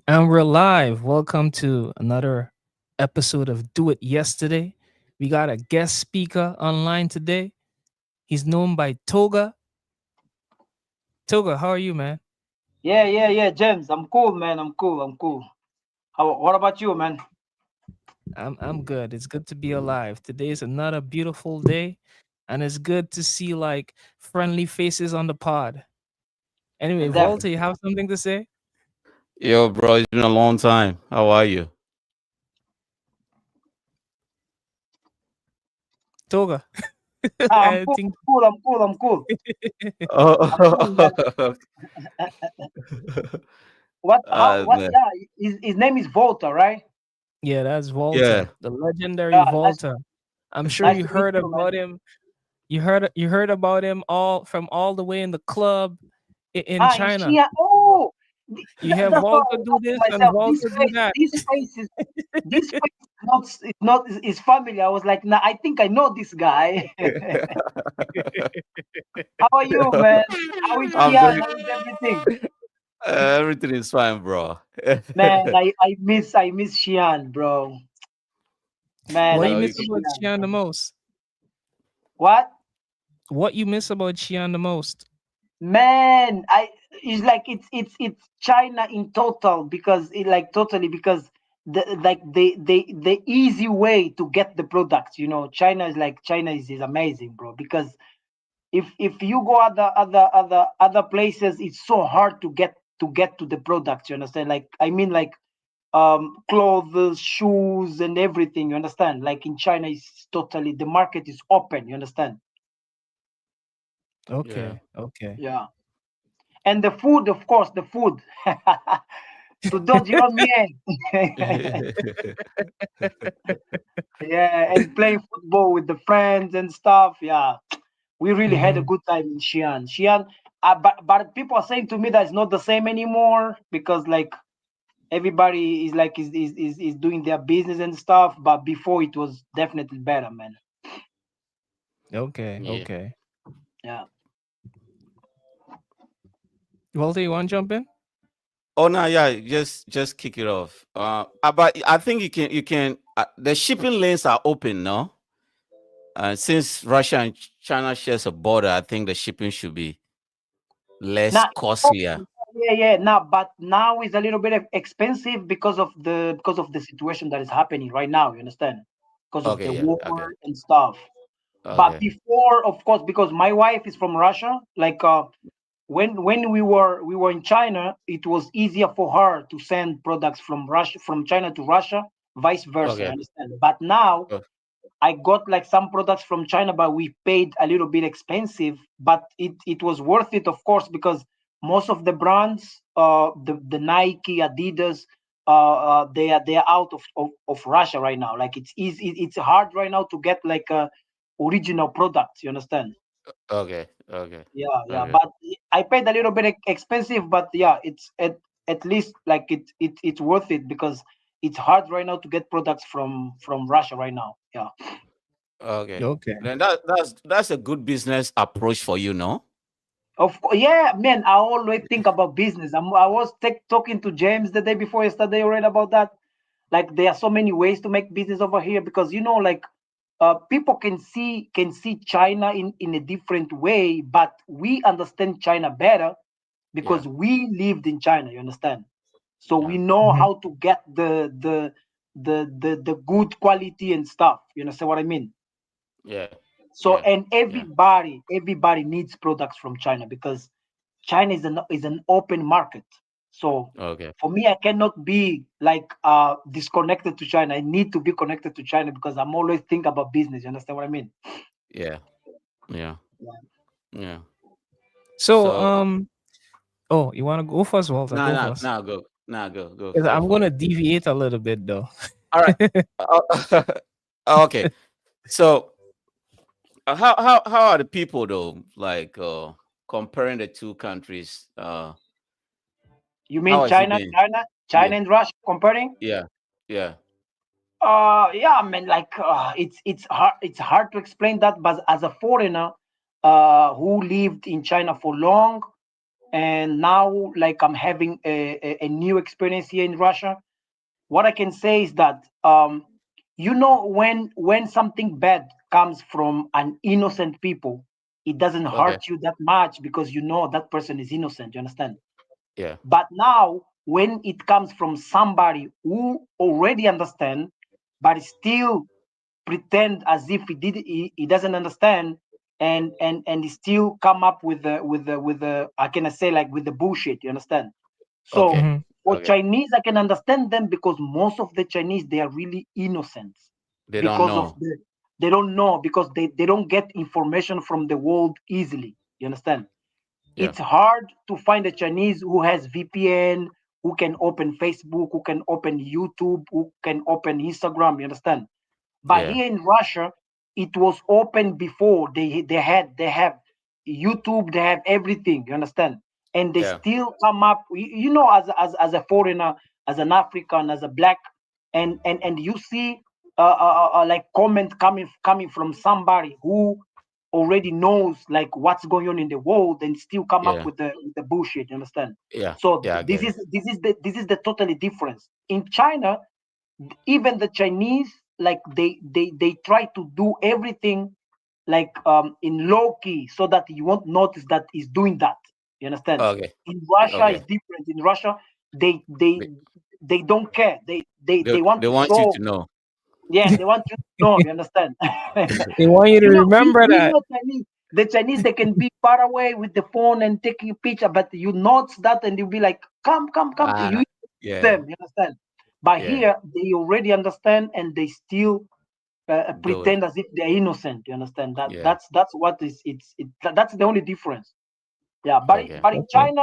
And we're live. Welcome to another episode of Do It Yesterday. We got a guest speaker online today. He's known by Toga. Toga, how are you, man? Yeah, James. I'm cool, man. I'm cool. I'm cool. What about you, man? I'm good. It's good to be alive. Today is another beautiful day, and it's good to see like friendly faces on the pod. Anyway, Volta, you Definitely. have something to say? Yo, bro, it's been a long time. How are you? Toga. I'm I cool. think I'm cool. I'm cool. I'm cool. I'm cool, man. Oh, What? How? What? man. Yeah. His name is Volta, right? yeah, that's Yeah. Volta, the legendary Yeah. Nice. Volta. I'm sure Nice you to meet heard you, man. about him. You heard about him all from all the way in the club in Ah, in China. Shia. Oh, You hear that's what I Volta was do asking this and myself. Volta do that. This face is family. I was like, nah, I think I know this guy. How are you, man? How is I'm Xian? doing How is everything? everything is fine, bro. Man, I miss Xian, bro. Man, What I you Yo, miss miss you- about Xian, Xi'an the bro. most? What? What you miss about Xi'an the most? Man, I it's like it's China in total because it like totally because the easy way to get the products, China is like China is amazing, bro. Because if you go other places, it's so hard to get to the products. You understand? Like I mean, like clothes, shoes, and everything. You understand? Like in China, it's totally the market is open. You understand? yeah. Okay, okay. Yeah. And the food, of course, the food. Tudor miel. Yeah, and playing football with the friends and stuff. Yeah, we really had a hmm good time in Xi'an. Xi'an, but people are saying to me that it's not the same anymore because like everybody is like is doing their business and stuff. But before it was definitely better, man. Okay, Yeah. okay. Yeah. Volta, you want to jump in? Oh no, yeah, just kick it off. But I think you can the shipping lanes are open, no? Since Russia and China shares a border, I think the shipping should be less Now, costlier. yeah. Now, but now is a little bit expensive because of the situation that is happening right now. You understand? Because of Okay, the yeah, war okay. and stuff. But Okay. before, of course, because my wife is from Russia, like when we were in China, it was easier for her to send products from China to Russia, vice versa. You Okay. understand? But now Oh, I got like some products from China, but we paid a little bit expensive, but it was worth it, of course, because most of the brands, the Nike, Adidas, they are out of Russia right now. Like it's easy, it's hard right now to get like original products. You understand? okay. Okay. Yeah. Okay. But I paid a little bit expensive, but yeah, it's at least like it's worth it because it's hard right now to get products from Russia right now. Yeah. Okay. Okay. Then that's a good business approach for you, no? Yeah, man. I always think about business. I was talking to James the day before yesterday already about that. Like there are so many ways to make business over here because like people can see China in a different way, but we understand China better Yeah. because we lived in China. You understand? So Yeah. we know Mhm. how to get the good quality and stuff. You understand what I mean? Yeah. So Yeah. and Yeah. everybody needs products from China because China is an open market. So Okay. for me, I cannot be like disconnected to China. I need to be connected to China because I'm always thinking about business. You understand what I mean? Yeah. Yeah. Yeah. Yeah. So, So oh, you want to go first, Walter? nah, Go nah, first. nah, go. Nah, go 'Cause go I'm for gonna it. deviate a little bit though. All right. Uh, okay. So how are the people though? Like comparing the two countries. You How mean has it China, been? China, Yeah. China and Russia comparing? Yeah. Yeah. Yeah, I mean, like it's hard to explain that, but as a foreigner who lived in China for long and now like I'm having a new experience here in Russia. What I can say is that when something bad comes from an innocent people, it doesn't Okay. hurt you that much because you know that person is innocent. You understand? Yeah. But now, when it comes from somebody who already understand, but still pretend as if he doesn't understand, and he still come up with the I can say like with the bullshit. You understand? So Okay. Mm-hmm. for Okay. Chinese, I can understand them because most of the Chinese they are really innocent They don't because of know. they don't know because they don't get information from the world easily. You understand? Yeah. It's hard to find a Chinese who has VPN, who can open Facebook, who can open YouTube, who can open Instagram. You understand? But Yeah. here in Russia, it was open before. They have YouTube, they have everything. You understand? And they Yeah. still come up. As a foreigner, as an African, as a black, and you see like comment coming from somebody who already knows like what's going on in the world and still come up Yeah. with the bullshit. You understand? Yeah. So Yeah. I get it. this is the totally difference in China. Even the Chinese, like they try to do everything like in low key so that you won't notice that he's doing that. You understand? Okay. In Russia, Okay. it's different. In Russia, they they They, they don't care. They want they to want you show. to know. Yeah, they want you to know. You understand? They want you to We remember that. know Chinese. The Chinese they can be far away with the phone and taking a picture, but you notice that and you'll be like, come, come, come. You Ah. Yeah. them. You understand? But Yeah. here they already understand and they still Do it. pretend as if they're innocent. You understand? That Yeah. that's what is that's the only difference. Yeah, Okay. but Okay.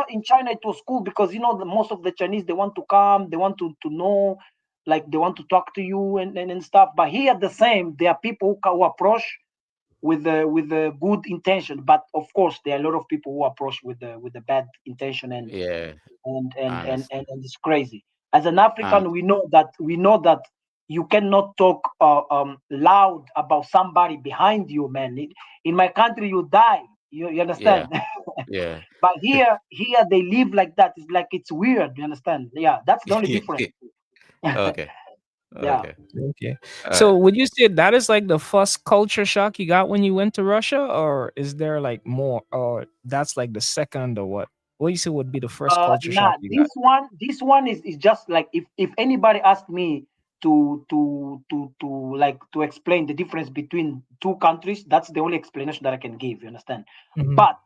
In China it was cool because most of the Chinese they want to come, they want to know, like they want to talk to you and stuff. But here the same, there are people who approach with the good intention, but of course there are a lot of people who approach with the bad intention Yeah. I and it's crazy. As an understand. African, we know that you cannot talk loud about somebody behind you, man. In my country, you die. You Yeah. understand? Yeah. But here they live like that. It's like it's weird. You understand? Yeah, that's the only difference. Okay. Yeah. Okay. Okay. Uh, So would you say that is like the first culture shock you got when you went to Russia, or is there like more, or that's like the second, or what? What do you say would be the first culture shock Nah, you got? this one is just like if anybody asked me to explain the difference between two countries, that's the only explanation that I can give. You understand? Mm-hmm. But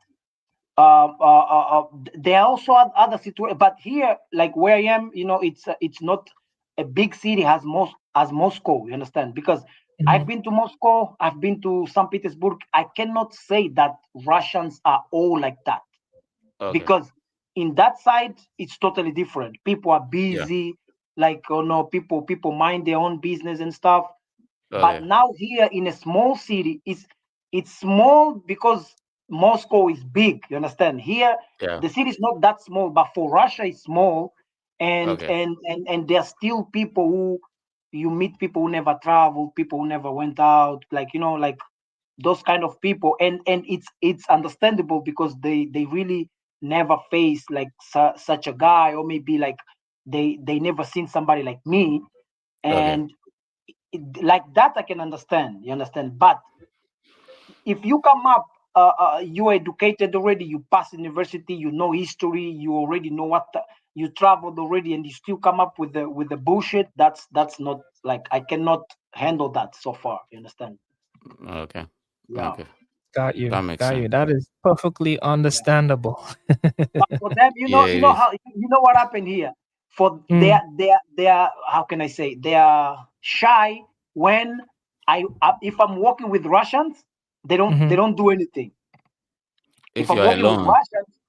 there are also other situations. But here, like where I am, it's not a big city as Moscow. You understand? Because I've Mm-hmm. been to Moscow, I've been to St. Petersburg. I cannot say that Russians are all like that okay. because in that side it's totally different. People are Yeah. busy, like no people mind their own business and stuff. But Okay. now here in a small city, it's small because Moscow is big. You understand? Here Yeah. the city is not that small, but for Russia it's small, Okay. and there are still people who you meet, people who never traveled, people who never went out, like like those kind of people, and it's understandable because they really never face like such a guy, or maybe like they never seen somebody like me, Okay. and like that I can understand. You understand? But if you come up, you educated already, you pass university, you know history, you already know you traveled already, and you still come up with the bullshit. That's not like I cannot handle that so far. You understand? Okay. Yeah. Okay. Got you. That makes Got sense. you. That is perfectly Yeah. understandable. But for them, Yeah, you it know is. how what happened here. For Mm, they are how can I say, they are shy when if I'm working with Russians, they mm-hmm. don't do anything. If If I'm you are working with alone. Russians,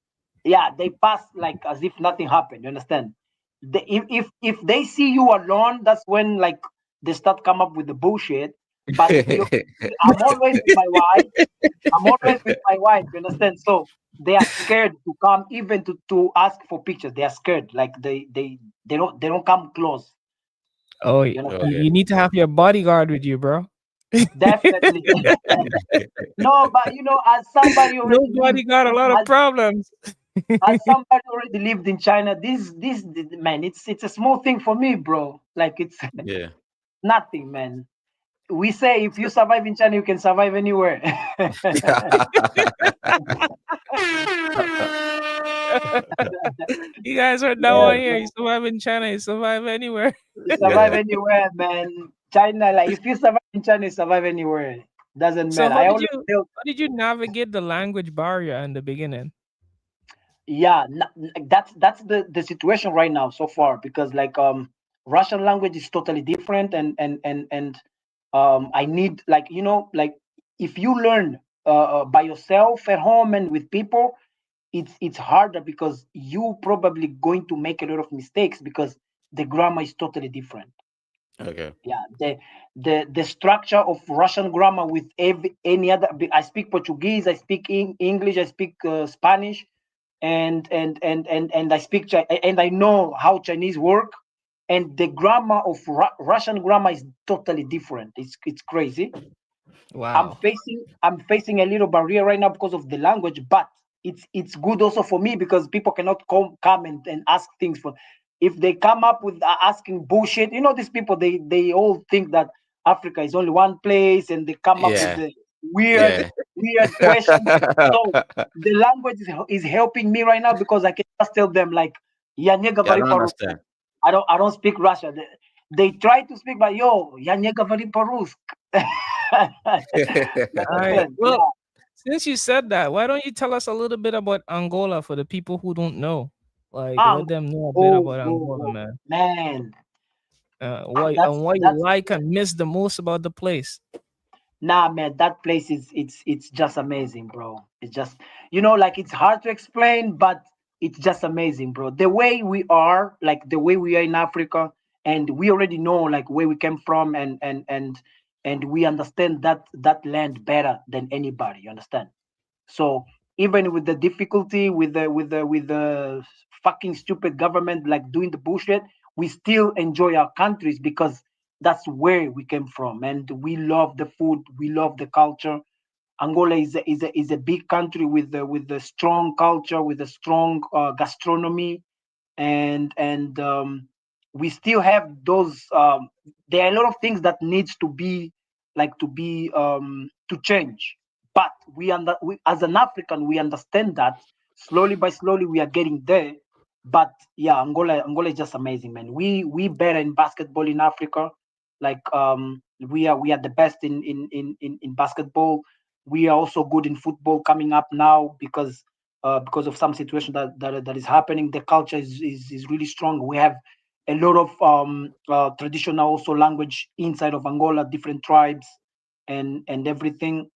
yeah, they pass like as if nothing happened. You understand? If they see you alone, that's when like they start come up with the bullshit. But I'm always with my wife. I'm always with my wife. You understand? So they are scared to come even to ask for pictures. They are scared. Like they don't come close. Oh, You understand? Okay. you need to have your bodyguard with you, bro. Definitely. No, but as somebody already Nobody got a lot of has problems. As somebody already lived in China, this man, it's a small thing for me, bro. Like it's Yeah. nothing, man. We say if you survive in China, you can survive anywhere. You guys heard that Yeah, one here. You man. survive in China, you survive anywhere. You survive Yeah. anywhere, man. China, like if you survive in China, you survive anywhere. Doesn't So matter. I always tell, how did you navigate the language barrier in the beginning? yeah, that's the situation right now so far because like Russian language is totally different and I need like like if you learn by yourself at home and with people, it's harder because you probably going to make a lot of mistakes because the grammar is totally different. Okay. Yeah, the structure of Russian grammar with any other. I speak Portuguese, I speak English, I speak Spanish, and I speak and I know how Chinese work, and the grammar of Russian grammar is totally different. It's crazy. Wow. I'm facing a little barrier right now because of the language, but it's good also for me because people cannot come and ask things for. If they come up with asking bullshit, these people they all think that Africa is only one place, and they come up with Yeah. the weird Yeah. weird questions. So the language is helping me right now because I can just tell them like, "Я не Yeah, I говорю don't по-русски." understand. I don't speak Russian. They try to speak, but yo, "Я не говорю по-русски." You All right. understand? Well, Yeah. since you said that, why don't you tell us a little bit about Angola for the people who don't know? Like, Um, let them know a bit oh, about oh, Angola, oh, man. man. Why That's and what you that's like and miss the most about the place. Nah, man, that place is it's just amazing, bro. It's just like it's hard to explain, but it's just amazing, bro. The way we are, like the way we are in Africa, and we already know like where we came from, and we understand that land better than anybody. You understand? So even with the difficulty, with the fucking stupid government like doing the bullshit, we still enjoy our countries because that's where we came from, and we love the food, we love the culture. Angola is a big country with a strong culture, with a strong gastronomy, and we still have those. There are a lot of things that needs to be like to change, but we as an African we understand that slowly by slowly we are getting there. But yeah, Angola is just amazing, man. We better in basketball in Africa. Like we are the best in basketball. We are also good in football coming up now because of some situation that is happening. The culture is really strong. We have a lot of traditional also language inside of Angola, different tribes and everything.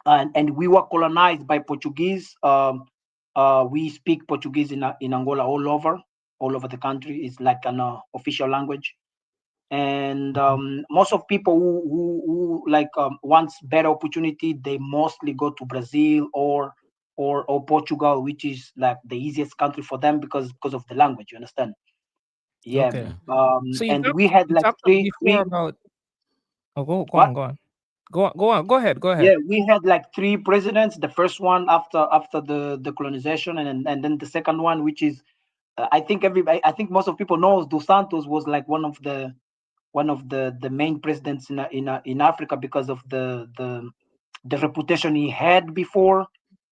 And we were colonized by Portuguese. We speak Portuguese in Angola all over the country. It's like an official language. And most of people who like wants better opportunity, they mostly go to Brazil or Portugal, which is like the easiest country for them because of the language. You understand? Yeah, Okay. Yeah. man. So And we had you like talked three before three about oh go what? on, go on. Go on, go ahead, go ahead. Yeah, we had like three presidents. The first one after the colonization, and then the second one, which is I think most of people knows Dos Santos was like one of the main presidents in Africa because of the reputation he had before.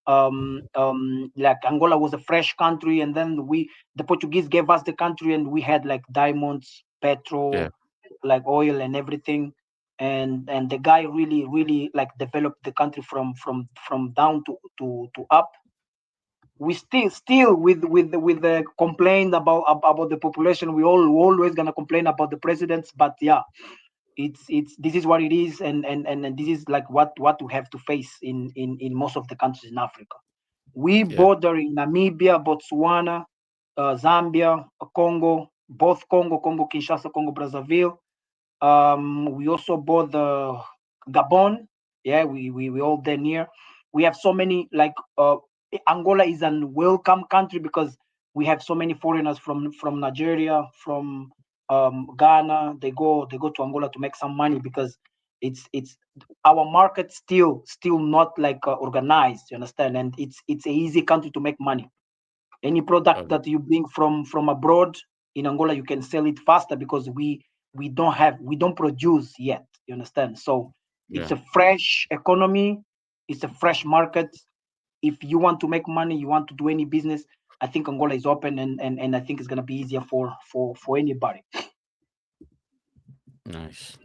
Like Angola was a fresh country, and then the Portuguese gave us the country, and we had like diamonds, Yeah. petrol, like oil and everything. And the guy really like developed the country from down to up. We still with the complaint about the population. We always gonna complain about the presidents, but yeah, it's this is what it is, and this is like what we have to face in most of the countries in Africa. We Yeah. border in Namibia, Botswana, Zambia, Congo, both Congo Kinshasa, Congo Brazzaville. We also border Gabon. Yeah, we all there near. We have so many like Angola is an welcome country because we have so many foreigners from Nigeria, from Ghana. They go to Angola to make some money because it's our market still not like organized. You understand? And it's a easy country to make money. Any product Okay. that you bring from abroad in Angola, you can sell it faster because we don't produce yet. You understand? So it's Yeah. a fresh economy. It's a fresh market. If you want to make money, you want to do any business, I think Angola is open, and I think it's gonna be easier for anybody. Nice.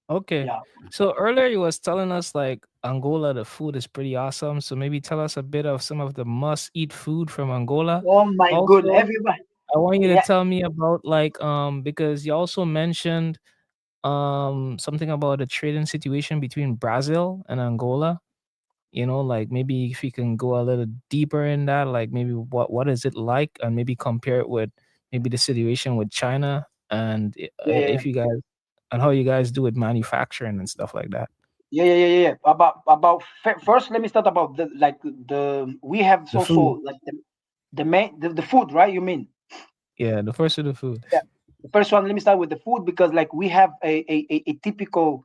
Okay. Yeah. So earlier you was telling us like Angola, the food is pretty awesome. So maybe tell us a bit of some of the must eat food from Angola. Oh my goodness, Also, everybody. I want you to Yeah, tell me about like because you also mentioned something about the trading situation between Brazil and Angola. Like maybe if you can go a little deeper in that, like maybe what is it like, and maybe compare it with maybe the situation with China, and yeah, yeah, if you guys and how you guys do with manufacturing and stuff like that. yeah. First, let me start about the we have The food. also like the food, right? You mean? Yeah, the first of the food. Yeah. The first one, let me start with the food because like we have a typical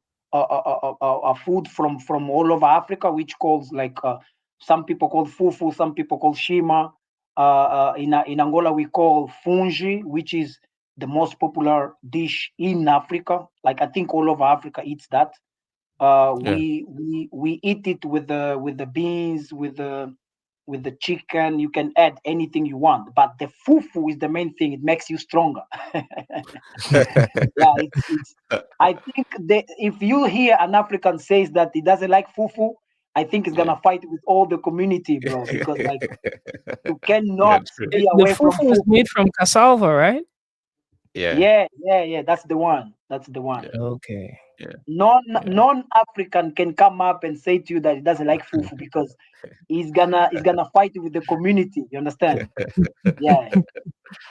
food from all over Africa, which calls like some people call fufu, some people call shima. In Angola, we call fungi, which is the most popular dish in Africa. Like I think all over Africa eats that. Yeah. We eat it with the beans, with the chicken. You can add anything you want, but the fufu is the main thing. It makes you stronger. Yeah, it's. I think if you hear an African says that he doesn't like fufu, I think he's Yeah. gonna fight with all the community, bro. Because like you Yeah, cannot true. be The away from fufu is fufu. made from cassava, right? Yeah. Yeah. That's the one. That's the one. Yeah. Okay. Yeah. Yeah. Non African can come up and say to you that he doesn't like fufu because he's gonna fight with the community. You understand? Yeah.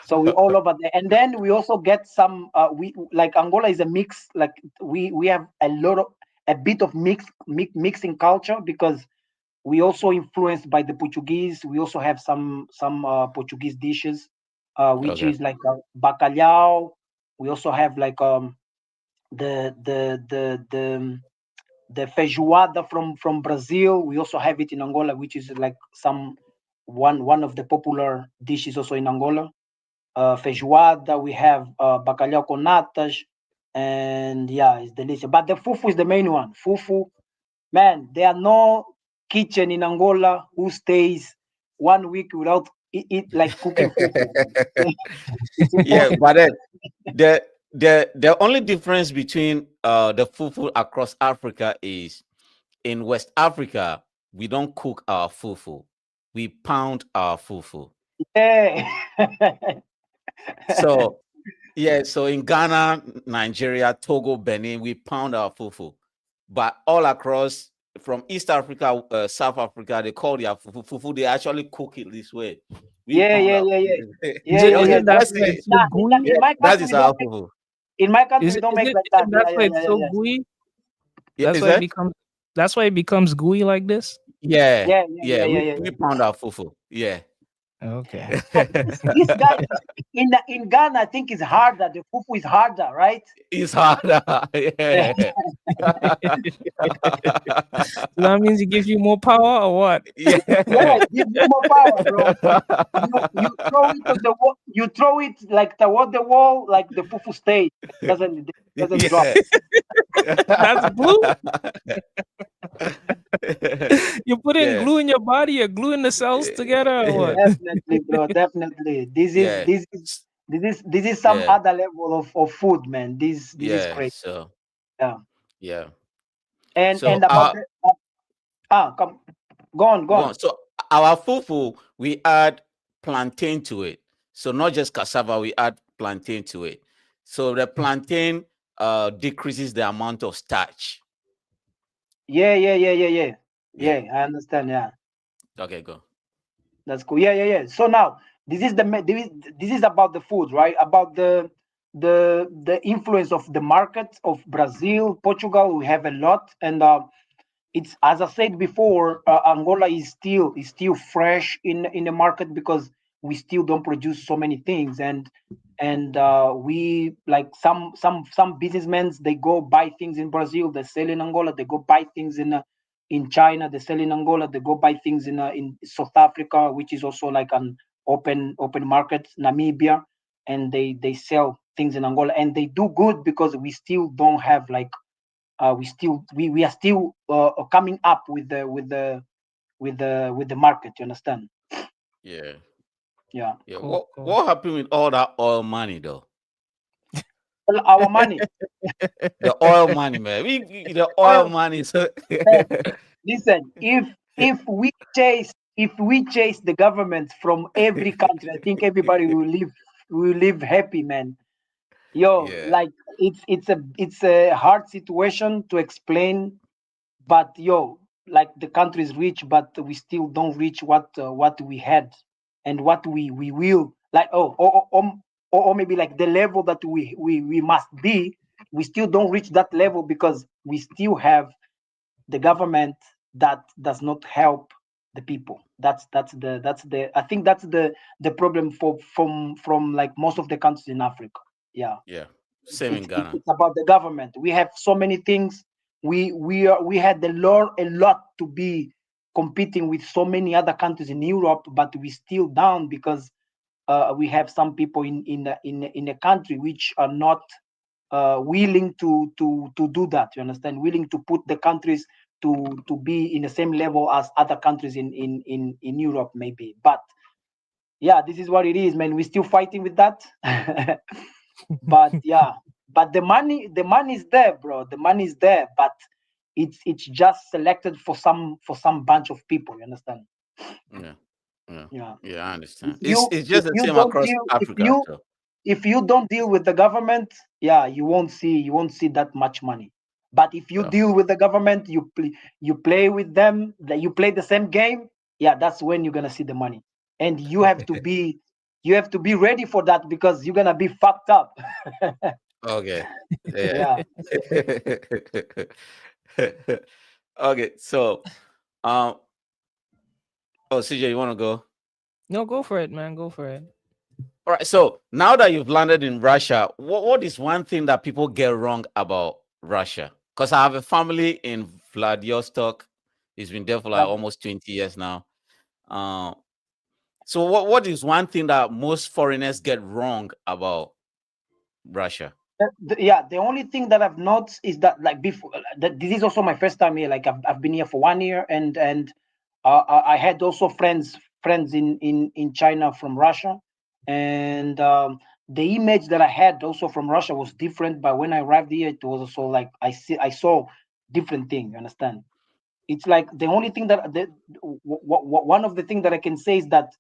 So we all over there, and then we also get some. We like Angola is a mix. Like we have a bit of mixing culture because we also influenced by the Portuguese. We also have some Portuguese dishes, which Okay. is like bacalhau. We also have like the the the the the feijoada from Brazil. We also have it in Angola, which is like some one of the popular dishes also in Angola. Feijoada, we have bacalhau com natas, and yeah, it's delicious. But the fufu is the main one. Fufu, man, there are no kitchen in Angola who stays 1 week without eat like cooking fufu. It's Yeah, impossible. but then the only difference between the fufu across Africa is in West Africa we don't cook our fufu, we pound our fufu. Yeah. So yeah, so in Ghana, Nigeria, Togo, Benin, we pound our fufu. But all across from East Africa, South Africa, they call their fufu fufu. They actually cook it this way. We Yeah, pound yeah, our yeah, yeah. fufu. Yeah, yeah, yeah. Is it that's That, That's why it. it's so nah, gooey? in Yeah, my that country is we don't our make. fufu. In my country Is we it don't is make it, like is that. it Yeah, that's why yeah, it's yeah, so yeah, gooey? Yeah, is that? That's why it becomes gooey like this? Yeah, yeah, yeah, yeah. yeah, yeah, We yeah, we yeah. pound our fufu. Yeah. Okay. So this guy in Ghana, I think is harder. The fufu is harder, right? It's harder. Yeah, Yeah. So that means it gives you more power or what? Yeah. it gives you more power, bro. You throw it on the wall. You throw it like toward the wall, like the fufu stays. Doesn't drop. Yeah. That's glue? You put in Yeah. glue in your body, you're gluing the cells together or what? Definitely, bro. Definitely. Yeah. This is some Yeah. other level of food, man. This is Yeah. great. So Yeah. yeah. And So about the come go go on. on. So our fufu, we add plantain to it. So not just cassava, we add plantain to it. So the plantain decreases the amount of starch. Yeah. Yeah. Yeah, I understand. Yeah. Okay, go. That's cool. Yeah. So now this is about the food, right? About the influence of the market of Brazil, Portugal. We have a lot, and it's as I said before, Angola is still fresh in the market because we still don't produce so many things, and we like some businessmen they go buy things in Brazil, they sell in Angola, they go buy things in China, they sell in Angola, they go buy things in South Africa, which is also like an open markets, Namibia, and they sell things in Angola, and they do good because we still don't have like we are still coming up with the market. You understand? Yeah. Yeah. Yeah. Cool, cool. What happened with all that oil money though? Well, our money. The oil money, man. The oil Well, money. So man, listen, if we chase the government from every country, I think everybody will live happy, man. Yo, yeah, like it's a hard situation to explain, but yo, like the country is rich, but we still don't reach what we had and what we will like. Or maybe like the level that we must be. We still don't reach that level because we still have the government that does not help the people. That's the I think that's the problem from like most of the countries in Africa. Yeah, yeah. it's Same in it's Ghana. it's about the government. We have so many things. We had to learn a lot to be competing with so many other countries in Europe, but we still down because we have some people in a country which are not willing to do that. You understand? Willing to put the countries to be in the same level as other countries in Europe, maybe. But yeah, this is what it is, man. We're still fighting with that. But yeah, but the money is there, bro. The money is there, but it's just selected for some bunch of people. You understand? Yeah. Yeah. Yeah. Yeah, I If understand. you It's if just the you same don't across deal if Africa. you So if you don't deal with the government, yeah, you won't see that much money. But if you yeah. deal with the government, you play with them, that you play the same game, yeah, that's when you're gonna see the money. And you have to be ready for that because you're gonna be fucked up. Okay. Yeah. Yeah. Okay. So um oh CJ, you wanna go? No, go for it, man. Go for it. All right. So now that you've landed in Russia, what is one thing that people get wrong about Russia? Because I have a family in Vladivostok. He's been there for like Yeah. almost 20 years now. Um, so what is one thing that most foreigners get wrong about Russia? Yeah, the only thing that I've noticed is that like before that this is also my first time here. Like I've been here for 1 year, and I had also friends in China from Russia, and the image that I had also from Russia was different. But when I arrived here, it was also like I saw different thing. You understand? It's like the only thing one of the things that I can say is that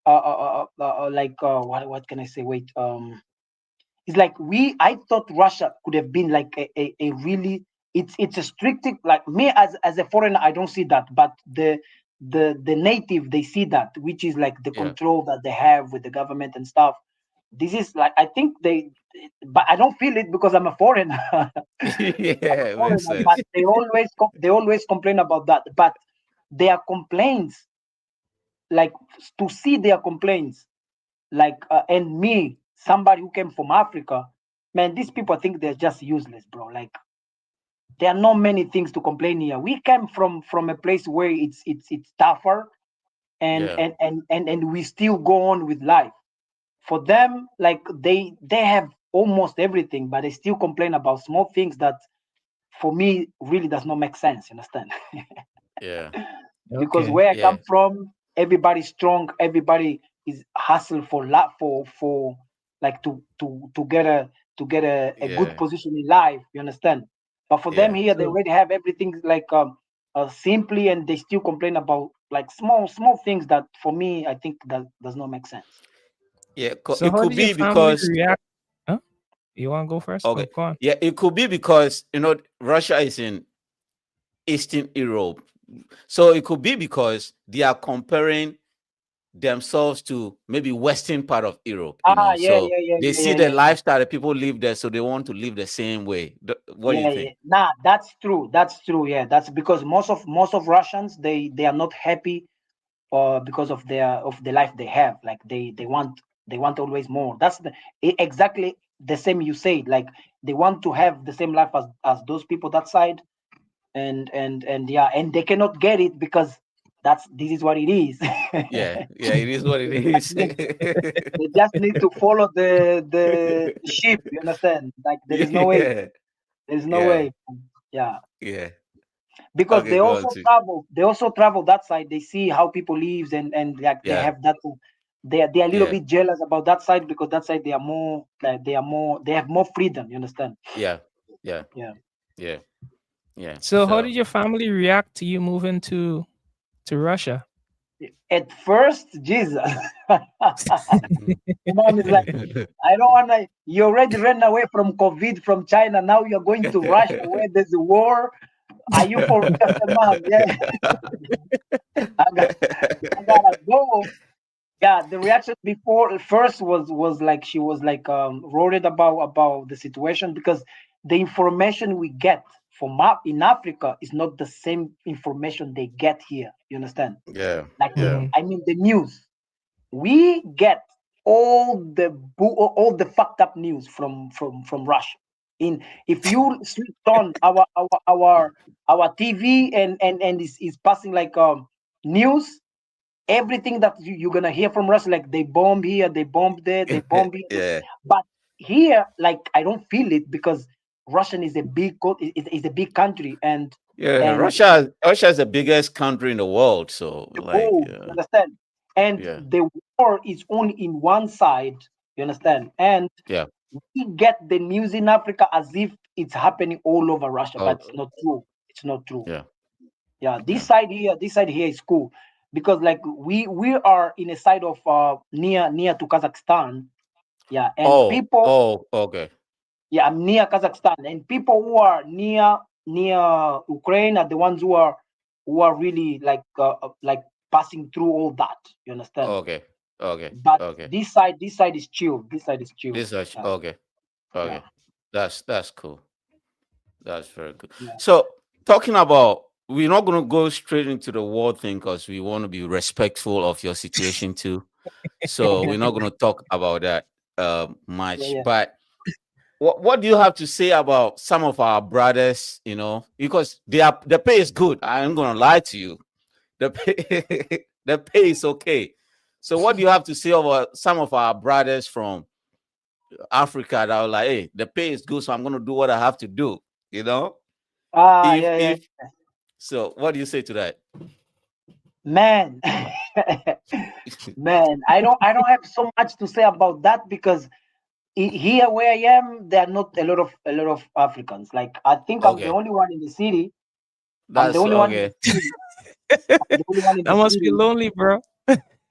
what can I say? Wait, it's like I thought Russia could have been like a really it's a strict, like me as a foreigner, I don't see that, but the native, they see that, which is like the Yeah. control that they have with the government and stuff. This is like I think but I don't feel it because I'm a foreigner. I'm a Yeah, makes foreigner, but sense. they always complain about that. But their complaints, like to see their complaints, like and me, somebody who came from Africa, man, these people think they're just useless, bro. Like there are not many things to complain here. We came from a place where it's tougher, and Yeah. and and and we still go on with life. For them, like they have almost everything, but they still complain about small things that for me really does not make sense. You understand? Yeah. Because Okay. where I come Yeah. from, everybody's strong. Everybody is hustle for lot for like to get a good Yeah. position in life. You understand? But for them Yeah. here, they So already have everything like simply, and they still complain about like small things that for me I think that does not make sense. Yeah. so It how could did your be family because react? Huh? You want to go first? Oh, okay. go on. Yeah, it could be because Russia is in Eastern Europe. So it could be because they are comparing themselves to maybe western part of Europe. Yeah, So yeah, yeah, they yeah, see yeah, the yeah, yeah. lifestyle that people live there, so they want to live the same way. What do you Yeah, think? yeah. Nah, that's true. That's true. Yeah, that's because most of Russians, they are not happy because of the life they have. Like they want always more. That's exactly the same you said. Like they want to have the same life as those people that side, and yeah, and they cannot get it because this is what it is. Yeah, yeah, it is what it they just is. need they just need to follow the ship. You understand? Like there is no way. Yeah, There is no yeah, way. Yeah, yeah. because Okay, they go on also to travel. They also travel that side. They see how people lives, and like they yeah, have that. They are a little yeah, bit jealous about that side because that side they are more like they have more freedom. You understand? yeah, yeah, Yeah. yeah, yeah. So how So did your family react to you moving to Russia? At first, Jesus, mom is like, I don't wanna. You already ran away from COVID from China. Now you're going to Russia where there's a war. Are you for real? I said, Mom, yeah, I got, I gotta go. Yeah, the reaction before first was like she was like worried about the situation because the information we get from in Africa is not the same information they get here. You understand? yeah, Like yeah. Mhm. I mean the news. We get all the fucked up news from Russia. In if you switch on our TV and is passing like news, everything that you're gonna hear from Russia, like they bomb here, they bomb there, they bomb here. Yeah, But here, like I don't feel it because Russian is a is a big country yeah. and Russia is the biggest country in the world. So the like, world, you understand? And yeah, the war is only in one side, you understand? And yeah. we get the news in Africa as if it's happening all over Russia, but Oh, it's not true. It's not true. yeah, Yeah, yeah. this side here is cool because like we are in a side of near to Kazakhstan. Yeah, and Oh, people, oh, okay, yeah, I'm near Kazakhstan, and people who are near Ukraine are the ones who are really like passing through all that. You understand? okay, okay, But okay. this side is chill. This side is chill. This is Yeah, okay, yeah, okay. That's cool. That's very good. yeah. So talking about, we're not gonna go straight into the war thing because we want to be respectful of your situation too. So we're not gonna talk about that Yeah, much. yeah. But what do you have to say about some of our brothers? You know, because the pay is good. I'm gonna lie to you. The pay the pay is okay. So what do you have to say about some of our brothers from Africa that are like, hey, the pay is good, so I'm gonna do what I have to do. You know, Yeah, yeah. if so, what do you say to that? Man, man, I don't have so much to say about that because here where I am, there are not a lot of Africans. Like I think I'm the Okay, only one in the city. I'm the that's only one in okay. the city. I'm the only one in That the must be city. lonely, bro.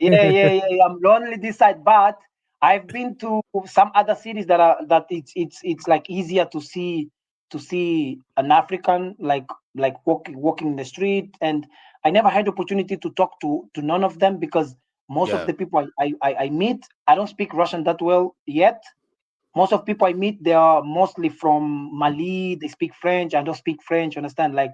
Yeah, yeah, yeah, yeah. I'm lonely this side, but I've been to some other cities that it's like easier to see an African like walking in the street, and I never had opportunity to talk to none of them because most of Yeah, the people I meet, I don't speak Russian that well yet. Most of people I meet, they are mostly from Mali. They speak French. I don't speak French. Understand? Like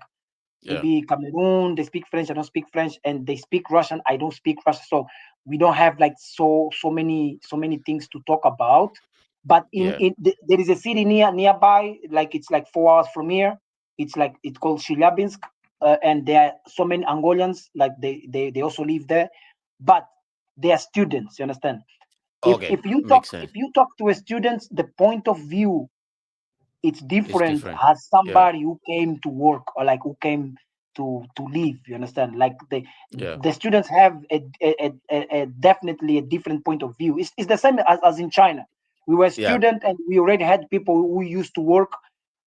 yeah, maybe Cameroon, they speak French, I don't speak French, and they speak Russian, I don't speak Russian. So we don't have like so many things to talk about. But yeah, there is a city nearby, like it's like 4 hours from here. It's called Chelyabinsk, and there are so many Angolians, like they also live there, but they are students. You understand? If okay, if you talk makes sense. if you talk to a student, the point of view it's It's different different. as Yeah, somebody who came to work or like who came to live. You understand? Like the yeah, the students have a definitely a different point of view. It's the same as in China. We were yeah, student and we already had people who used to work.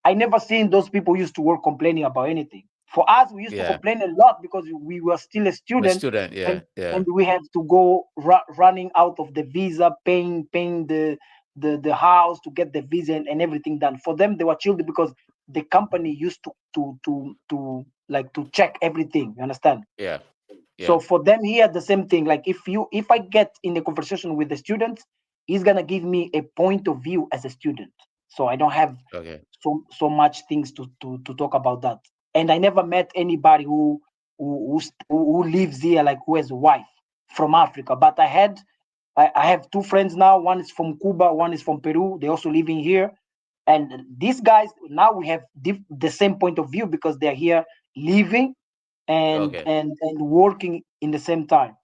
I never seen those people who used to work complaining about anything. For us, we used to yeah. complain a lot because we were still a A student, student. and Yeah, yeah, and we have to go running out of the visa, paying the house to get the visa and everything done. For them, they were chilled because the company used to like to check everything. You understand? yeah, yeah. So for them here, the same thing. Like if I get in a conversation with the students, he's gonna give me a point of view as a student. So I don't have Okay, so much things to talk about that. And I never met anybody who lives here, like who has a wife from Africa. But I have two friends now. One is from Cuba, one is from Peru. They also living here. And these guys now we have the same point of view because they're here living. Okay. and working in the same time.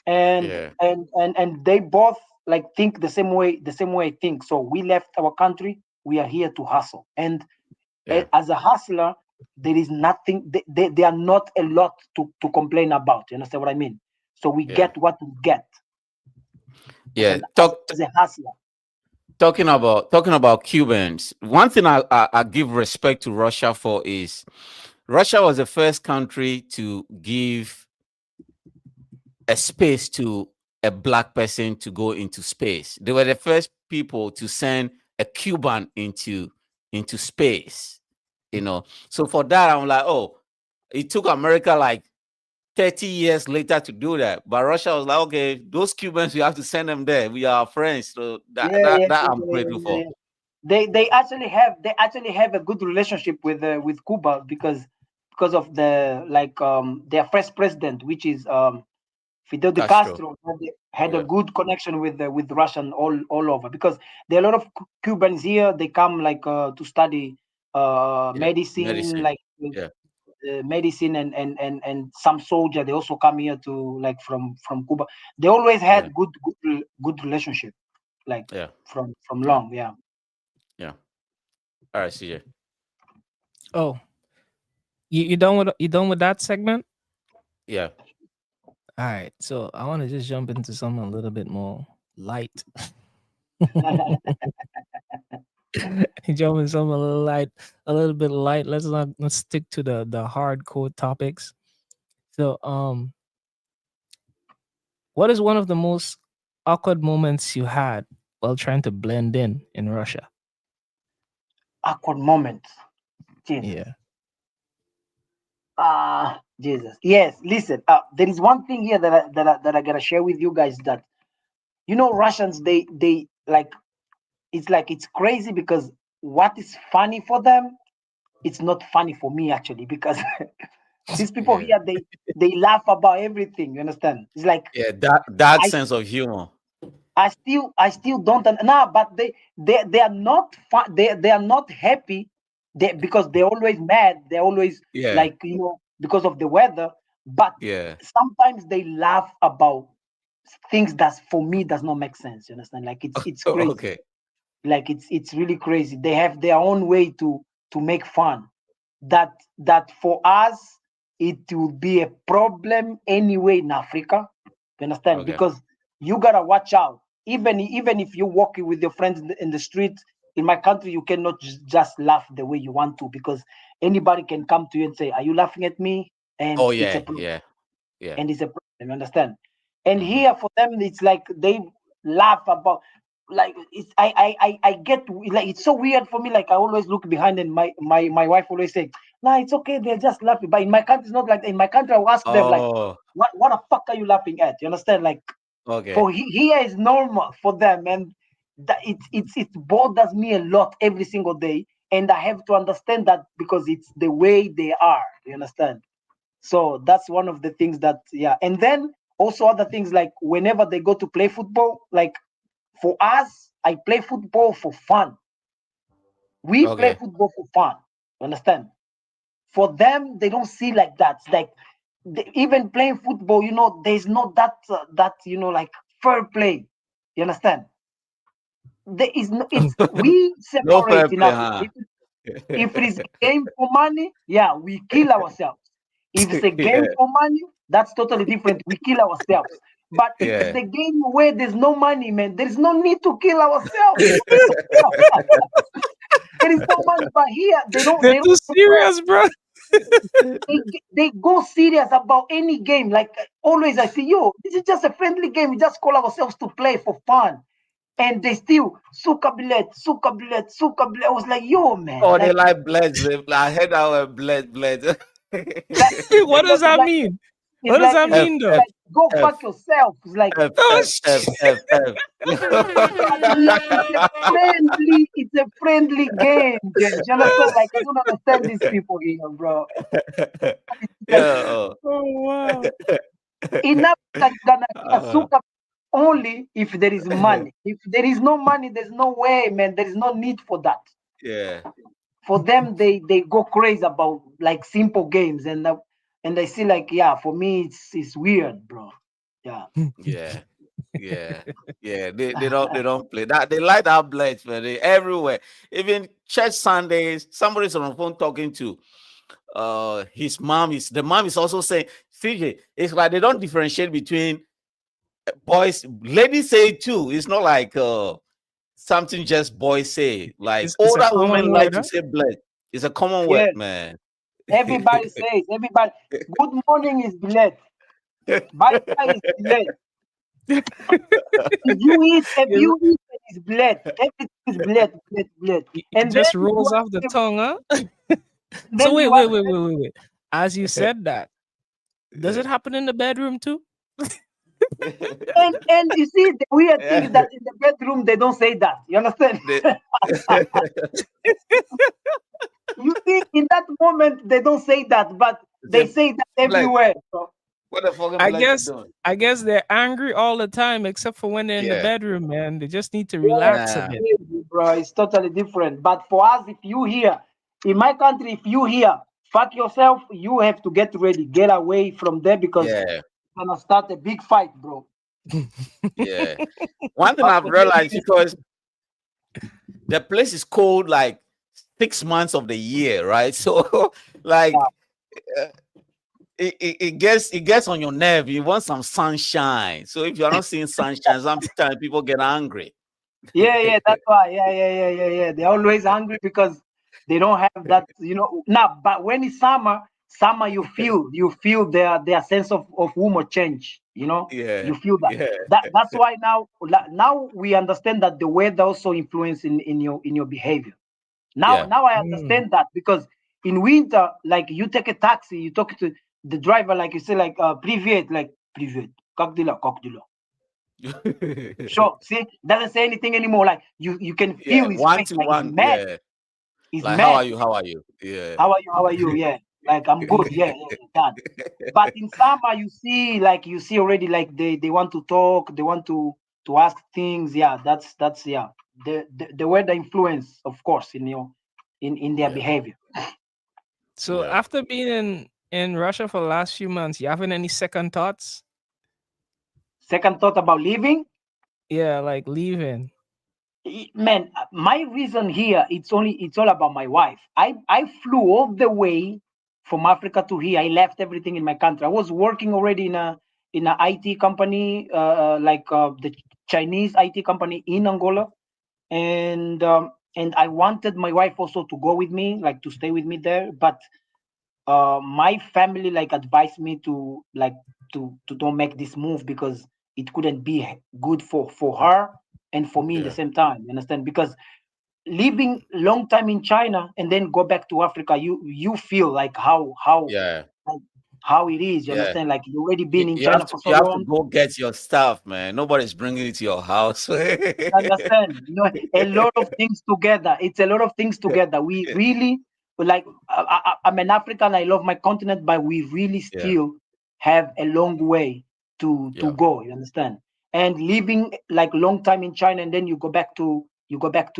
And Yeah. they both like think the same way I think. So we left our country. We are here to hustle. And Yeah. as a hustler, there is nothing. They are not a lot to complain about. You understand what I mean? So we Yeah. get what we get Yeah. as a hustler. Talking about Cubans. One thing I give respect to Russia for is Russia was the first country to give a space to a black person to go into space. They were the first people to send a Cuban into space. So for that, I'm like, oh, it took America like 30 years later to do that. But Russia was like, okay, those Cubans, we have to send them there. We are friends. So that Yeah, that, yeah, that yeah, I'm yeah, grateful yeah, for. yeah. They actually have a good relationship with Cuba because of their first president, which is Fidel de Castro. Castro, had a Yeah. good connection with Russian all over, because there are a lot of Cubans here. They come like to study Yeah. medicine, Medicine. like Yeah. medicine, and some soldier. They also come here to like from Cuba. They always Yeah. had good relationship, like Yeah. from Yeah. long. Yeah. Yeah. All right, CJ. Oh, you done with that segment? Yeah. All right. So I want to just jump into something a little bit more light. Jump into something a little light, a little bit light. Let's stick to the hardcore topics. So what is one of the most awkward moments you had while trying to blend in Russia? Awkward moments. Jesus. Yeah. Jesus. Yes. Listen. There is one thing here that I gotta share with you guys, that Russians, they like, it's crazy, because what is funny for them, it's not funny for me actually, because these people Yeah. here, they laugh about everything. You understand? It's like Yeah. That I sense of humor. I still don't nah, but they are not they are not happy, because they're always mad. They're always Yeah. like, because of the weather. But Yeah. sometimes they laugh about things that for me does not make sense. You understand? Like it's crazy. Okay. Like it's really crazy. They have their own way to make fun, that for us it will be a problem anyway in Africa. You understand? Okay. Because you gotta watch out. Even if you're walking with your friends in the street, in my country, you cannot just laugh the way you want to, because anybody can come to you and say, "Are you laughing at me?" And Oh it's a yeah. problem. Yeah. Yeah. And it's a problem. You understand? And Hmm. here for them, it's like they laugh about, like, it's I get, like, it's so weird for me. Like, I always look behind, and my wife always say, "Nah, it's okay. They're just laughing." But in my country, it's not like that. In my country, I will ask them like, Oh. "What the fuck are you laughing at?" You understand? Like, Okay. for here is normal for them, and it bothers me a lot every single day, and I have to understand that, because it's the way they are. You understand? So that's one of the things that, yeah. And then also other things, like whenever they go to play football, like for us, I play football for fun. We play Okay. football for fun. Understand? For them, they don't see like that. It's like, even playing football, there's not that like fair play. You understand? There is no. It's We No fair separate in play, Africa. huh? If it is game for money, yeah, we kill ourselves. If it's a game Yeah. for money, that's totally different. We kill ourselves. But if it's Yeah. a game where there's no money, man, there's no need to kill ourselves. There is no money. But here, they don't. They're They too don't take care. serious, bro. They go serious about any game. Like, always, I see, yo, this is just a friendly game. We just call ourselves to play for fun, and they still suka billet, suka billet, suka billet. I was like, yo, man, Oh, they like, like bleds. I heard our bled. like, What does that mean? What it's does like that it's like F mean it's though? F like go F fuck yourself. It's like, F Oh F F shit. F F. but it's a friendly game, James. You understand? Like, I don't understand these people here, bro. Like, Yeah. Oh. Oh wow. in Africa, you're gonna get a Uh, suka only if there is money. If there is no money, there's no way, man. There is no need for that. yeah. For them, they go crazy about like simple games, and and I see like, yeah, for me it's weird, bro. Yeah. Yeah, yeah, yeah. They don't play that. They light up blades, man. They everywhere. Even church Sundays, somebody's on the phone talking to his mom. Is the mom is also saying, CJ, it's like they don't differentiate between boys. Ladies say it too. It's not like something just boys say. Like It's a older common women like word, to huh? say bled. It's a common word, Yes. man. Everybody says, everybody, good morning is bled. Bye bye is bled. If It, you eat, it's bled. Everything is bled, bled, bled. it And then just you rolls ask off the them, tongue, huh? and So then wait, you wait, ask wait, them, wait, wait, wait. As you said that, does Yeah. it happen in the bedroom too? and you see the weird thing Yeah. is that in the bedroom they don't say that. You understand? They- You see, in that moment they don't say that, but they say, say that bled. everywhere. So, What the fucking I bled you guess doing? I guess they're angry all the time, except for when they're in the Yeah. bedroom, man. They just need to yeah, relax a Nah. bit. bro, it's totally different. But for us, if you hear in my country, if you hear fuck yourself, you have to get ready, get away from there because Yeah. it's gonna start a big fight, bro. Yeah. One thing But I've for them, realized because the place is cold like 6 months of the year, right? So yeah, like uh, it gets on your nerve. You want some sunshine. So if you're not seeing sunshine, sometimes people get angry. yeah, that's why. Yeah. They're always hungry because they don't have that, Now, but when it's summer, you feel their sense of humor change. Yeah. You feel that. Yeah. That's why now we understand that the weather also influence in your behavior. Now Yeah. now I Mm. understand that because in winter, like you take a taxi, you talk to the driver, like you say, like привет, как дела, как дела. Sure. See, doesn't say anything anymore. Like you can Yeah. feel his One face. to Like he's one. mad. Yeah. He's Like how are mad. you? How are you? Yeah. How are you? How are you? Yeah. Like I'm good. Yeah. That. But in summer, you see already like they want to talk. They want to ask things. Yeah. That's yeah. The weather influence, of course, in their Yeah. behavior. So Yeah. after being in Russia for the last few months, you having any second thoughts? Second thought about leaving. Yeah, like leaving. Man, my reason here, it's all about my wife. I flew all the way from Africa to here. I left everything in my country. I was working already in a IT company, like the Chinese IT company in Angola, and I wanted my wife also to go with me, like to stay with me there. But my family like advised me to like to don't make this move because it couldn't be good for her and for me in the Yeah. same time. You understand? Because living long time in China and then go back to Africa, you feel like Yeah. like, how it is. You Yeah. understand? Like you already You, been in you have China to for so you have to long. go get your stuff, man. Nobody's bringing it to your house. You understand? A lot of things together. It's a lot of things Yeah. together. We Yeah. really like. I'm an African. I love my continent, but we really Yeah. still have a long way to Yeah. go. You understand? And living like long time in China, and then you go back to like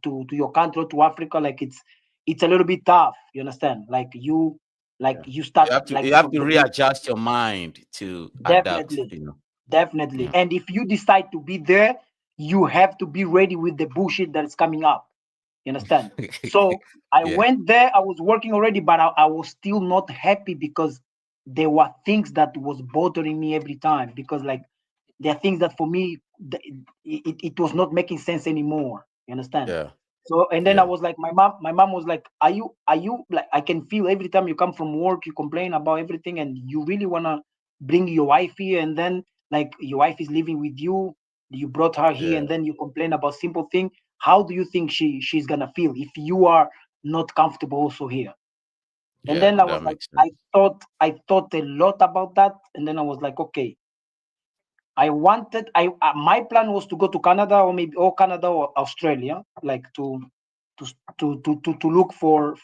to your country, to Africa. Like it's a little bit tough. You understand? Like Yeah. you start like You have from to the readjust your mind to adapt, definitely. you know. Definitely. Yeah. And if you decide to be there, you have to be ready with the bullshit that is coming up. You understand? So I Yeah. went there, I was working already, but I was still not happy because there were things that was bothering me every time because like there are things that for me it was not making sense anymore. You understand? Yeah. So and then I Yeah. was like, my mom was like, are you like, I can feel every time you come from work, you complain about everything, and you really wanna bring your wife here, and then like your wife is living with you, you brought her here, Yeah. and then you complain about simple thing. How do you think she's gonna feel if you are not comfortable also here? And Yeah. then I was That like, makes sense. I thought a lot about that, and then I was like, okay, my plan was to go to Canada, or Canada or Australia, like to to look for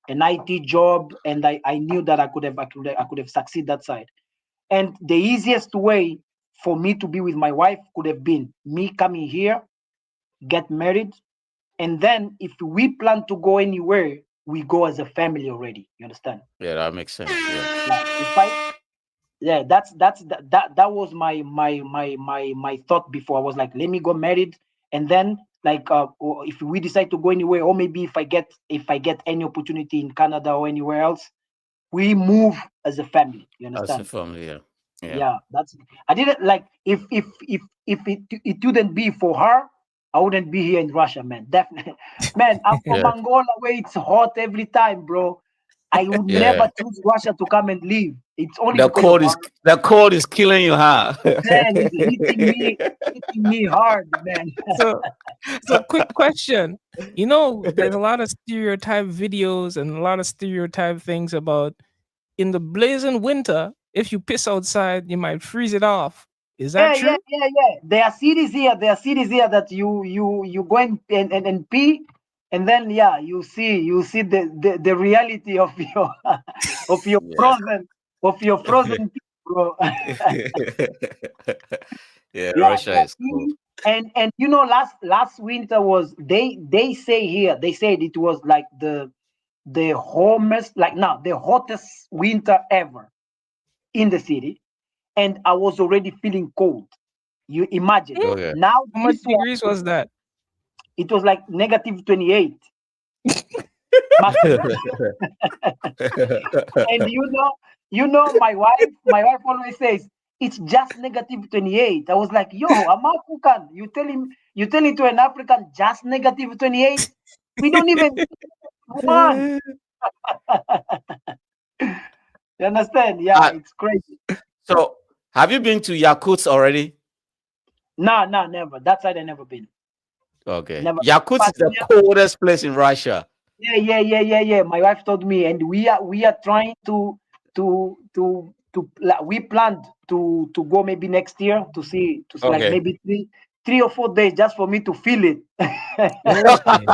an IT job, and I knew that I could have succeed that side. And the easiest way for me to be with my wife could have been me coming here, get married, and then if we plan to go anywhere, we go as a family already. You understand? Yeah, that makes sense. Yeah. Yeah. If I Yeah, that was my thought before. I was like, let me go married, and then like if we decide to go anywhere, or maybe if I get any opportunity in Canada or anywhere else, we move as a family. You As a understand? family, yeah. Yeah. Yeah, that's I didn't like if it wouldn't be for her, I wouldn't be here in Russia, man. Definitely, man. I'm from Yeah. Angola, where it's hot every time, bro. I would Yeah. never choose Russia to come and live. It's only The because of cold is her. the cold is killing you, huh? Man, it's hitting me hard, man. So, so quick question. You know, there's a lot of stereotype videos and a lot of stereotype things about in the blazing winter, if you piss outside, you might freeze it off. Is that Yeah, yeah, true? yeah, yeah. There are cities here. There are cities here that you go and pee, and then yeah, you see the reality of your of your Yeah. frozen of your frozen pee, bro. Yeah, Yeah, Russia yeah. is cool. And last winter was they say here they said it was like the warmest like now the hottest winter ever in the city, and I was already feeling cold. You imagine. Hmm? Okay. Now How much this one, degrees was that? it was like negative 28 maximum. And my wife always says it's just negative 28. I was like, yo, I'm African. You telling to an African just negative 28? We don't even one. You understand? Yeah, Uh, it's crazy. so have you been to Yakutsk already? Nah, nah, never. That side I never been. Okay. Never. Yakutsk But is the coldest place in Russia. yeah, yeah, yeah, yeah, yeah. My wife told me, and we are trying we planned to go maybe next year to see like Okay. maybe three or 4 days just for me to feel it. Okay.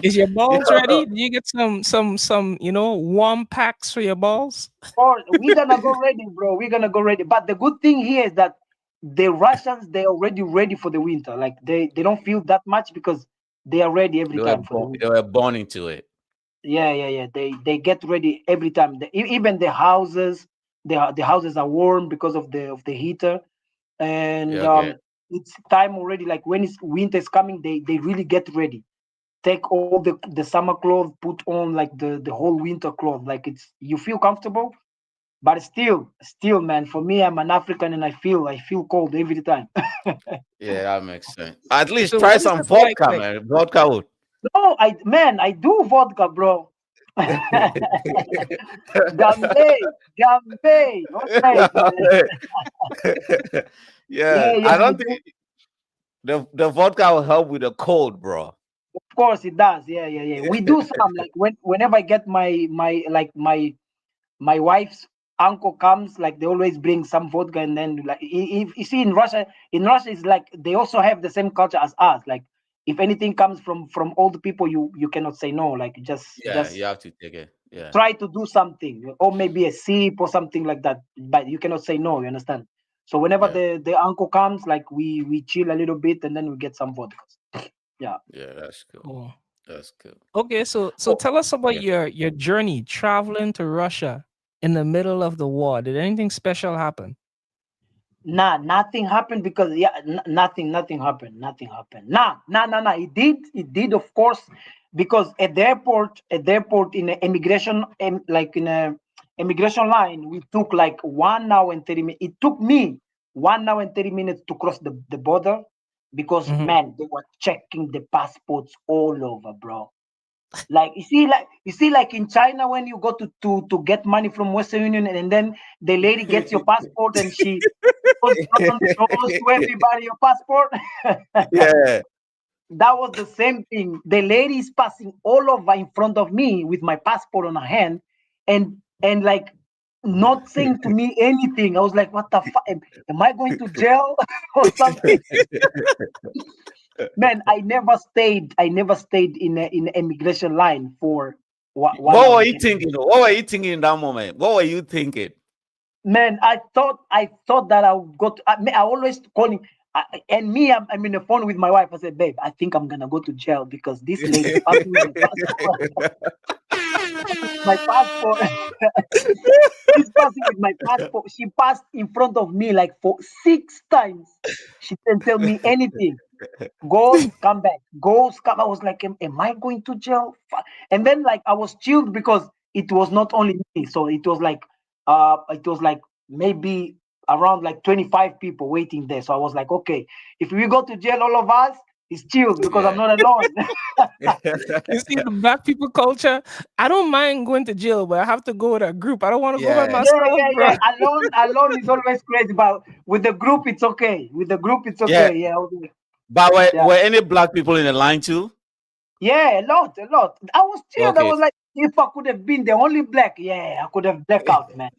Is your balls Yo, ready? Do you get some warm packs for your balls? Or we're gonna go ready, bro. We're gonna go ready. But the good thing here is that the Russians they're already ready for the winter. Like they don't feel that much because they are ready every time for the winter. they were born into it. Yeah, yeah, yeah. They get ready every time. Even the houses are warm because of the heater, Yeah, and okay. it's time already. Like when it's winter is coming, they really get ready. Take all the summer clothes, put on like the whole winter clothes. Like it's you feel comfortable, but still, man. For me, I'm an African, and I feel cold every time. Yeah, that makes sense. At least So try what is some it like? vodka, Like man. Vodka would. No, I do vodka, bro. Gambe, Gambe, always, man. Yeah, Yeah, yeah, I I don't do. think the vodka will help with the cold, bro. Of course, it does. Yeah, yeah, yeah. We do some like whenever I get my wife's uncle comes, like they always bring some vodka, and then like if you see in Russia it's like they also have the same culture as us. Like if anything comes from old people, you cannot say no. Like Yeah, just you have to take it. Yeah, try to do something, or maybe a sip or something like that. But you cannot say no. You understand? So whenever yeah, the uncle comes, like we chill a little bit, and then we get some vodka. Yeah. yeah. That's cool. oh, That's cool. okay, so Oh, tell us about yeah. your journey traveling to Russia in the middle of the war. Did anything special happen? Nah, nothing happened because yeah, nothing happened. Nothing happened. Nah. It did, of course, because at the airport in a immigration, like in a immigration line, we took like 1 hour and 30 minutes. It took me 1 hour and 30 minutes to cross the border because Hmm. man, they were checking the passports all over, bro. Like in China when you go to get money from Western Union, and then the lady gets your passport and she goes around, shows to everybody your passport. Yeah. That was the same thing. The lady is passing all over in front of me with my passport on her hand, and like not saying to me anything. I was like, what the fuck? Am I going to jail or something? Man, I never stayed in a immigration line for one What hour were and you 10 thinking? minutes. What were you thinking in that moment? What were you thinking? Man, I thought that I would go to. I always call him. And me, I'm in the phone with my wife. I said, babe, I think I'm gonna go to jail because this lady passed me my my passport. She's passing with my passport. She passed in front of me like for 6 times. She didn't tell me anything. Goes, come back. Goes, come. I was like, am I going to jail? And then like I was chilled because it was not only me. So it was like maybe around like 25 people waiting there. So I was like, okay, if we go to jail, all of us, it's chilled because I'm Yeah. not alone. You see the black people culture. I don't mind going to jail, but I have to go with a group. I don't want to go by Yeah. Yeah, myself, yeah, bro. yeah. Alone is always crazy, but with the group, it's okay. With the group, it's Yeah. okay. Yeah, okay. But Yeah, were any black people in the line too? yeah, a lot, a lot. I was chilled. I Okay. was like, if I could have been the only black, yeah, I could have black out, man.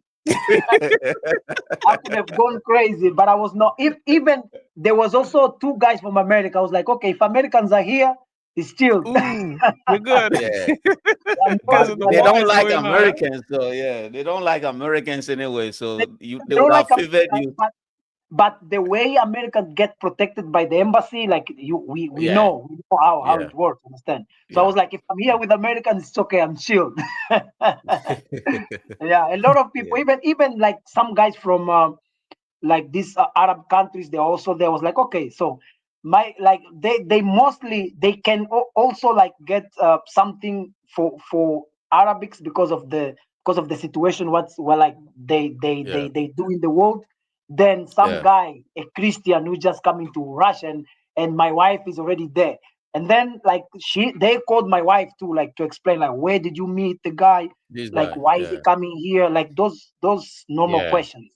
I could have gone crazy, but I was not. If even there was also two guys from America, I was like, okay, if Americans are here, it's chilled. Ooh, we're good. Yeah. No, Because But of the they war don't is like going on. Huh? Americans, so yeah, they don't like Americans anyway. they, So they they would don't have like favored Americans, you. but the way Americans get protected by the embassy, like Yeah. we know how Yeah. it works. Understand? So I Yeah. was like, if I'm here with Americans, it's okay. I'm chilled. Yeah, a lot of people, Yeah. even like some guys from like these Arab countries, they're also there. I was like, okay, so my like they mostly they can also like get something for Arabics because of the situation what's well like Yeah. they do in the world. Then some Yeah. guy, a Christian who just coming to Russia, and my wife is already there. And then like they called my wife too, like to explain like where did you meet the guy, This like guy. why is he Yeah. coming here, like those normal Yeah. questions.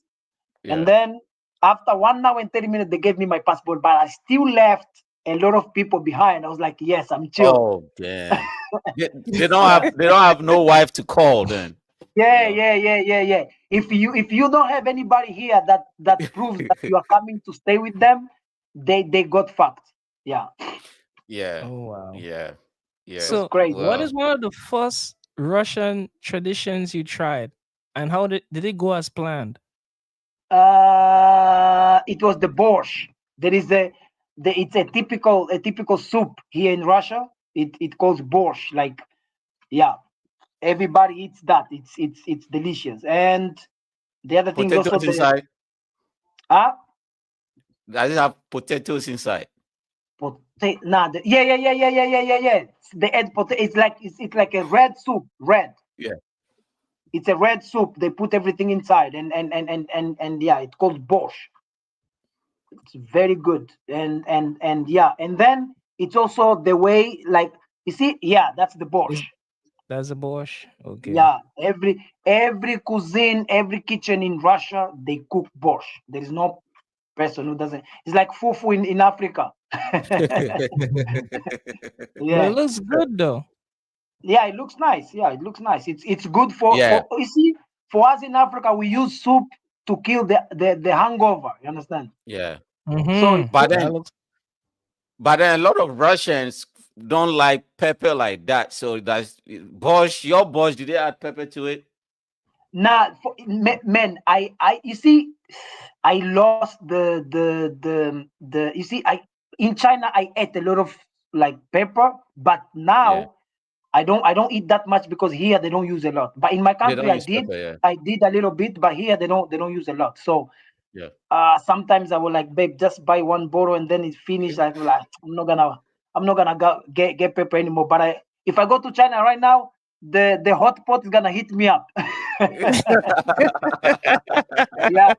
And Yeah. then after 1 hour and 30 minutes, they gave me my passport, but I still left a lot of people behind. I was like, yes, I'm chilled. Oh damn. They don't Yeah. have no wife to call then. You Yeah, know. yeah, yeah, yeah, yeah. If you don't have anybody here that proves that you are coming to stay with them, they got fucked. Yeah, Yeah. Oh, wow. Yeah. it Yeah. was So, crazy. what Well, is one of the first Russian traditions you tried? And how did it go as planned? It was the borscht. There is it's a typical soup here in Russia. It calls borscht. Like yeah, everybody eats that. It's delicious. And the other thing is also potatoes the inside. ah Does it have potatoes inside? nah, yeah. The egg potato. It's like a red soup. Red. Yeah. It's a red soup. They put everything inside, and yeah, it's called borscht. It's very good. And yeah, and then it's also the way like you see. Yeah, that's the borscht. Is that's a borscht? Okay. Yeah, every cuisine, every kitchen in Russia, they cook borscht. There is no person who doesn't. It's like fufu in Africa. But it Yeah, looks good though. yeah, it looks nice. Yeah, it looks nice. It's good Yeah. for you see for us in Africa we use soup to kill the hangover. You understand? Yeah. So Mm-hmm. it's But good. That then looks a lot of Russians don't like pepper like that. So that's Bosch, your Bosch, did they add pepper to it? Nah, man, I you see, I lost the you see I in China I ate a lot of like pepper, but Yeah. now I don't eat that much because here they don't use a lot. But in my They country don't use pepper, yeah. I did a little bit, but here they don't use a lot. So Yeah. sometimes I will like, babe, just buy one bottle and then it's finished. I feel like I'm not gonna get pepper anymore. But if I go to China right now, the hot pot is gonna hit me up. Yeah,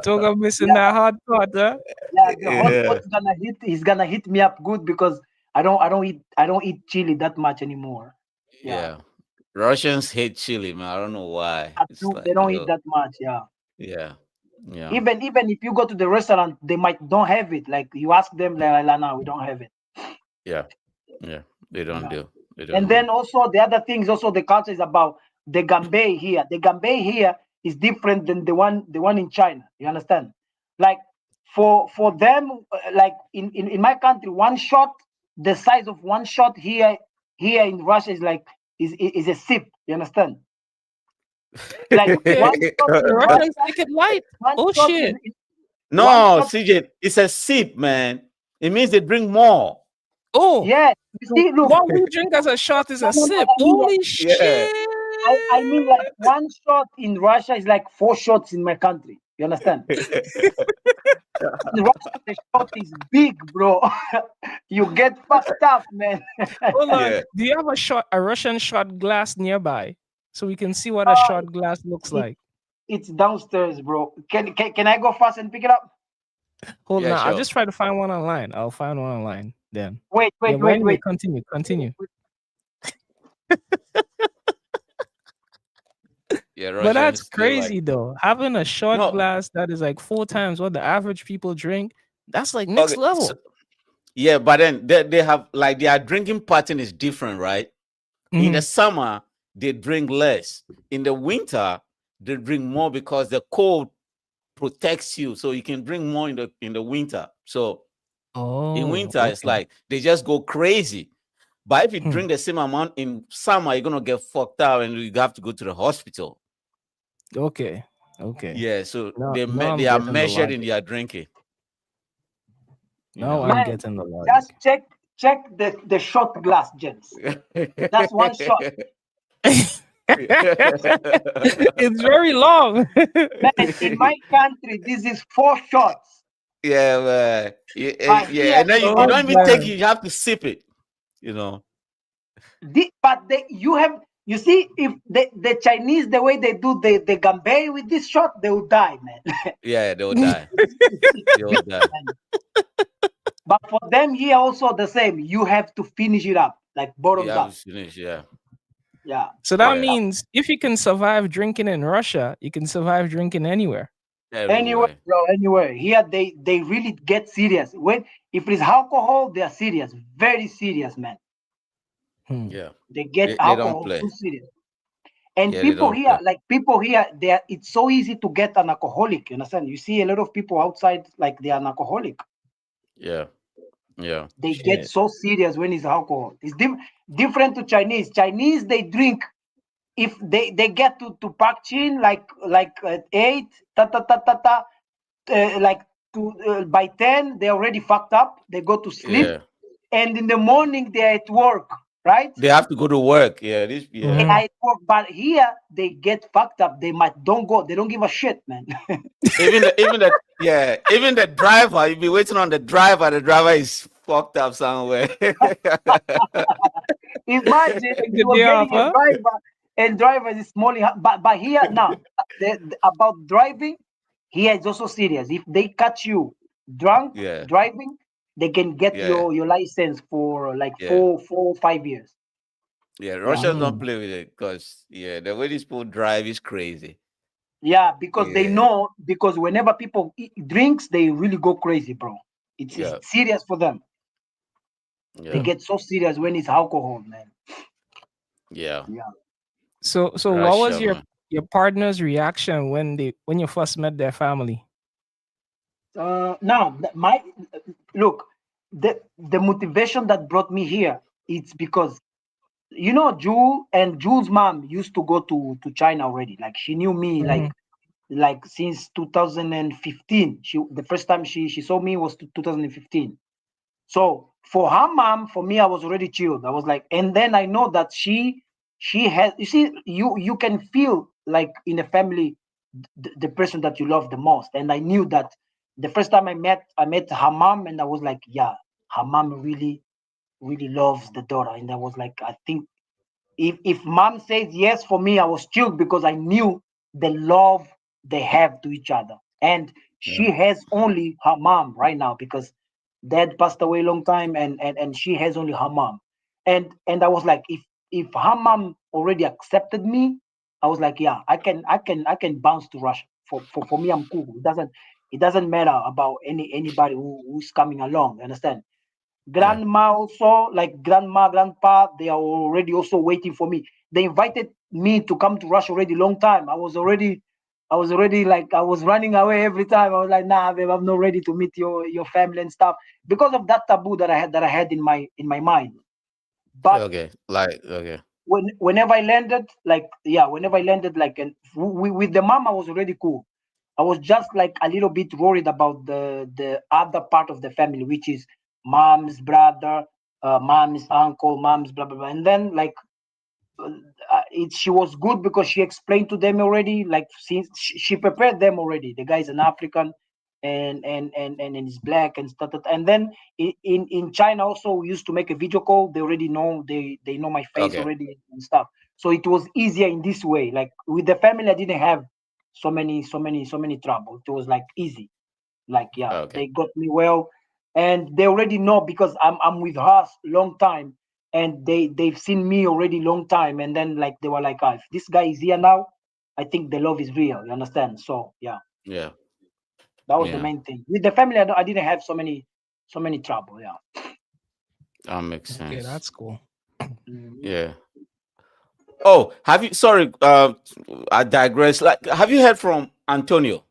Toga missing yeah, that hard part, huh? yeah. The hot pot Yeah. is gonna hit. Is gonna hit me up good because I don't eat chili that much anymore. Yeah, Yeah. Russians hate chili, man. I don't know why. It's they like, don't eat that much. Yeah. yeah. Yeah. Even if you go to the restaurant, they might don't have it. Like you ask them, like, no, we don't have it. Yeah. Yeah. They don't Yeah. do. They And don't do. then also the other things, also the culture is about the gambe here. The gambe here is different than the one in China. You understand? Like for them, like in my country, one shot, the size of one shot here in Russia is like is a sip. You understand? Like Okay. one shot The in Russians Russia, take it light. one Oh shot shit. one No, shot. CJ, it's a sip, man. It means they drink more. Oh, Yeah, you so see, look, what we drink as a shot is no, a no, no, sip. I mean, Holy Yeah. shit! I mean, like one shot in Russia is like 4 shots in my country. You understand? In Russia, the shot is big, bro. You get fucked up, man. Hold on. Yeah. Do you have a Russian shot glass nearby so we can see what a Uh, shot glass looks it, like? it's downstairs, bro. Can I go fast and pick it up? Hold on. Yeah, I'll sure. just try to find one online. I'll find one online then. Wait, Yeah, wait, but wait, anyway, wait. continue. Continue. Yeah, But Russians that's still like crazy though. Having a shot no. glass that is like 4 times what the average people drink, that's like next Okay. So, level. yeah, but then they have like their drinking pattern is different, right? In the Hmm. summer, they drink less. In the winter, they drink more because the cold protects you. So you can drink more in the winter. So in Oh, winter, it's okay. like they just go crazy. But if you Hmm. drink the same amount in summer, you're gonna get fucked up and you have to go to the hospital. Okay. Okay. Yeah, so Now I'm they are getting the measured in logic. their drinking. You Now know. I'm Man, getting the just logic. check the shot glass, gents. That's one shot. It's very long. Man, in my country, this is 4 shots. Yeah, man. Yeah, But yeah, here, and then in you my Oh don't even take man. it; you have to sip it. You know. but you have, you see, if the Chinese, the way they do the gambay with this shot, they will die, man. Yeah, they will die. It's They will big, die. man. But for them here also the same. You have to finish it up, like You bottoms have to up. finish. Yeah, Yeah, So that bottoms yeah, up. means if you can survive drinking in Russia, you can survive drinking anywhere. Anywhere, everywhere. bro, anywhere. Here they really get serious. When if it's alcohol, they are serious, very serious, man. Hmm. Yeah, They get they don't alcohol play. too serious. And Yeah, they don't play. people here, they are, it's so easy to get an alcoholic. You understand? You see a lot of people outside like they are an alcoholic. Yeah, yeah, They get Shit. so serious when it's alcohol. It's different to Chinese. Chinese they drink if they get to Pak Chin like at 8 ta ta ta ta ta like to by 10 they already fucked up. They go to sleep yeah. and in the morning they're at work, right? They have to go to work. Yeah, this. They Yeah. Hmm. are at work, but here they get fucked up. They might don't go. They don't give a shit, man. Even the driver. You be waiting on the driver. The driver is fucked up somewhere. Imagine Take the you are day off, getting a huh? driver and driver is small. But here now, about driving, here it's also serious. If they catch you drunk Yeah, driving, they can get yeah, your license for like yeah, 5 years. yeah. Yeah, Russians don't Mm. play with it because yeah, the way these people drive is crazy. yeah, because they Yeah, know because whenever people drinks, they really go crazy, bro. It's yeah, serious for them. They yeah, Hmm. get so serious when it's alcohol, man. yeah. Yeah. So what was Russia, man. your partner's reaction when you first met their family? Now, my look, the motivation that brought me here, it's because Jules' mom used to go to China already. Like she knew me Hmm. like since 2015. The first time she saw me was 2015. So for her mom, for me, I was already chilled. I was like, and then I know that she has. You see, you can feel like in a family the person that you love the most. And I knew that the first time I met her mom, and I was like, yeah, her mom really loves the daughter. And I was like, I think if mom says yes for me, I was chilled because I knew the love they have to each other. And Yeah, she has only her mom right now because dad passed away a long time, and she has only her mom. And I was like, if her mom already accepted me, I was like, yeah, I can bounce to Russia. For me, I'm cool. It doesn't matter about anybody who's coming along. You understand? yeah, Grandma also, like grandma, grandpa, they are already also waiting for me. They invited me to come to Russia already long time. I was already like I was running away every time. I was like, nah, babe, I'm not ready to meet your family and stuff because of that taboo that I had in my mind. But okay. Like, okay. whenever I landed, like yeah, whenever I landed, like and with the mom, I was already cool. I was just like a little bit worried about the other part of the family, which is mom's brother, mom's uncle, mom's blah blah blah. And then like she was good because she explained to them already, like since she prepared them already. The guy's an African, and he's black and stuff. And then in China also, we used to make a video call. They already know, they know my face Okay. already and stuff. So it was easier in this way. Like with the family, I didn't have so many trouble. It was like easy. Like yeah, Okay. they got me well, and they already know because I'm with her long time, and they've seen me already long time, and then like they were like, if this guy is here now, I think the love is real. You understand? So yeah, Yeah. that was the Yeah. main thing with the family. I didn't have so many trouble. Yeah. That makes Okay, sense. that's cool. Mhm. Yeah. Oh, have you? Sorry, I digress. Like, have you heard from Antonio?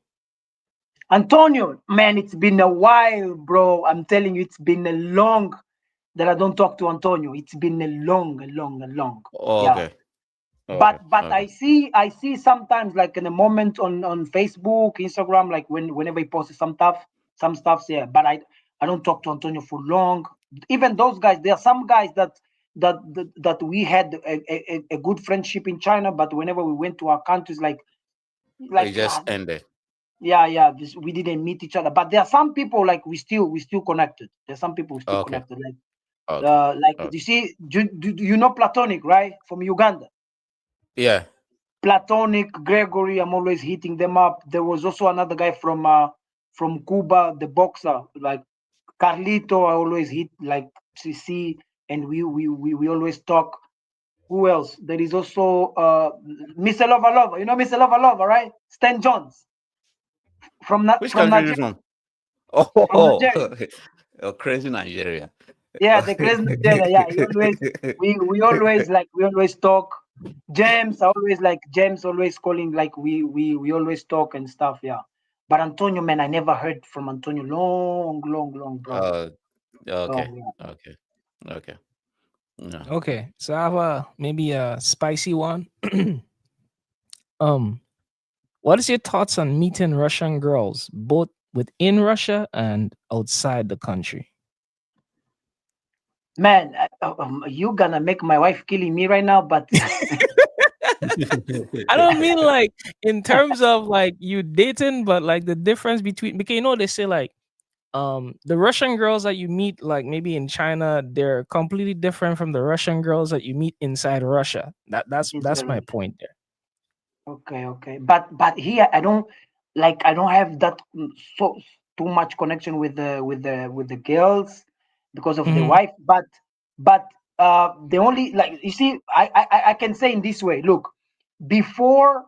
Antonio, man, it's been a while, bro. I'm telling you, it's been a long that I don't talk to Antonio. It's been a long. Oh, Yeah. okay. Oh, okay. But Okay. I see sometimes like in a moment on Facebook, Instagram, like whenever he posts some stuff, yeah. But I don't talk to Antonio for long. Even those guys, there are some guys that we had a good friendship in China, but whenever we went to our countries, It like just ended. yeah, we didn't meet each other. But there are some people like we still connected. There's some people we still Okay. connected. Okay. Like Okay. you see, do you know Platonic, right, from Uganda? Yeah. Platonic, Gregory, I'm always hitting them up. There was also another guy from Cuba, the boxer, like Carlito. I always hit like CC, and we always talk. Who else? There is also Mr. Lova Lova. You know Mr. Lova Lova, right? Stan Jones Which from country is it Nigeria. from? From Oh, Nigeria. oh, crazy Nigeria. Yeah, the crazy Nigeria. Yeah, he always we always talk. James, I always like James always calling like we always talk and stuff, yeah. But Antonio, man, I never heard from Antonio long, bro. Oh, okay. Long, yeah. Okay. Okay. Yeah. Okay, so I have a maybe a spicy one. um, what is your thoughts on meeting Russian girls, both within Russia and outside the country? Man, you gonna make my wife killing me right now, but I don't mean like in terms of like you dating, but like the difference between, because you know they say like the Russian girls that you meet like maybe in China, they're completely different from the Russian girls that you meet inside Russia. That's my point there. okay. But here I don't have that so too much connection with the girls because of the Hmm. wife. But the only like you see, I can say in this way. Look, before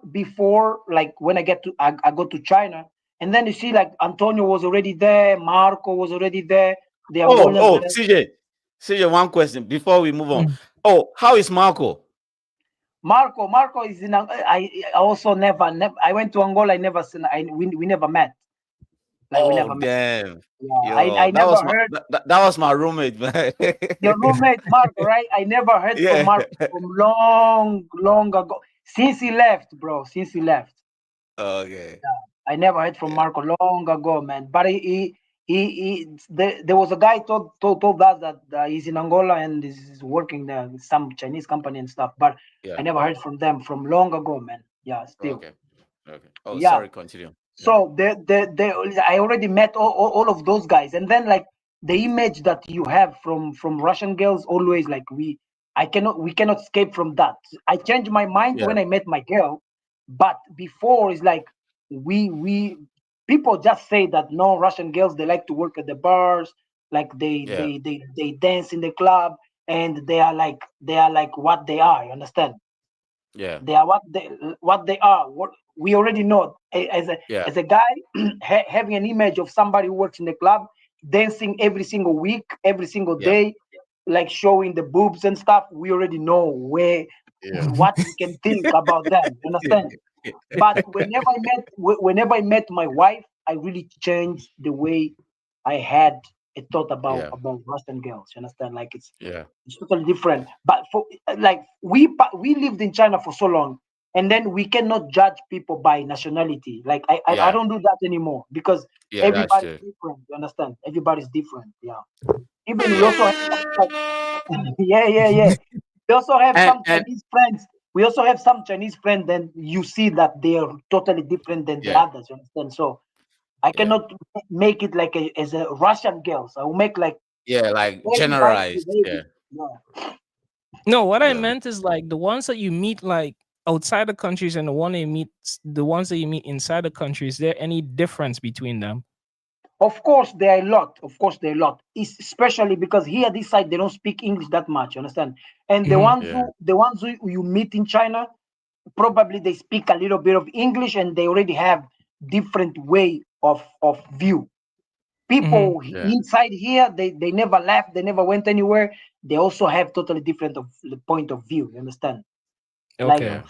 like when I go to China, and then you see like Antonio was already there, Marco was already there. They are all Oh, of oh, them. CJ, one question before we move on. Mm. Oh, how is Marco? Marco is in. I also never. I went to Angola. I never seen. We never met. Like we Oh, never met. damn. Yeah, I Yo, that never was my heard that was my roommate, man. your roommate Marco, right? I never heard from Yeah. Marco from long ago. Since he left, bro. Since he left, Okay. I never heard from Yeah. Marco long ago, man. But there was a guy told us that he's in Angola and is working there with some Chinese company and stuff. But I Yeah. never heard from them from long ago, man. Yeah, still. Okay. Okay. Oh, Yeah. sorry, continue. Yeah. So I already met all of those guys, and then like the image that you have from Russian girls, always like we cannot escape from that. I changed my mind Yeah. when I met my girl, but before is like we people just say that no, Russian girls, they like to work at the bars, like they Yeah. they they they dance in the club, and they are like what they are. You understand? Yeah. They are what they are. What we already know. As a Yeah. as a guy having an image of somebody who works in the club, dancing every single week, every single Yeah. day, like showing the boobs and stuff. We already know where Yeah. what we can think about them. You understand? But whenever I met my wife, I really changed the way I had a thought about Yeah. about Russian girls. You understand? Like Yeah. it's totally different. But for like we lived in China for so long, and then we cannot judge people by nationality. Like I Yeah, don't do that anymore because yeah, that's everybody's true. different. You understand? Everybody's different. Yeah. Even we Yeah, also have some, yeah, yeah, yeah. We also have and some Chinese friends. We also have some Chinese friends. Then you see that they are totally different than the yeah, others. You understand? So I yeah, cannot make it like as a Russian girls. I will make like yeah, like everybody generalized. behaving. Yeah, Yeah. No, what I yeah, meant is like the ones that you meet like outside the countries and the ones that you meet inside the countries. Is there any difference between them? Of course, there are a lot. Of course, there are a lot. Especially because here this side they don't speak English that much. You understand? And the Hmm. ones yeah, who you meet in China, probably they speak a little bit of English and they already have different way of view. Hmm. People yeah, inside here, they never left, they never went anywhere. They also have totally different of the point of view. You understand? Like Okay. yeah,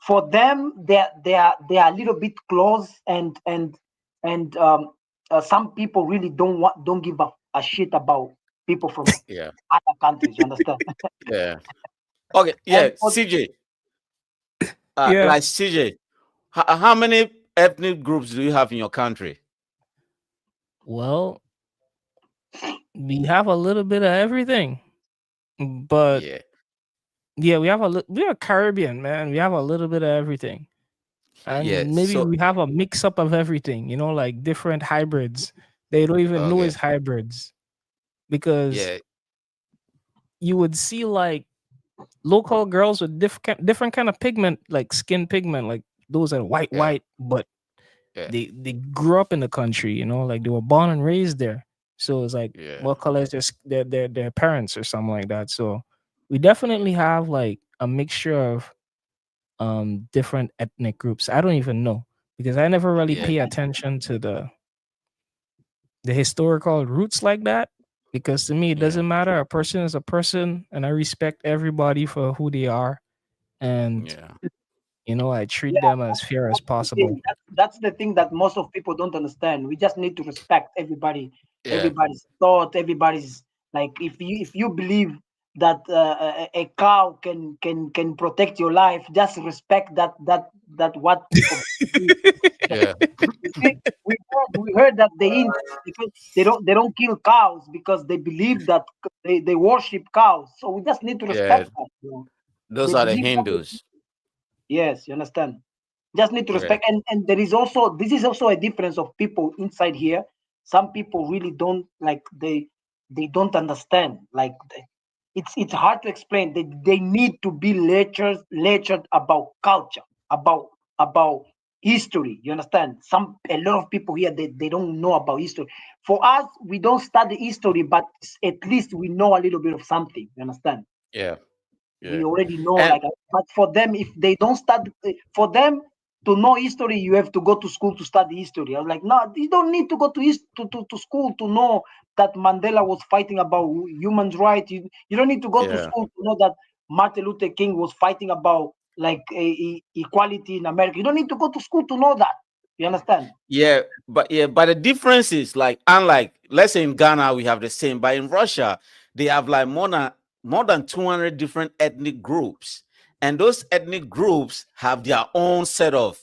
for them, they are a little bit close and some people really don't give a shit about people from yeah, other countries. You understand? yeah. Okay, yeah, And for CJ, Yeah. like CJ, how many ethnic groups do you have in your country? Well, we have a little bit of everything, but Yeah, yeah, we are Caribbean, man. We have a little bit of everything, yeah. and maybe So we have a mix up of everything. Like different hybrids. They don't even know okay, it's hybrids because yeah, you would see like local girls with different kind of pigment, like skin pigment, like those are white, yeah, white, but yeah, they grew up in the country. Like they were born and raised there. So it's like yeah, what color is their parents or something like that. So we definitely have like a mixture of different ethnic groups. I don't even know because I never really yeah, pay attention to the historical roots like that. Because to me, it yeah, doesn't matter. A person is a person, and I respect everybody for who they are. And yeah, I treat yeah, them as fair as that's the thing. possible. That's the thing that most of people don't understand. We just need to respect yeah, everybody's thought, everybody's like. If you believe that a cow can protect your life, just respect that what people believe. yeah, You see, we heard that they don't kill cows because they believe that they worship cows. So we just need to yeah. respect that. Those They are the believe that. Hindus. Yes, you understand. Just need to Okay. respect, and there is also this is also a difference of people inside here. Some people really don't like they don't understand. Like it's hard to explain. They need to be lectured about culture, about history. You understand? A lot of people here they don't know about history. For us, we don't study history, but at least we know a little bit of something. You understand? Yeah, We yeah, already know and like but for them if they don't study for them to know history you have to go to school to study history. I was like, no, you don't need to go to school to know that Mandela was fighting about human rights. You don't need to go to yeah, school to know that Martin Luther King was fighting about like equality in America. You don't need to go to school to know that. You understand? but the difference is like unlike let's say in Ghana we have the same, but in Russia they have like more than 200 different ethnic groups, and those ethnic groups have their own set of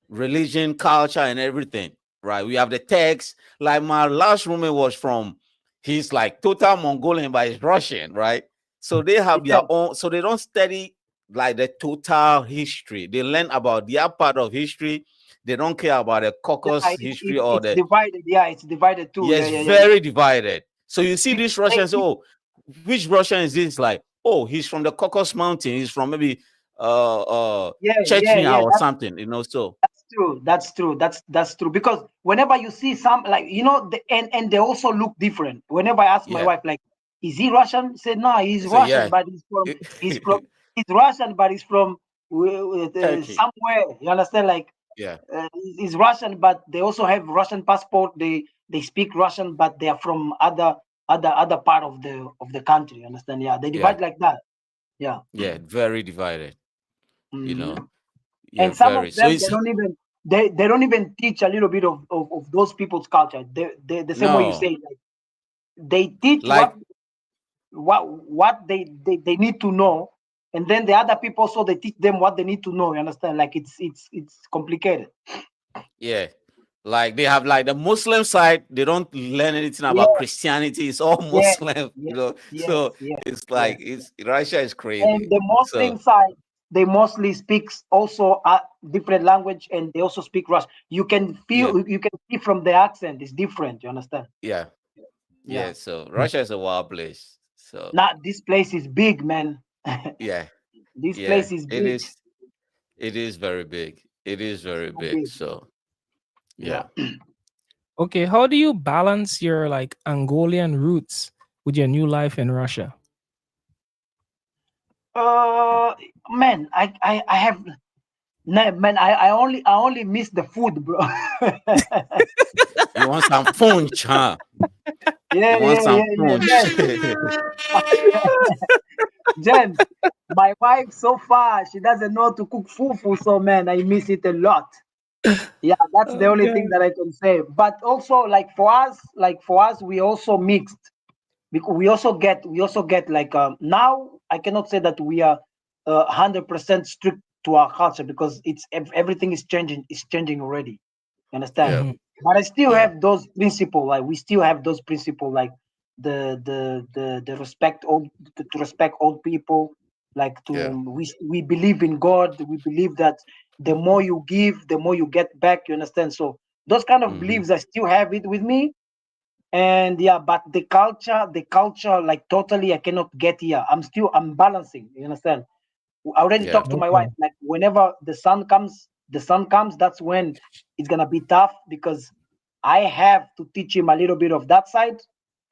religion, culture, and everything. Right? We have the text. Like my last roommate was from, he's like total Mongolian, but he's Russian, right? So they have their Yes. own. So they don't study like the total history. They learn about their part of history. They don't care about the Yeah, Caucasus history or it's the. divided. Yeah, it's divided too. Yeah, Yes, yeah, yeah, yeah. very divided. So you see People these say Russians. Oh, which Russian is this? Like, oh, he's from the Caucasus Mountain. He's from maybe yeah, yeah, Chechnya yeah. or something. So That's true. That's true. That's true. Because whenever you see some like and they also look different. Whenever I ask my yeah. wife, like, is he Russian? She said, no, he's So Russian, yeah. but he's Russian, but he's from Turkey. somewhere. You understand? Like, Yeah. he's Russian, but they also have Russian passport. They speak Russian, but they are from other part of the country. You understand? Yeah, they Yeah. divide like that. Yeah. Yeah. Very divided. You Mhm. know. Yeah. And some of Very. So them they it's don't even they don't even teach a little bit of those people's culture. The same way you no say, like, they teach like what they need to know, and then the other people also they teach them what they need to know. You understand? Like it's complicated. Yeah. Like they have like the Muslim side, they don't learn anything about Yeah, Christianity. It's all yeah, Muslim, yes, yes, So yes, it's yes. like it's Russia is And crazy. the So Muslim side, they mostly speaks also a different language, and they also speak Russian. You can yeah, feel, you can see from the accent, it's different. You understand? yeah, Yeah. yeah. So Russia is a wild place. So Now this place is big, man. yeah, This yeah. place is It big, is. It is very big. It is very so big. big. So Yeah. yeah. Okay, how do you balance your like Angolian roots with your new life in Russia? Uh, man, I have, no, man. I only miss the food, bro. You want some punch, huh? Yeah, You want yeah, some yeah, yeah, punch? man. Jen, my wife so far she doesn't know to cook fufu, so man, I miss it a lot. Yeah, that's the Oh only thing god. that I can say. But also, like for us, we also mixed because we also get like now I cannot say that we are 100% strict to our culture because everything is changing. Is changing already. You understand? Yeah, Mhm. But I still yeah, have those principle. Like we still have those principle. Like the respect old to respect old people. Like to yeah. we believe in God. We believe that the more you give, the more you get back. You understand? So those kind of Hmm. beliefs, I still have it with me. And yeah, but the culture, like totally, I cannot get here. I'm balancing. You understand? I already Yeah, talked to my wife. Okay. Like whenever the sun comes, that's when it's gonna be tough because I have to teach him a little bit of that side,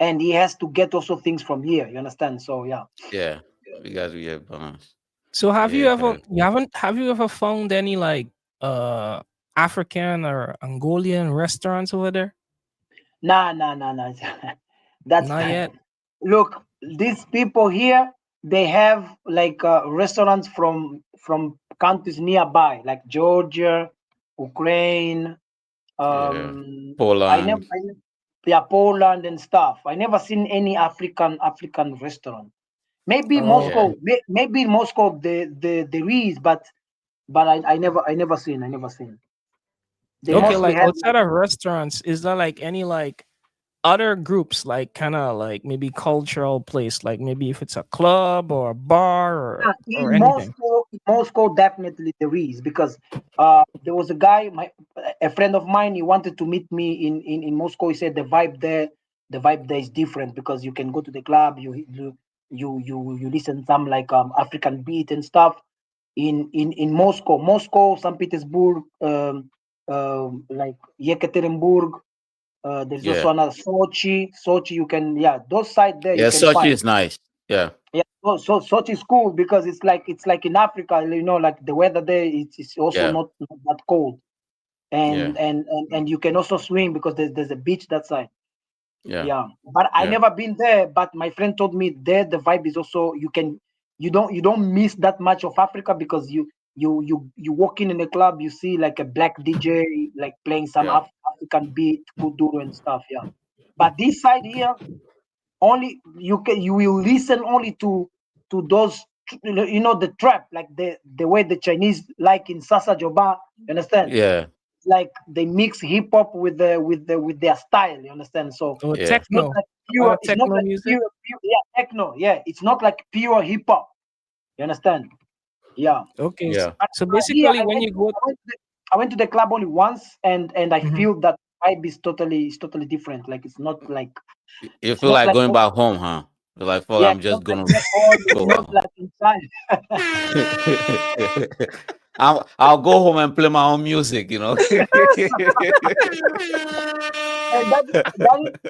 and he has to get also things from here. You understand? So yeah. yeah. We got to get balance. So Yeah, you gotta. have you ever found any like uh African or Angolian restaurants over there? Nah, nah, nah, nah. That's Not yet. look. These people here, they have like restaurants from countries nearby, like Georgia, Ukraine. Yeah, I never, Poland. yeah, Poland and stuff. I never seen any African restaurant. Maybe Oh, Yeah, Moscow, okay. maybe in Moscow there is, but I never seen. I never seen. They yeah. Okay, mostly like have outside of restaurants, is there like any like other groups like kind of like maybe cultural place like maybe if it's a club or a bar or anything? In Moscow definitely there is because there was a guy, a friend of mine. He wanted to meet me in Moscow. He said the vibe there is different because you can go to the club, you listen some like African beat and stuff. In Moscow, St. Petersburg, like Yekaterinburg. There's Yeah. also another Sochi. You can, yeah, those side there you Yeah, can Sochi find. is nice. Yeah, Yeah, so Sochi is cool because it's like in Africa, you know, like the weather there it's also yeah, not that cold, yeah, and you can also swim because there's a beach that side. yeah, Yeah, but I yeah, never been there. But my friend told me there the vibe is also you don't miss that much of Africa because you walk in a club, you see like a black DJ like playing some yeah, African beat, kuduro and stuff. Yeah, but this side here only you will listen only to those, you know, the trap, like the way the Chinese like in Sasa Joba. You understand? yeah, Like they mix hip hop with their style. You understand? So Or yeah, it's not techno, like a lot pure. of It's not techno like music. pure. Yeah, techno. Yeah, it's not like pure hip hop. You understand? Yeah. Okay, yeah, so But here basically when you go I went to the club only once, and I Mhm. feel that vibe is totally different. Like You it's feel not like like going back home, huh? You're like, fuck, yeah, I'm it's not just like gonna back home. It's go not back home. like inside. I'll go home and play my own music, And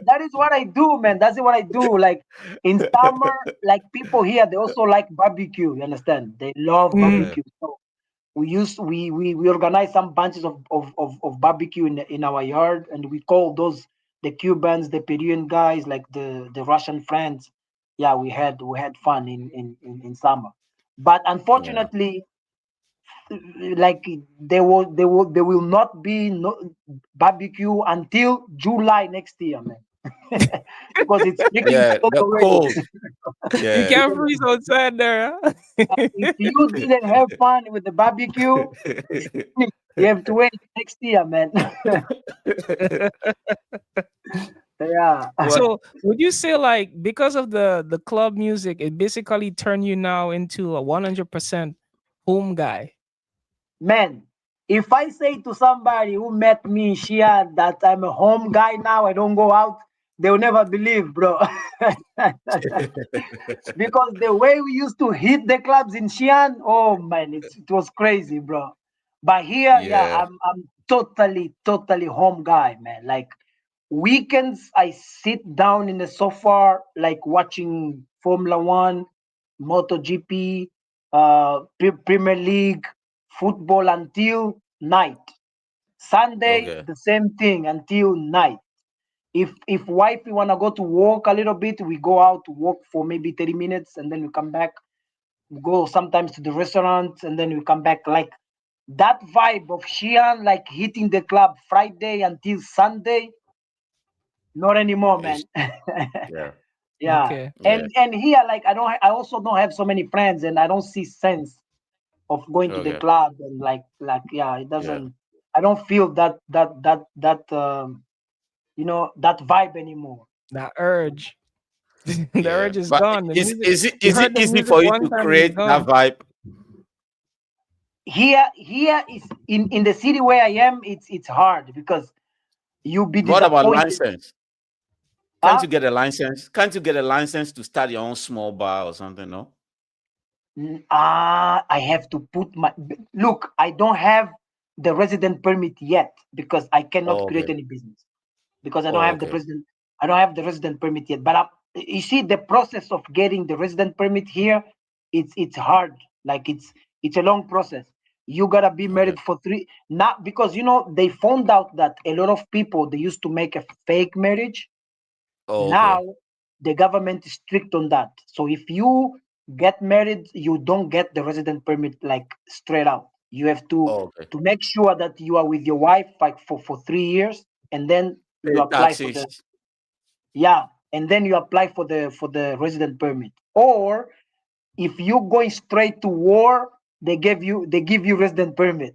that is what I do, man. That's what I do. Like in summer, like people here, they also like barbecue. You understand? They love Mhm. Yeah, barbecue. So we organize some bunches of barbecue in our yard, and we call those the Cubans, the Peruvian guys, like the Russian friends. Yeah, we had fun in summer, but yeah, unfortunately, like there will not be no barbecue until July next year, man. Because it's freaking yeah. cold The already. cold. You Yeah. can't freeze outside there. If you didn't have fun with the barbecue, it's finished. You have to wait next year, man. Yeah. What? So would you say like because of the club music, it basically turned you now into a 100% home guy? Man, if I say to somebody who met me in Shia that I'm a home guy now, I don't go out, they'll never believe, bro. Because the way we used to hit the clubs in Xi'an, oh man, it was crazy, bro. But here, yeah, Yeah. I'm totally home guy, man. Like weekends, I sit down in the sofa, like watching Formula One, MotoGP, Premier League, football until night. Sunday, Okay. the same thing until night. If wifey wanna go to walk a little bit, we go out to walk for maybe 30 minutes and then we come back. We go sometimes to the restaurant and then we come back. Like that vibe of Xi'an, like hitting the club Friday until Sunday, not anymore, man. It's, yeah. Yeah. Okay. Yeah. And here, like I also don't have so many friends and I don't see sense of going to the Okay. club and like yeah, it Yeah. doesn't. I don't feel that vibe anymore. That urge. The Yeah. urge is But gone. The music, is you it heard the easy music for you one to time, it's create that gone. vibe? Here is in the city where I am, it's hard because you'll be What about disappointed. license? Can't Huh? you get a license? Can't you get a license to start your own small bar or something? No. I have to put my look. I don't have the resident permit yet because I cannot Oh, create okay. any business because I don't Oh, have the okay. president. I don't have the resident permit yet. But you see, the process of getting the resident permit here, it's hard. Like it's a long process. You gotta be Okay. married for three. Not because they found out that a lot of people they used to make a fake marriage. Oh, Now okay. the government is strict on that. So if you get married, you don't get the resident permit like straight out. You have Oh, okay. to make sure that you are with your wife like for 3 years, and then you Pay apply for the taxes. yeah, and then you apply for the resident permit. Or if you're going straight to war, they give you resident permit.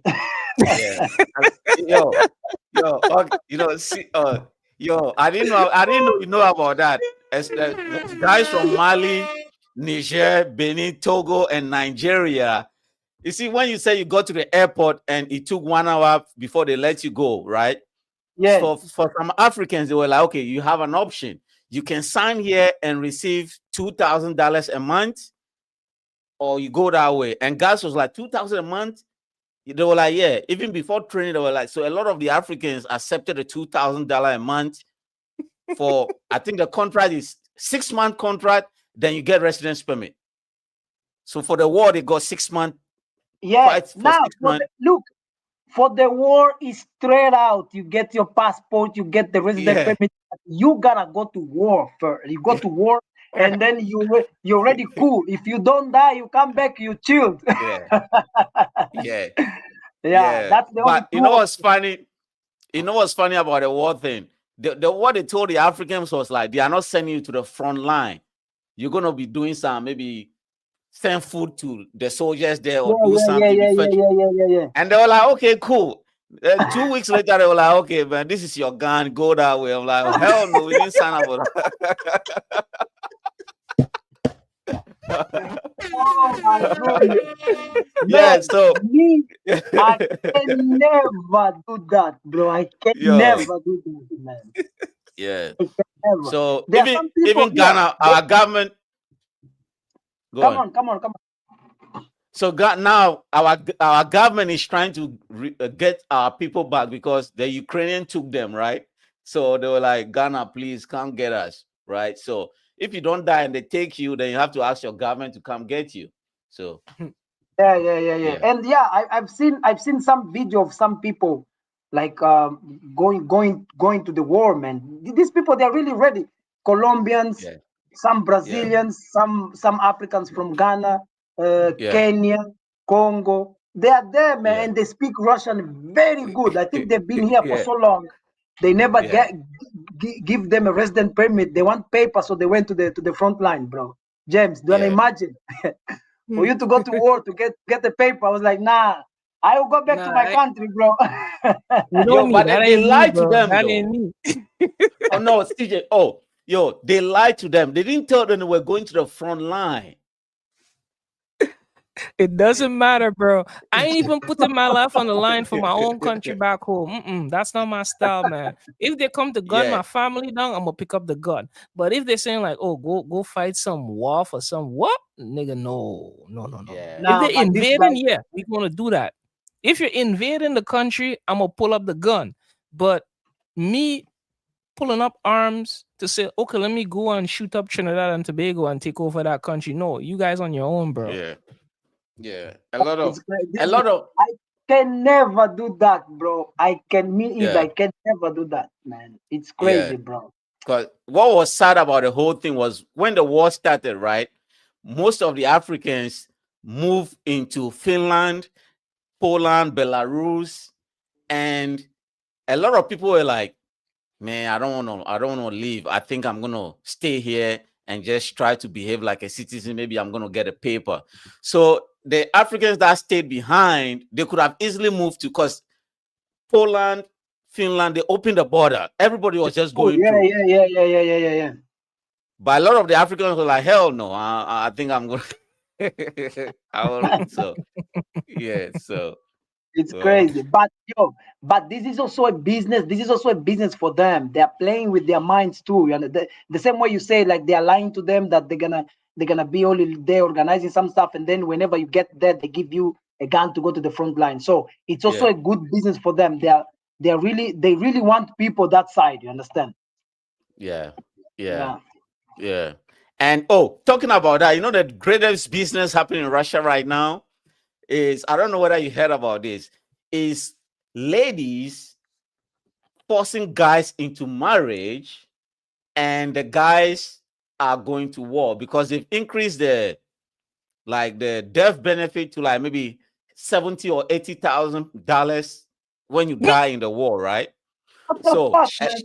Yeah. And- Yo, okay, see, I didn't know you know about that. As guys from Mali, Niger, Benin, Togo, and Nigeria. You see, when you say you go to the airport and it took 1 hour before they let you go, right? Yes, So for some Africans, they were like, okay, you have an option. You can sign here and receive $2,000 a month, or you go that way. And guys was like 2,000 a month. They were like, yeah. Even before training, they were like, so a lot of the Africans accepted a $2,000 a month for. I think the contract is 6 month contract. Then you get residence permit. So for the war, they got 6 month yes. fight for Now six for months. look, for the war is straight out. You get your passport, you get the resident Yeah, permit. You gotta go to war first. You go to war, and then you're already cool. If you don't die, you come back, you chilled. yeah, yeah, Yeah, yeah. that's the only But you two know what's options. funny? You know what's funny about the war thing? What they told the Africans was like, they are not sending you to the front line. You're gonna be doing some, maybe send food to the soldiers there or Yeah, do yeah, yeah, something. Be yeah, yeah, fetch. yeah, yeah, yeah, yeah. And they were like, okay, cool. 2 weeks later, they were like, okay, man, this is your gun. Go that way. I'm like, hell no, we didn't sign up for that. Oh my goodness, Yeah, man, so me, I can never do that, bro. I can yo, never do that, man. yeah. I can never. So There are some people even here. Ghana, our government, go Come on. on, come on, come on. So now our government is trying to get our people back because the Ukrainian took them, right? So they were like, Ghana, please come get us, right? So if you don't die and they take you, then you have to ask your government to come get you. So Yeah, yeah, yeah, yeah. yeah, And yeah, I've seen some video of some people like going to the war, man. These people they're really ready. Colombians, yeah, some yeah, Brazilians, some Africans from Ghana, yeah, Kenya, Congo. They are there, man, yeah, and they speak Russian very good. I think they've been here for yeah, so long. They never yeah. give them a resident permit. They want paper, so they went to the front line, bro. James, do you wanna Yeah, imagine for you to go to war to get the paper? I was like, nah, I will go back to Nah, my country, bro. you know yo, me. but That they ain't me, lied to bro. them That though. ain't me. Oh no, CJ. Oh, yo, they lied to them. They didn't tell them they were going to the front line. It doesn't matter, bro. I ain't even putting my life on the line for my own country back home. That's not my style, man. If they come to gun Yeah, my family down, I'm gonna pick up the gun. But if they're saying like, "Oh, go fight some war for some what, nigga," no, no, no, no, no. yeah, If Nah, they're but this invading, like, yeah, we gonna do that. If you're invading the country, I'm gonna pull up the gun. But me pulling up arms to say, okay, let me go and shoot up Trinidad and Tobago and take over that country. No, you guys on your own, bro. yeah, yeah. it's great. A lot of, I can never do that, bro. I can me is yeah, I can never do that, man. It's yeah. crazy, bro. Because what was sad about the whole thing was when the war started, right? Most of the Africans moved into Finland, Poland, Belarus, and a lot of people were like, "Man, I don't want to leave. I think I'm gonna stay here and just try to behave like a citizen. Maybe I'm gonna get a paper." So the Africans that stayed behind, they could have easily moved to because Poland, Finland, they opened the border. Everybody was just Oh going yeah, through. yeah, yeah, yeah, yeah, yeah, yeah, yeah. But a lot of the Africans were like, "Hell no, I think I'm gonna." I will, so yeah, so It's well, crazy. But yo, but this is also a business. This is also a business for them. They're playing with their minds too. You know, the same way you say, like they are lying to them that they're gonna be only there organizing some stuff, and then whenever you get there, they give you a gun to go to the front line. So it's also yeah, a good business for them. They really want people that side. You understand? yeah, yeah, Yeah. yeah. And oh, talking about that, you know the greatest business happening in Russia right now is I don't know whether you heard about this, is ladies forcing guys into marriage and the guys are going to war because they've increased the death benefit to like maybe 70 or $80,000 when you die in the war, right? What the So fuck, man?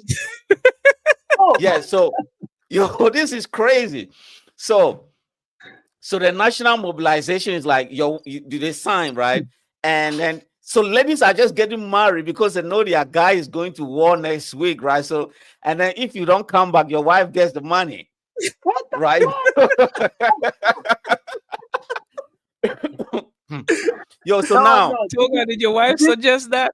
Oh, yeah, so yo, this is crazy. So the national mobilization is like you do they sign, right? And then so ladies are just getting married because they know their guy is going to war next week, right? So and then if you don't come back, your wife gets the money, what the right? fuck? Yo, so No, now no. Toga, did your wife This, suggest that?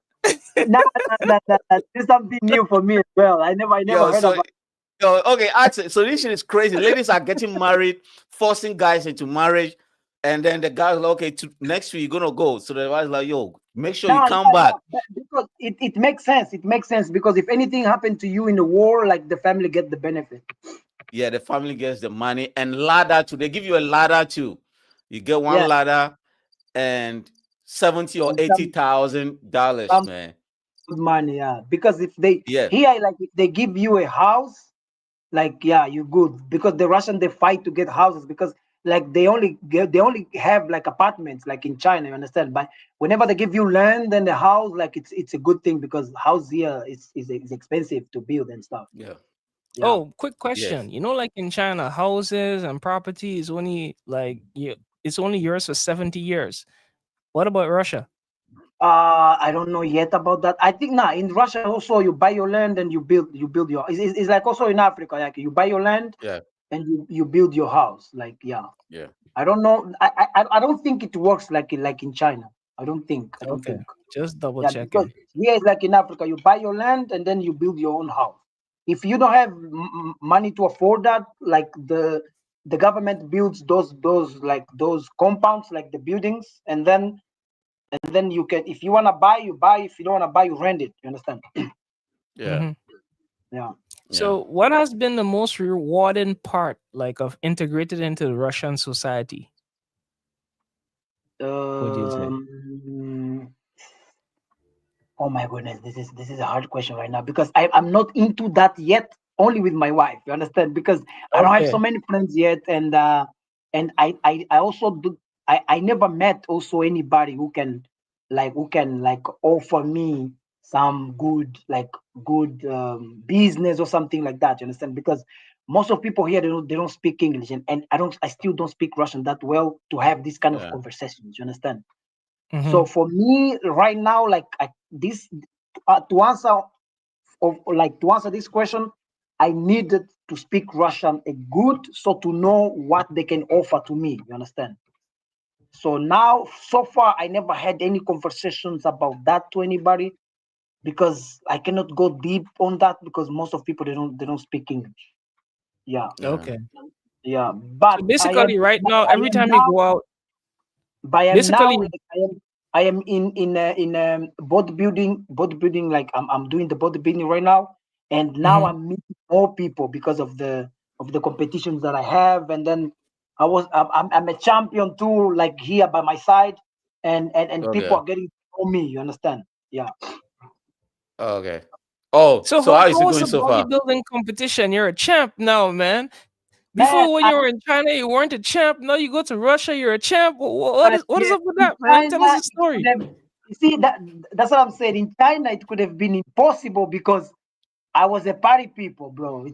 nah, nah, nah, nah, nah. This is something new for me as well. I never yo, heard so about. yo, okay, actually, so this shit is crazy. Ladies are getting married, forcing guys into marriage, and then the guys like, okay, next week you're gonna go. So the guy's like, yo, make sure you Nah, come yeah, back. yeah. Because it makes sense. It makes sense because if anything happened to you in the war, like the family get the benefit. Yeah, the family gets the money and ladder too. They give you a ladder too. You get one Yeah, ladder and 70 or and $80,000, some man. good money. Yeah, because if they Yeah, here, like if they give you a house, like yeah, you good because the Russian they fight to get houses because like they only have like apartments like in China, you understand? But whenever they give you land and a house, like it's a good thing because house here is expensive to build and stuff. yeah, Yeah. Oh, quick question. yes, You know, like in China, houses and property is only like it's only yours for 70 years. What about Russia? I don't know yet about that. I think now in Russia also you buy your land and you build your. It's like also in Africa, like you buy your land yeah, and you build your house. Like yeah, yeah, I don't know. I don't think it works like in China. I don't think. I don't Okay, think. just double Yeah, because checking. here it's like in Africa, you buy your land and then you build your own house. If you don't have money to afford that, like the government builds those compounds, like the buildings, and then you can, if you wanna buy, you buy. If you don't wanna buy, you rent it. You understand? yeah, Hmm. Yeah. yeah. So, what has been the most rewarding part, like, of integrated into the Russian society? Would you say? Um, Oh my goodness, this is a hard question right now because I'm not into that yet. Only with my wife, you understand? Because I don't have so Okay. many friends yet, and I also do. I never met also anybody who can offer me some good business or something like that. You understand? Because most of people here they don't speak English, and I still don't speak Russian that well to have this kind of Yeah. conversations. You understand? Mm-hmm. So for me right now, like this to answer to answer this question, I needed to speak Russian a good so to know what they can offer to me. You understand? So now, so far, I never had any conversations about that to anybody because I cannot go deep on that because most of people they don't speak English. Yeah, Yeah. Okay. yeah. So basically, right now, I every am time you now go out, but I am now basically, like I am in bodybuilding like I'm doing the bodybuilding right now, and now mhm. I'm meeting more people because of the competitions that I have, and then I'm a champion too, like here by my side, and people Okay. are getting to know me. You understand? Yeah. Okay. Oh, So so how is how it was going the so far? bodybuilding competition? You're a champ now, man. Man, Before, when you were in China, you weren't a champ. Now you go to Russia, you're a champ. What is yeah, up with in that, man? Tell us China the it could story. have. You see that's what I'm saying. In China, it could have been impossible because I was a party people, bro.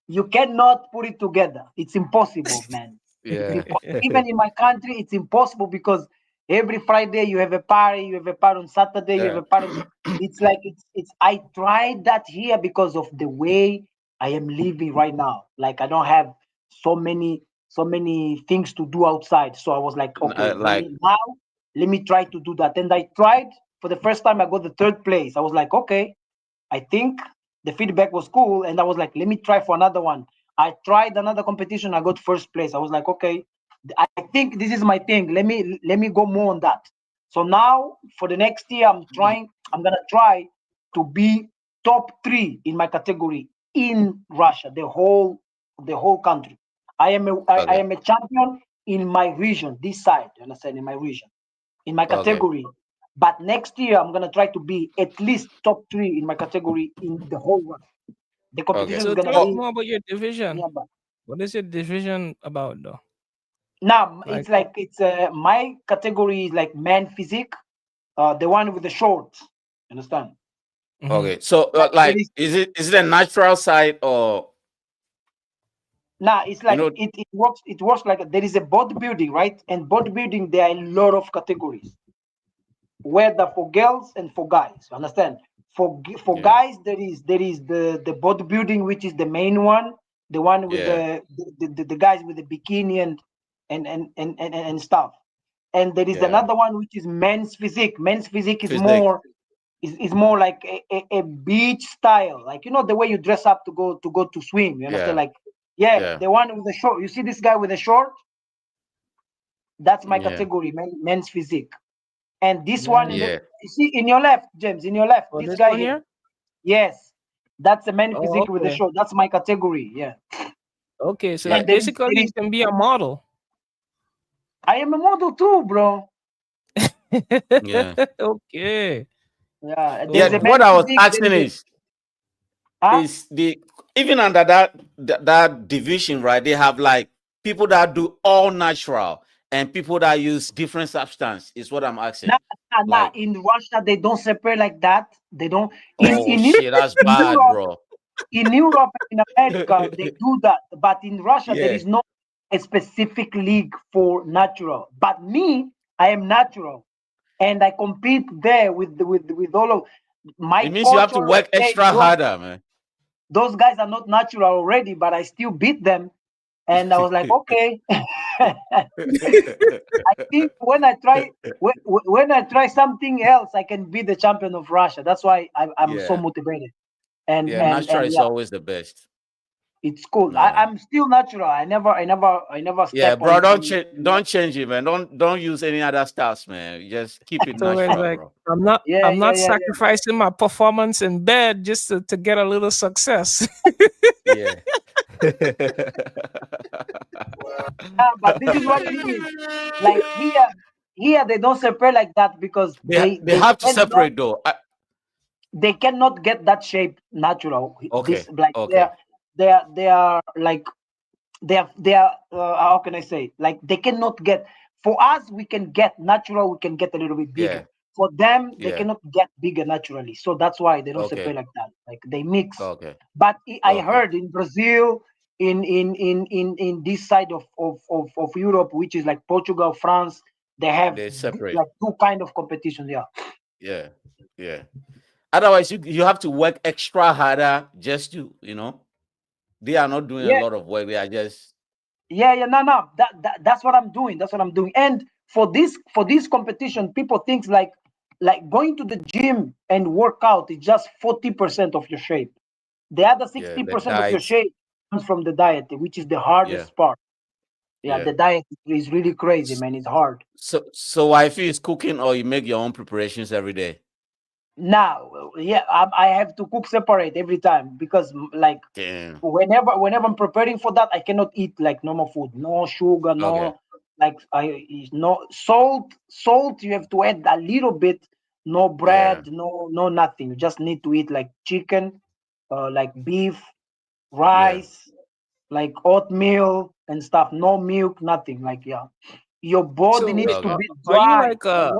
You cannot put it together. It's impossible, man. It's Yeah. even in my country, it's impossible because every Friday you have a party, you have a party on Saturday, you have Yeah. a party. It's like it's. I tried that here because of the way I am living right now. Like I don't have so many things to do outside. So I was like, okay, Like let me try to do that. And I tried for the first time. I got the third place. I was like, okay, I think the feedback was cool, and I was like, let me try for another one. I tried another competition. I got first place. I was like, okay, I think this is my thing. Let me go more on that. So now for the next year, I'm gonna try to be top three in my category in Russia, the whole country. I okay. am a champion in my region, this side. You understand? In my region, in my Okay. category. But next year, I'm gonna try to be at least top three in my category in the whole world. The Okay. competition is So gonna tell us Oh, be more about your division. nearby. What is your division about, though? Now Like, it's my category is like man physique, the one with the shorts. Understand? mhm. okay. So Like there like is is it a natural side or now it's you like know it works like there is a bodybuilding, right? And bodybuilding there are a lot of categories, whether for girls and for guys. Understand? For yeah. guys, there is the bodybuilding, which is the main one, the one with Yeah. the guys with the bikini and stuff. And there is Yeah. another one which is men's physique. Men's physique is Physics. more like a beach style, like the way you dress up to go to swim. You understand? Yeah. Like, yeah, Yeah. the one with the short. You see this guy with the short? That's my Yeah. category, men's physique. And this one Man. Yeah. you see in your left, James, in your left, Oh, this this guy one here. here? Yes, that's a man Oh, physique with a okay. short. That's my category. Yeah. Okay, so Yeah. And that basically you can be a model. I am a model too, bro. Yeah. Okay. Yeah, Yeah. there's a Oh. What man I was physique. There asking is a huh? is the even under that division, right? They have like people that do all natural and people that use different substance. Is what I'm Nah, asking. nah. Like, In Russia, they don't separate like that. They don't. In oh in shit, that's in bad, Europe, bro. in Europe and in America, they do that. But in Russia, there Yeah. is no a specific league for natural. But me, I am natural, and I compete there with all of It my means you have coach. to Always work say, extra bro, harder, man. those guys are not natural already, but I still beat them. And I was like, okay. I think when I try something else, I can be the champion of Russia. That's why I'm so Yeah. motivated. And Yeah. and Natural and is yeah, always the best. it's cool. Yeah. I'm still natural. I never Yeah, step bro. on Don't on. change. Don't change it, man. Don't use any other styles, man. Just keep it So it's natural, like bro. I'm not Yeah, I'm yeah, not yeah, yeah. sacrificing my performance in bed just to get a little success. Yeah. Yeah, but this is what it is. Like here they don't separate like that because they they they have to cannot separate though. they cannot get that shape natural. This Okay. like Okay. they are like they are how can I say, like they cannot get. For us, we can get natural, we can get a little bit Yeah. bigger. For them, they Yeah. cannot get bigger naturally, so that's why they don't Okay. separate like that, like they mix. Okay. But I Okay. heard in Brazil, in this side of Europe, which is like Portugal, France, they have They separate. like two kind of competitions. Yeah, Yeah, yeah. Otherwise, you have to work extra harder just to, they are not doing a yeah, lot of work. They are just, yeah. No, no. That's what I'm doing. That's what I'm doing. And for this competition, people think like going to the gym and work out is just 40% of your shape. The other yeah, sixty the percent of your diet. shape comes from the diet, which is the Yeah, hardest part. Yeah, yeah. the diet is really crazy, S- man. It's hard. So wifey is cooking, or you make your own preparations every day? Now, yeah, I have to cook separate every time because like Damn. whenever I'm preparing for that, I cannot eat like normal food. No sugar, Okay. no like no salt. You have to add a little bit. No Yeah, bread, no nothing. You just need to eat like chicken, like beef, yeah. rice, like oatmeal and stuff. No milk, nothing. Like yeah, your body So wait, needs to Okay. be are you dry. like a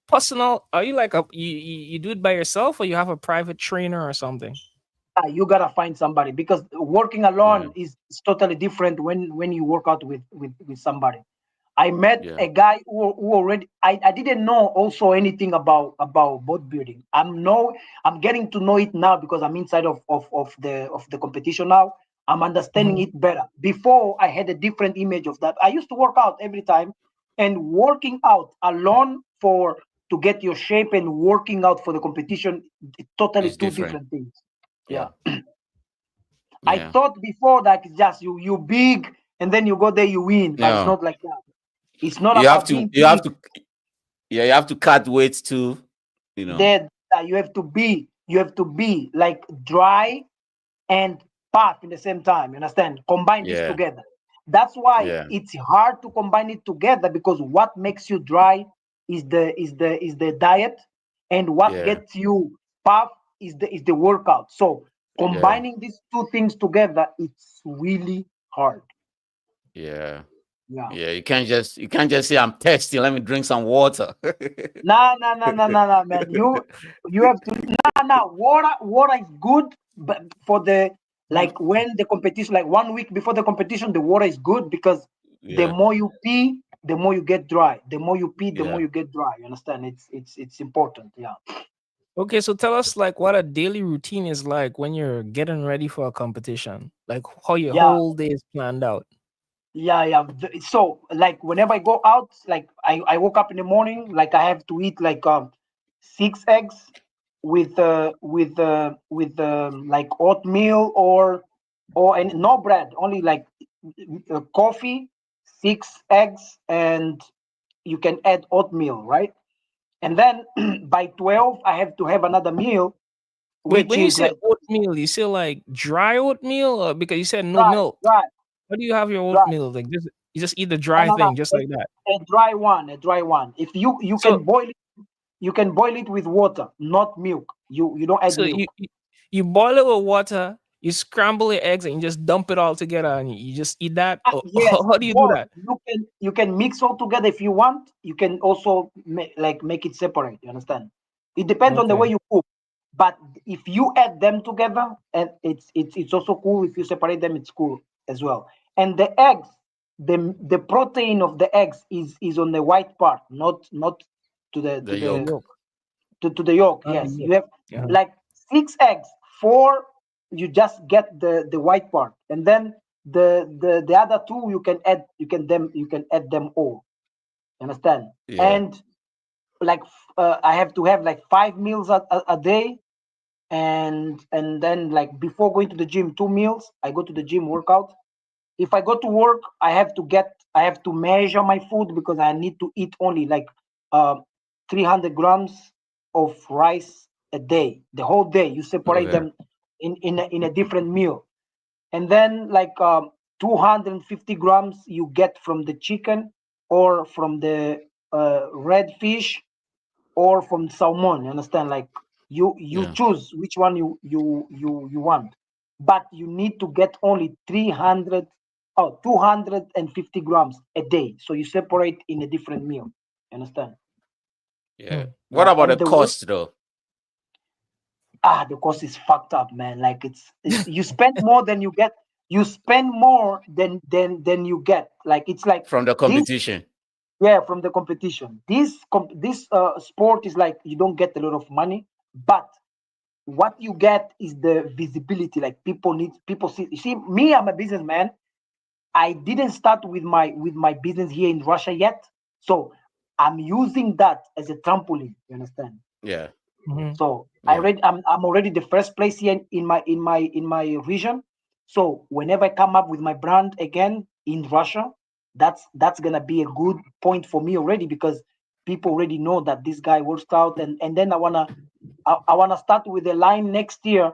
personal? Are you like a you do it by yourself, or you have a private trainer or something? You gotta find somebody because working Yeah, alone is totally different when you work out with somebody. I met yeah, a guy who already I didn't know also anything about bodybuilding. I'm getting to know it now because I'm inside of the competition now. I'm understanding Mhm. it better. Before I had a different image of that. I used to work out every time, and working out alone for to get your shape and working out for the competition, totally it's two different. different things. Yeah, Yeah. I yeah. thought before that it's just you big and then you go there you win, but it's No, not like that. It's not you have about to, being big. yeah, you have to cut weights too. You know. That you have to be like dry and puff in the same time. You understand? Combine this Yeah, together. That's why yeah, it's hard to combine it together because what makes you dry is the diet, and what yeah, gets you puff is the workout. So yeah, combining these two things together, it's really hard. yeah, Yeah. yeah. You can't just say I'm thirsty. Let me drink some water. Nah, nah, nah, nah, nah, nah, man. You have to nah, nah. Water is good, but for the like when the competition, like 1 week before the competition, the water is good because the Yeah, more you pee, the more you get dry. The more you pee, the more yeah. you get dry. You understand? It's important. Yeah. Okay, so tell us like what a daily routine is like when you're getting ready for a competition. Like how your Yeah. whole day is planned out. Yeah. So like whenever I go out, like I woke up in the morning, like I have to eat like 6 eggs with like oatmeal or and no bread, only like coffee, 6 eggs, and you can add oatmeal, right? And then by 12 I have to have another meal, Wait, which when you is say like oatmeal, you say like dry oatmeal, or because you said no dry, milk. dry, How do you have your dry. oatmeal? Like just you just eat the No, dry no, no. thing just like that. A dry one, a dry one. If you So can boil it, you can boil it with water, not milk. You don't add so you milk. you, you boil it with water, you scramble your eggs, and you just dump it all together, and you just eat that. Or Yes, how do you do both. that? You can mix all together if you want. You can also make it separate. You understand? It depends on the way Okay. you cook. But if you add them together, and it's also cool. If you separate them, it's cool as well. And the eggs, the protein of the eggs is on the white part, not to the to The The the yolk. yolk. to the yolk. Not the Yes, yolk. you have Yeah. like 6 eggs. Four, you just get the white part, and then the other two you can add them all. Understand? Yeah, And like I have to have like 5 meals a day, and then like before going to the gym 2 meals. I go to the gym workout. If I go to work, I have to measure my food because I need to eat only like uh, 300 grams of rice a day. The whole day, you separate okay. them in a different meal, and then like 250 grams you get from the chicken or from the red fish or from salmon. You understand? Like you Yeah, choose which one you want, but you need to get only 300 oh 250 grams a day. So you separate in a different meal. You understand? yeah. Hmm. What Yeah, about the and cost though? the cost is fucked up, man. Like it's you spend more than you get. you spend more than you get. Like it's like from the this. competition. Yeah, from the competition. This sport is like you don't get a lot of money, but what you get is the visibility. Like people see. You see, me, I'm a businessman. I didn't start with my business here in Russia yet, so I'm using that as a trampoline. You understand? Yeah, Mhm. So yeah, I'm already the first place here in my region. So whenever I come up with my brand again in Russia, that's gonna be a good point for me already, because people already know that this guy works out. And then I wanna start with a line next year,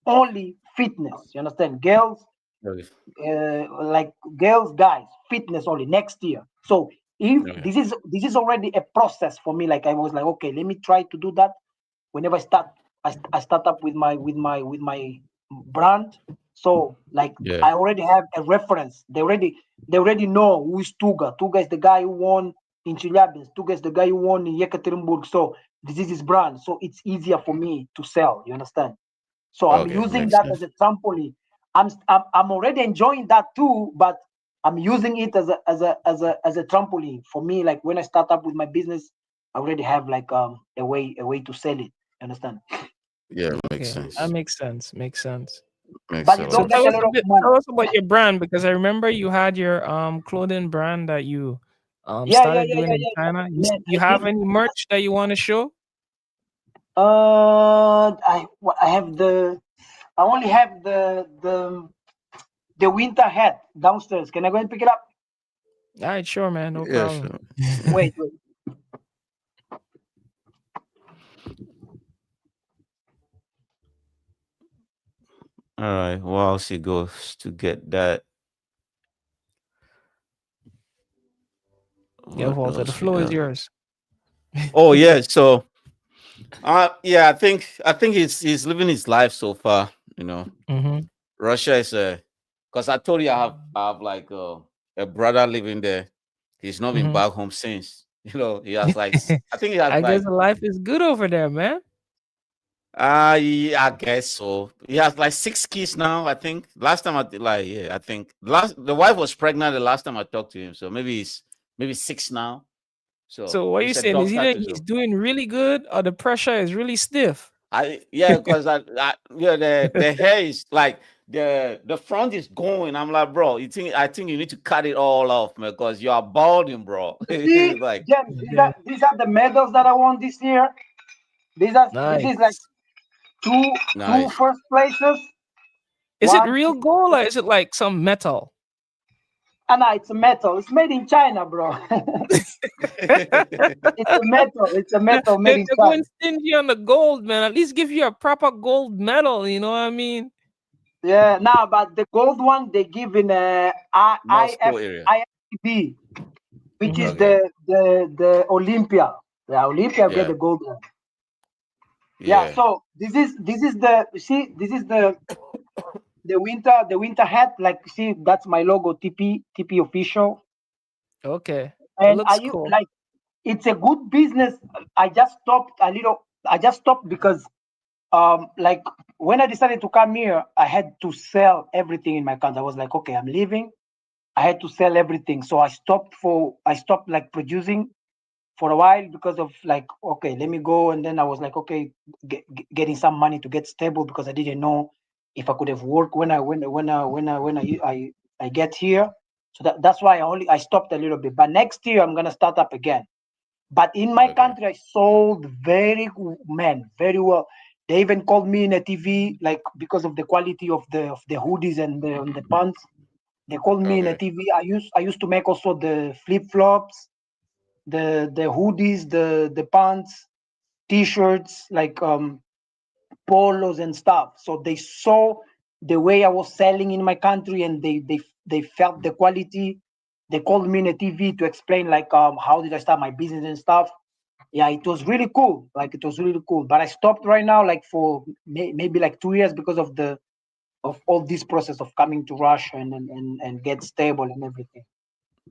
only fitness. You understand? Girls, okay, like girls, guys, fitness only next year. So if okay. this is already a process for me. Like I was like, okay, let me try to do that whenever I start up with my brand. So like Yeah, I already have a reference. They already know who is Tuga. Tuga is the guy who won in Chelyabinsk. Tuga is the guy who won in Yekaterinburg. So this is his brand. So it's easier for me to sell. You understand? So I'm okay, using makes that as sense. a trampoline. I'm already enjoying that too, but I'm using it as a trampoline for me. Like when I start up with my business, I already have like a way to sell it. You understand? Yeah, makes Okay, that sense. makes sense. Makes sense. Makes But a you So lot don't of make tell a us lot a of bit. money. Tell us about your brand, because I remember you had your clothing brand that you Yeah, yeah, started yeah, doing yeah, in yeah, yeah. China. Man, You I did. have any merch that you want to show? I have the. I only have the winter hat downstairs. Can I go and pick it up? All right, sure, man, no yeah, problem. sure. Yeah. Wait, wait. All right. While she goes to get that, Yeah, what Walter, the else we floor is got? yours. Oh yeah. So, yeah, I think he's living his life so far. You know, Mm-hmm. Russia is a, because I told you I have like a brother living there. He's not been Mm-hmm. back home since. You know, he has like I think he has I guess like, the life is good over there, man. yeah, I guess so. He has like 6 kids now. I think last time like, yeah, I think the wife was pregnant the last time I talked to him. So maybe six now. So So what you he's a saying is doctor either too. he's So doing really good or the pressure is really stiff. yeah, because yeah, the hair is like the front is going. I'm like, bro, I think you need to cut it all off, man, because you are balding, bro. You see, Like, James, these Okay. are these are the medals that I won this year. This is like Nice. two nice. first places. Is it One, real two. gold or is it like some metal? And it's a metal. It's made in China, bro. It's a metal. It's a they're, metal made they're in going China. stingy on the gold, man. At least give you a proper gold medal. You know what I mean? Yeah. Now, but the gold one they give in Moscow area. IFBB, which is Mm-hmm. Okay. the Olympia. The Olympia get Yeah. the gold one. Yeah. Yeah. So this is the you see this is the winter hat. Like see that's my logo, TP official. Okay. It And looks cool. like it's a good business. I just stopped because like when I decided to come here, I had to sell everything in my country. I was like, okay, I'm leaving. I had to sell everything. So I stopped like producing for a while because of like, okay, let me go. And then I was like, okay, getting some money to get stable, because I didn't know if I could have worked when I get here. So that's why I stopped a little bit. But next year I'm gonna start up again. But in my Okay. country, I sold very well. They even called me in a TV, like because of the quality of the hoodies and the pants. They called me in a Okay. TV. I used to make also the flip flops, the hoodies, the pants, t-shirts, like polos and stuff. So they saw the way I was selling in my country, and they felt the quality. They called me in a TV to explain like how did I start my business and stuff. Yeah, it was really cool. Like it was really cool. But I stopped right now, like for maybe like 2 years, because of all this process of coming to Russia and get stable and everything.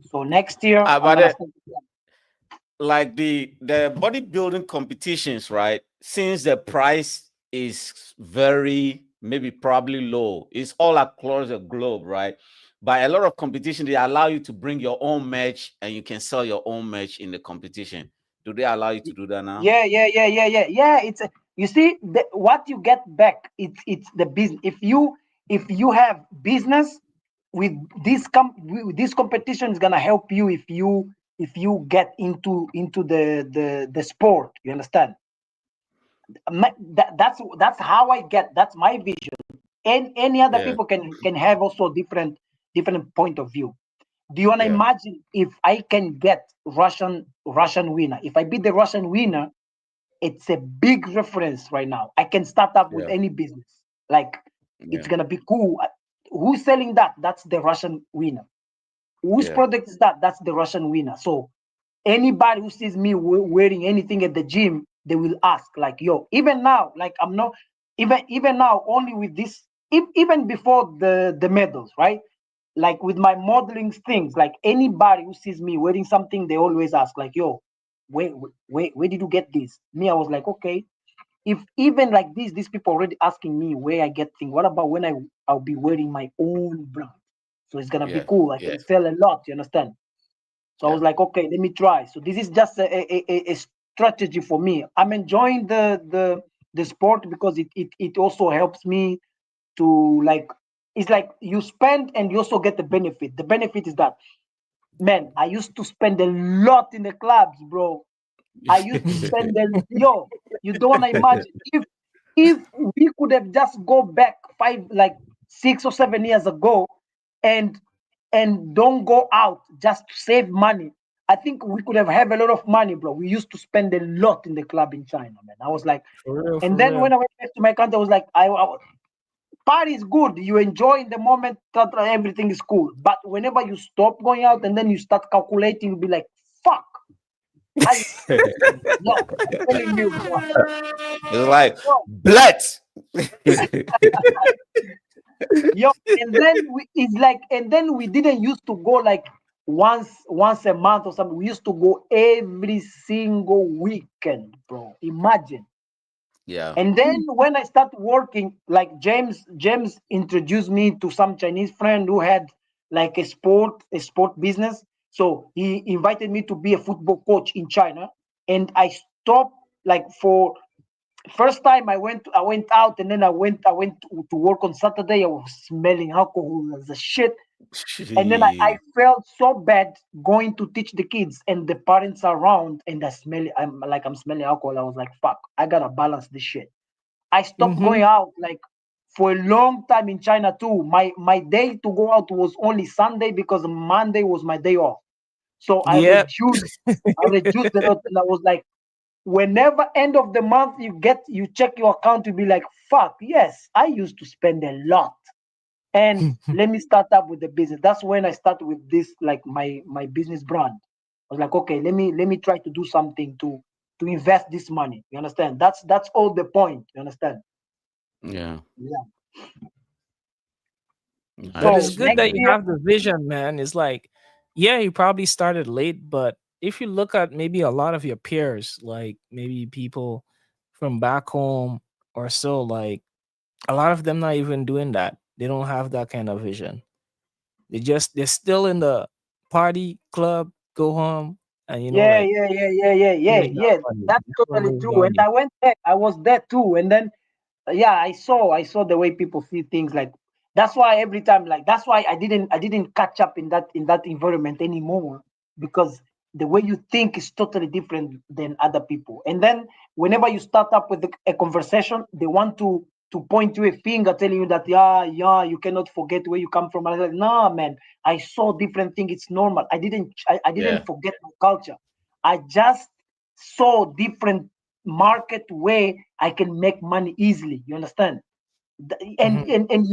So next year I'm But gonna start. like the bodybuilding competitions, right? Since the price is very maybe probably low. It's all across the globe, right? By a lot of competition, they allow you to bring your own merch and you can sell your own merch in the competition. Do they allow you to do that now? Yeah. It's you see what you get back. It's the business. If you have business with this competition is gonna help you if you get into the sport. You understand? That's how I get. That's my vision. And any other Yeah, people can have also different point of view. Do you want to yeah, imagine if I can get Russian winner? If I beat the Russian winner, it's a big reference right now. I can start up with yeah, any business. Like it's yeah, gonna be cool. Who's selling that? That's the Russian winner. Whose yeah, product is that? That's the Russian winner. So anybody who sees me wearing anything at the gym, they will ask like, "Yo." Even now, like I'm not even now only with this. Even before the medals, right? Like with my modeling things, like anybody who sees me wearing something, they always ask like, "Yo, where did you get this?" Me, I was like, okay, if even like this, these people already asking me where I get things. What about when I'll be wearing my own brand? So it's gonna be yeah, cool. I yeah, can sell a lot. You understand? So I yeah, was like, okay, let me try. So this is just a strategy for me. I'm enjoying the sport because it also helps me to like. It's like you spend and you also get the benefit. The benefit is that, man, I used to spend a lot in the clubs, bro. I used to spend yo. You don't wanna imagine if we could have just go back 6 or 7 years ago and don't go out just to save money. I think we could have a lot of money, bro. We used to spend a lot in the club in China, man. I was like, For real, and for then when real. I went back to my country, I was like, party is good. You enjoy in the moment, everything is cool. But whenever you stop going out and then you start calculating, you'll be like, fuck, I used to spend a lot. I'm telling you, bro. it's like Yo, blood. yo, and then we didn't used to go like once a month or something. We used to go every single weekend, bro. Imagine. Yeah, And then when I started working, like James introduced me to some Chinese friend who had like a sport business. So he invited me to be a football coach in China, and I stopped like for first time I went out, and then I went to work on Saturday. I was smelling alcohol as a shit. And then I Gee, felt so bad going to teach the kids, and the parents are around, and I'm smelling alcohol. I was like, fuck, I gotta balance this shit. I stopped Mm-hmm. going out like for a long time in China too. My day to go out was only Sunday because Monday was my day off. So I Yep. reduced I reduced the lot, and I was like, whenever end of the month you check your account, you be like, fuck, yes, I used to spend a lot. And let me start up with the business. That's when I started with this, like my business brand. I was like, okay, let me try to do something to invest this money. You understand? That's all the point. You understand? yeah, Yeah. But nice, it's So good next that man. you year, have the vision, man. It's like, yeah, you probably started late, but if you look at maybe a lot of your peers, like maybe people from back home or so, like a lot of them not even doing that. They don't have that kind of vision. They're still in the party club, go home, and yeah, like yeah, yeah, yeah, yeah, yeah, finish that yeah. money. That's They haven't totally moved true. on And yet. I went there. I was there too. And then yeah, I saw the way people see things. Like that's why every time, like that's why I didn't catch up in that environment anymore, because the way you think is totally different than other people. And then whenever you start up with a conversation, they want to point you a finger, telling you that, yeah, you cannot forget where you come from. And I was like, nah, man, I saw different thing. It's normal. I Yeah, didn't forget my culture. I just saw different market way I can make money easily. You understand? And, Mhm. and and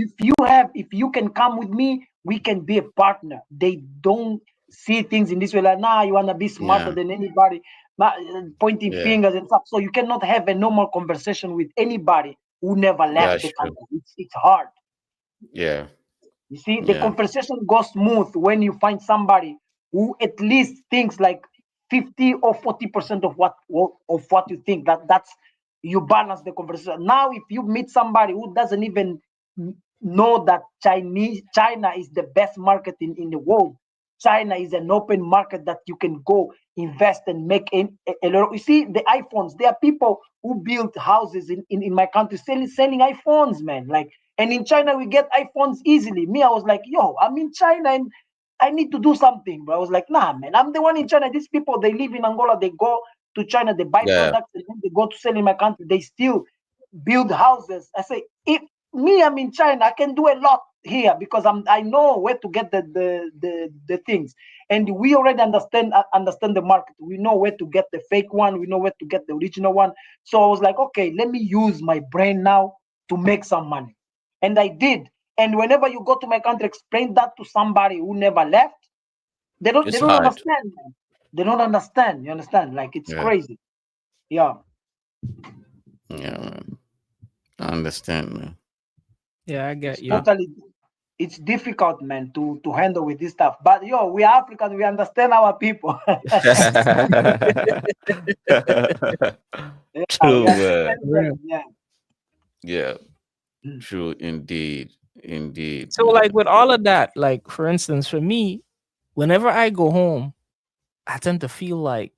if you can come with me, we can be a partner. They don't see things in this way, like, nah, you wanna be smarter yeah, than anybody, pointing yeah, fingers and stuff. So you cannot have a normal conversation with anybody who never left that's the true. country. It's hard. Yeah, You see, the yeah, conversation goes smooth when you find somebody who at least thinks like 50 or 40% of what you think. That's you balance the conversation. Now, if you meet somebody who doesn't even know that China is the best market in the world, China is an open market that you can go invest and make a lot. You see, the iPhones, there are people who build houses in my country selling iPhones, man. Like, and in China, we get iPhones easily. Me, I was like, yo, I'm in China and I need to do something. But I was like, nah, man, I'm the one in China. These people, they live in Angola, they go to China, they buy Yeah. products, and then they go to sell in my country. They still build houses. I say, if me, I'm in China, I can do a lot here because I know where to get the things. And we already understand the market. We know where to get the fake one, we know where to get the original one. So I was like, okay, let me use my brain now to make some money. And I did. And whenever you go to my country, explain that to somebody who never left, they It's don't hard. understand, man. They don't understand. You understand? Like, it's Yeah. crazy. Yeah. Yeah, man. I understand, man. Yeah, I It's get you. totally, it's difficult, man, to handle with this stuff. But yo, we are Africans, we understand our people. Yeah, we True. understand them. Real. Yeah. Yeah. Mm. True. Indeed. Indeed, So like man. with all of that, like for instance, for me, whenever I go home, I tend to feel like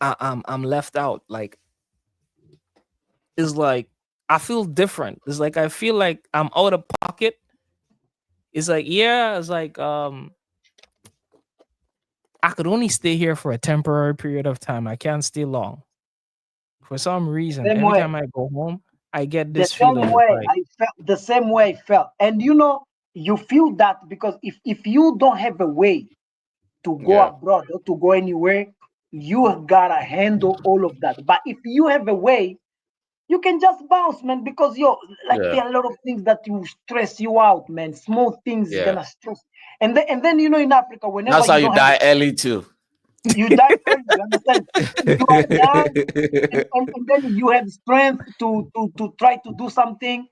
I'm left out. Like it's like I feel different. It's like I feel like I'm out of pocket. It's like yeah, it's like I could only stay here for a temporary period of time. I can't stay long. For some reason, Same every way. time I go home, I get The this same feeling. It's way like I felt, the same way I felt. And you know, you feel that because if you don't have a way to go Yeah. abroad or to go anywhere, you gotta handle all of that. But if you have a way, you can just bounce, man, because yo, like, Yeah. there are a lot of things that you stress you out, man. Small things is Yeah. gonna stress. And then you know, in Africa, whenever That's how you you don't have, die early too. you die early, you understand? You are young, and then you have strength to try to do something.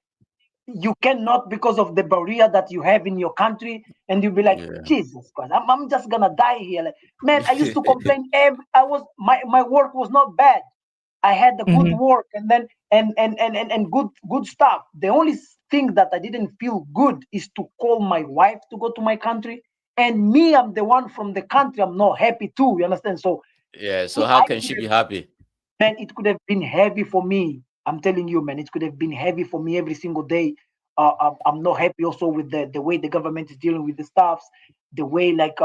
You cannot because of the barrier that you have in your country, and you'll be like, Yeah. Jesus Christ, I'm just gonna die here. Like, man, I used to complain every, I was my work was not bad. I had the good mhm, work, and then and good stuff. The only thing that I didn't feel good is to call my wife to go to my country, and me, I'm the one from the country, I'm not happy too, you understand? So Yeah. So me, how I can could she have, be happy? man, it could have been heavy for me. I'm telling you, man, it could have been heavy for me every single day. I'm not happy also with the way the government is dealing with the staffs, the way like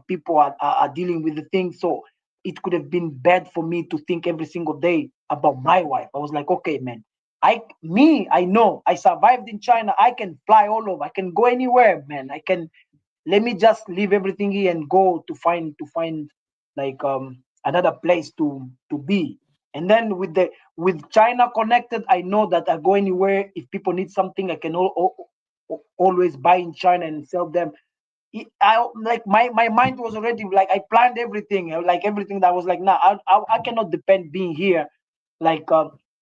people are dealing with the things. So it could have been bad for me to think every single day about my wife. I was like, okay, man, I know I survived in China. I can fly all over. I can go anywhere, man. I can, let me just leave everything here and go to find like another place to be. And then with China connected, I know that I go anywhere. If people need something, I can always buy in China and sell them. I like my mind was already like, I planned everything, like everything that was like, nah, I cannot depend being here, like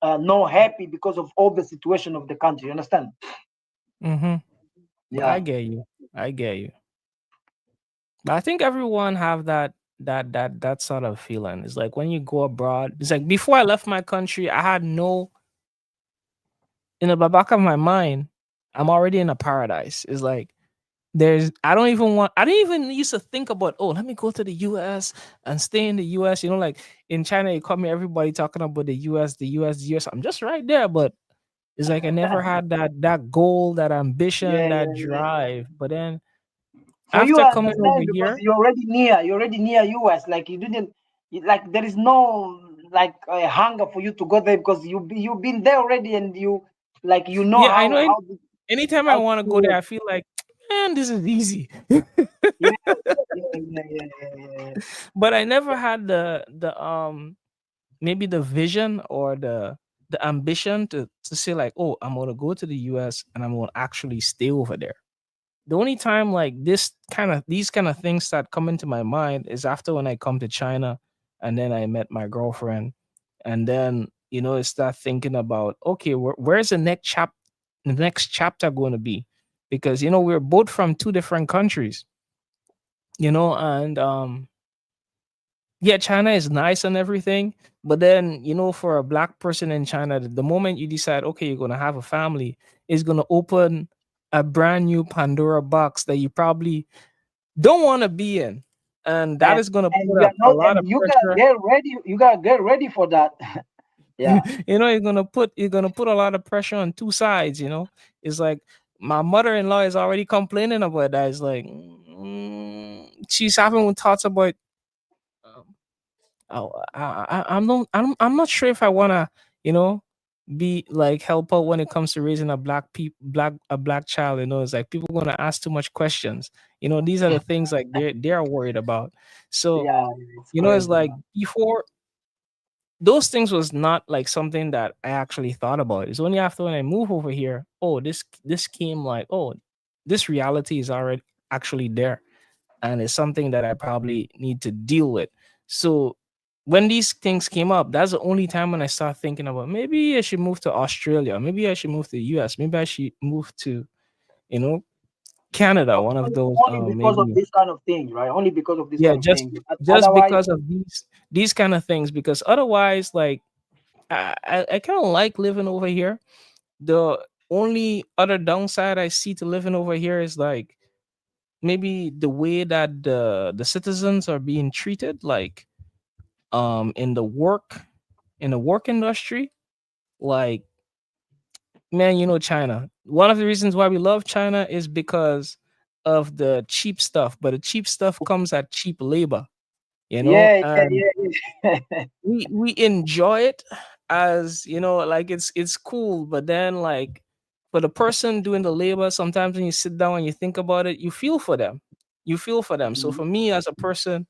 not happy because of all the situation of the country, you understand? mhm. I Yeah. get you. I get you. But I think everyone have that sort of feeling. It's like when you go abroad. It's like before I left my country, I had no in the back of my mind. I'm already in a paradise. It's like there's I didn't even used to think about, oh, let me go to the US and stay in the US. You know, like in China, you come here, everybody talking about the US, the US, the US. I'm just right there, but it's like I never had that goal, that ambition, Yeah, that yeah, yeah. drive. But then For you, after I coming over understand because here, you're already near US. Like, you didn't, like, there is no like a hunger for you to go there because you've been there already, and you, like, you know yeah, I know anytime I how to want to go do there, it. I feel like, man, this is easy. Yeah, yeah. But I never had the maybe the vision or the ambition to say like, oh, I'm gonna go to the US and I'm gonna actually stay over there. The only time like these kind of things start coming to my mind is after when I come to China and then I met my girlfriend, and then I start thinking about, okay, where's the next chapter going to be, because we're both from two different countries, and yeah, China is nice and everything, but then for a black person in China, the moment you decide, okay, you're gonna have a family, is gonna open a brand new Pandora box that you probably don't want to be in, and that and is gonna and put you are a not, lot of and you gotta pressure. get ready. You gotta get ready for that. Yeah, You're gonna put a lot of pressure on two sides. It's like my mother-in-law is already complaining about that. It's like she's having thoughts about. Um, I'm not sure if I wanna, you know, be like help out when it comes to raising a black child. It's like people gonna ask too much questions. These are the things like they're worried about. So yeah, it's it's crazy, like man. before those things was not like something that I actually thought about. It's only after when I move over here, oh, this came like, oh, this reality is already actually there, and it's something that I probably need to deal with. So when these things came up, that's the only time when I start thinking about maybe I should move to Australia, maybe I should move to the US, maybe I should move to you know Canada, one of those Only because of maybe. this kind of thing, right? Only because of this Yeah, kind of just thing. just Otherwise, because of these kind of things, because otherwise, like I kind of like living over here. The only other downside I see to living over here is like maybe the way that the citizens are being treated, like in the work industry. Like, man, China. One of the reasons why we love China is because of the cheap stuff, but the cheap stuff comes at cheap labor, yeah, yeah, and yeah, yeah. we enjoy it, as like it's cool, but then like for the person doing the labor, sometimes when you sit down and you think about it, you feel for them. So for me as a person,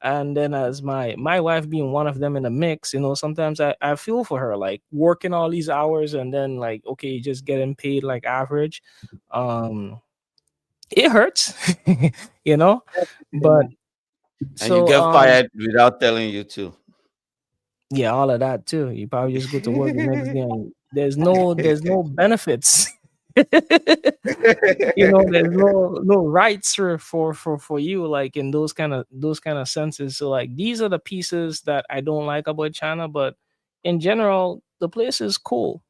and then as my wife being one of them in the mix, sometimes I feel for her, like working all these hours and then like, okay, just getting paid like average. um it hurts. you know Definitely, but man. And you so get fired without telling you to. yeah, all of that too. You probably just go to work the next day and there's no benefits. There's no rights for you, like in those kind of senses. So like these are the pieces that I don't like about China, but in general, the place is cool.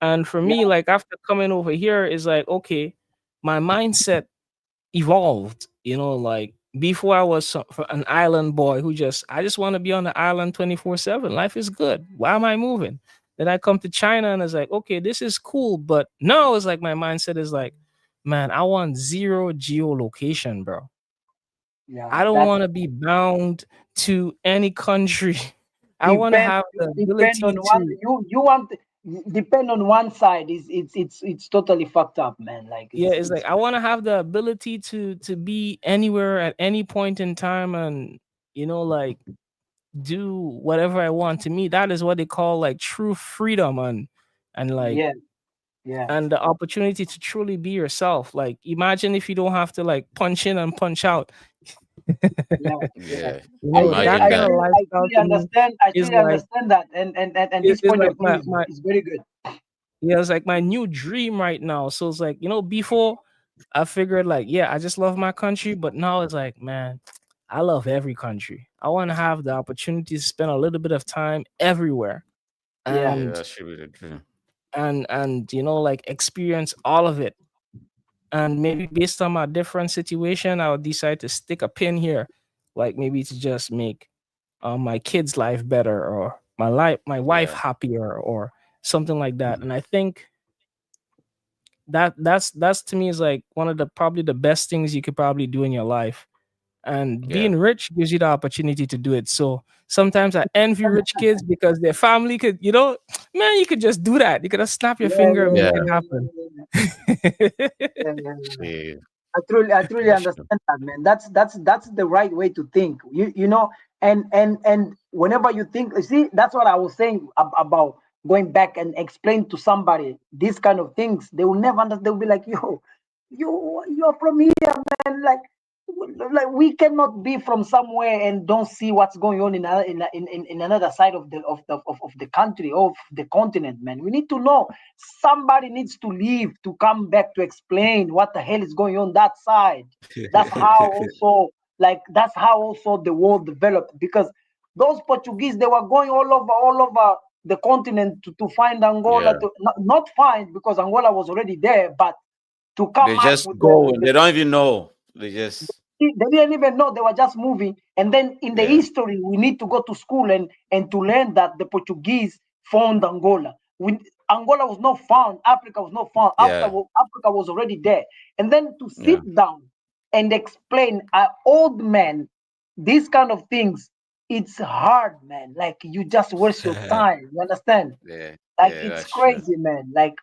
And for Yeah, me, like after coming over here, is like, okay, my mindset evolved. Like before I was an island boy who I just want to be on the island 24/7. Life is good. Why am I moving? Then I come to China and it's like, okay, this is cool. But no, it's like my mindset is like, man, I want zero geolocation, bro. yeah. I don't That's want to be bound to any country. I want to depend. have the Depend on ability one. to. You want depend on one side. Is it's totally fucked up, man. Like Yeah, it's it's like it's I want to have the ability to be anywhere at any point in time, and like do whatever I want. To me, that is what they call like true freedom, and like yeah, yeah, and the opportunity to truly be yourself. Like imagine if you don't have to like punch in and punch out. yeah, yeah. Yeah, That imagine I kind of that. truly, I lifestyle truly to me understand. I is truly like understand that, and it this is point like of view my is very good. yeah, it's like my new dream right now. So it's like, before I figured like, yeah, I just love my country, but now it's like, man, I love every country. I want to have the opportunity to spend a little bit of time everywhere, Yeah, Yeah, and that should be the dream. like experience all of it. And maybe based on my different situation, I would decide to stick a pin here, like maybe to just make my kids' life better, or my wife Yeah. happier, or something like that. And I think that's to me is like one of the probably the best things you could probably do in your life. And Yeah. being rich gives you the opportunity to do it. So sometimes I envy rich kids because their family could, man, you could just do that. You could just snap your yeah, finger and yeah, make Yeah. it yeah, happen. yeah, yeah, yeah, yeah. See, I truly that's true. understand that, man. That's the right way to think. You know, and whenever you think, you see, that's what I was saying about going back and explain to somebody these kind of things. They will never understand. They'll be like, "Yo, you're from here, man. Like we cannot be from somewhere and don't see what's going on in another side of the country, of the continent, man. We need to know. Somebody needs to leave to come back to explain what the hell is going on that side. That's how also Like that's how also the world developed, because those Portuguese, they were going all over the continent to find Angola, Yeah. to not find, because Angola was already there, but to They come up just with go with and the they don't even know. They just they didn't even know, they were just moving. And then in the yeah. history, we need to go to school and to learn that the Portuguese found Angola. When Angola was not found, Africa was not found. After Yeah. Africa was already there. And then to sit Yeah. down and explain an old man these kind of things, it's hard, man. Like you just waste your time. You understand? Yeah. Like Yeah, it's that's true. crazy, man. Like,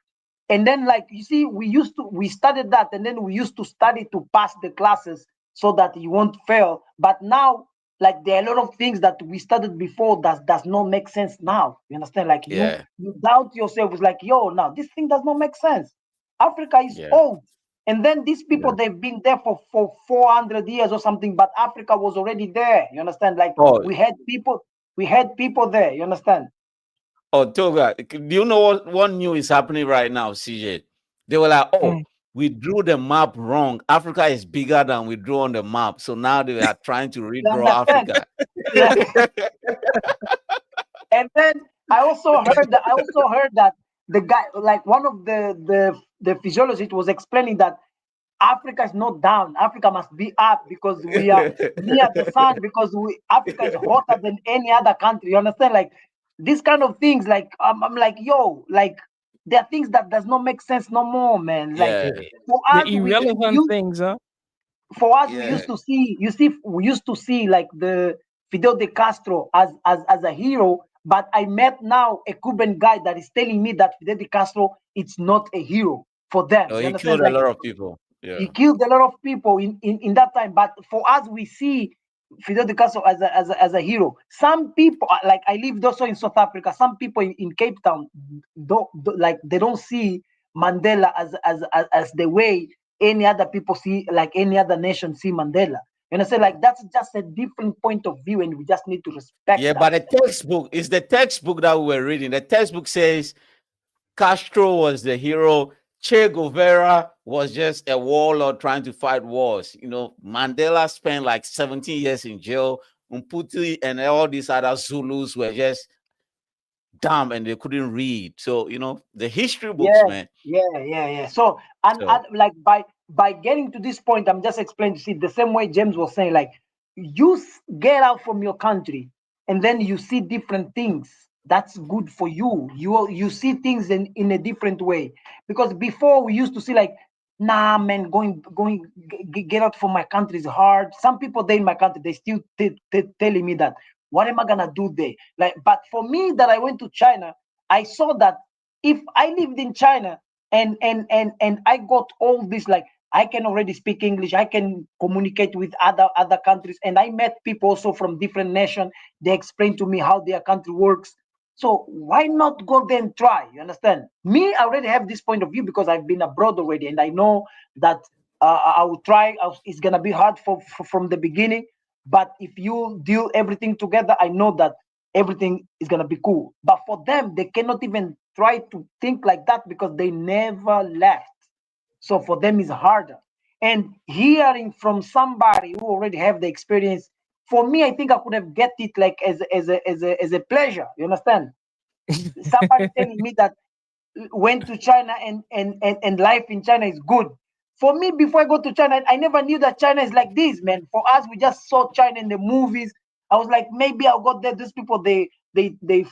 and then like you see, we studied that, and then we used to study to pass the classes so that you won't fail. But now, like there are a lot of things that we studied before that does not make sense now. You understand? Like Yeah. you doubt yourself. It's like, yo, now this thing does not make sense. Africa is Yeah. old. And then these Yeah. people, they've been there for 400 years or something, but Africa was already there. You understand? Like Oh, we had people there. You understand? oh, Toga, do you know what new is happening right now, CJ? They were like, oh, Mm. we drew the map wrong. Africa is bigger than we drew on the map. So now they are trying to You redraw understand? Africa. Yeah. And then I also heard that the guy, like one of the physiologist, was explaining that Africa is not down. Africa must be up because we are near the sun, because Africa is hotter than any other country. You understand? Like these kind of things. Like I'm like, yo, like there are things that does not make sense no more, man. Like Yeah. for The us, we irrelevant use things, huh? for us, we Yeah. used to see, we used to see like the Fidel de Castro as a hero. But I met now a Cuban guy that is telling me that Fidel de Castro, it's not a hero for them. No, You he understand? killed a Like lot of people. he Yeah. killed a lot of people in that time. But for us, we see Fidel de Castro as a hero. Some people, like I lived also in South Africa. Some people in Cape Town, like they don't see Mandela as the way any other people see, like any other nation see Mandela. You know, say Yeah. like that's just a different point of view, and we just need to respect Yeah, that. but the textbook is the textbook that we were reading. The textbook says Castro was the hero. Che Guevara was just a warlord trying to fight wars. You know, Mandela spent like 17 years in jail. Umputi and all these other Zulus were just dumb and they couldn't read. So, you know, the history books, Yeah, man. yeah. So and So, like by getting to this point, I'm just explaining to see the same way James was saying, like get out from your country, and then you see different things. That's good for you. You see things in a different way. Because before we used to see like, nah, man, get out from my country is hard. Some people there in my country, they still telling me that, what am I gonna do there? Like, but for me, that I went to China, I saw that if I lived in China and I got all this, like I can already speak English, I can communicate with other countries, and I met people also from different nations. They explained to me how their country works. So why not go there and try? You understand? Me, I already have this point of view because I've been abroad already, and I know that I will try. It's gonna be hard from the beginning, but if you deal everything together, I know that everything is gonna be cool. But for them, they cannot even try to think like that because they never left. So for them, it's harder. And hearing from somebody who already have the experience, for me, I think I could have get it like as a pleasure. You understand? Somebody telling me that went to China and life in China is good. For me, before I go to China, I never knew that China is like this, man. For us, we just saw China in the movies. I was like, maybe I'll go there. These people, they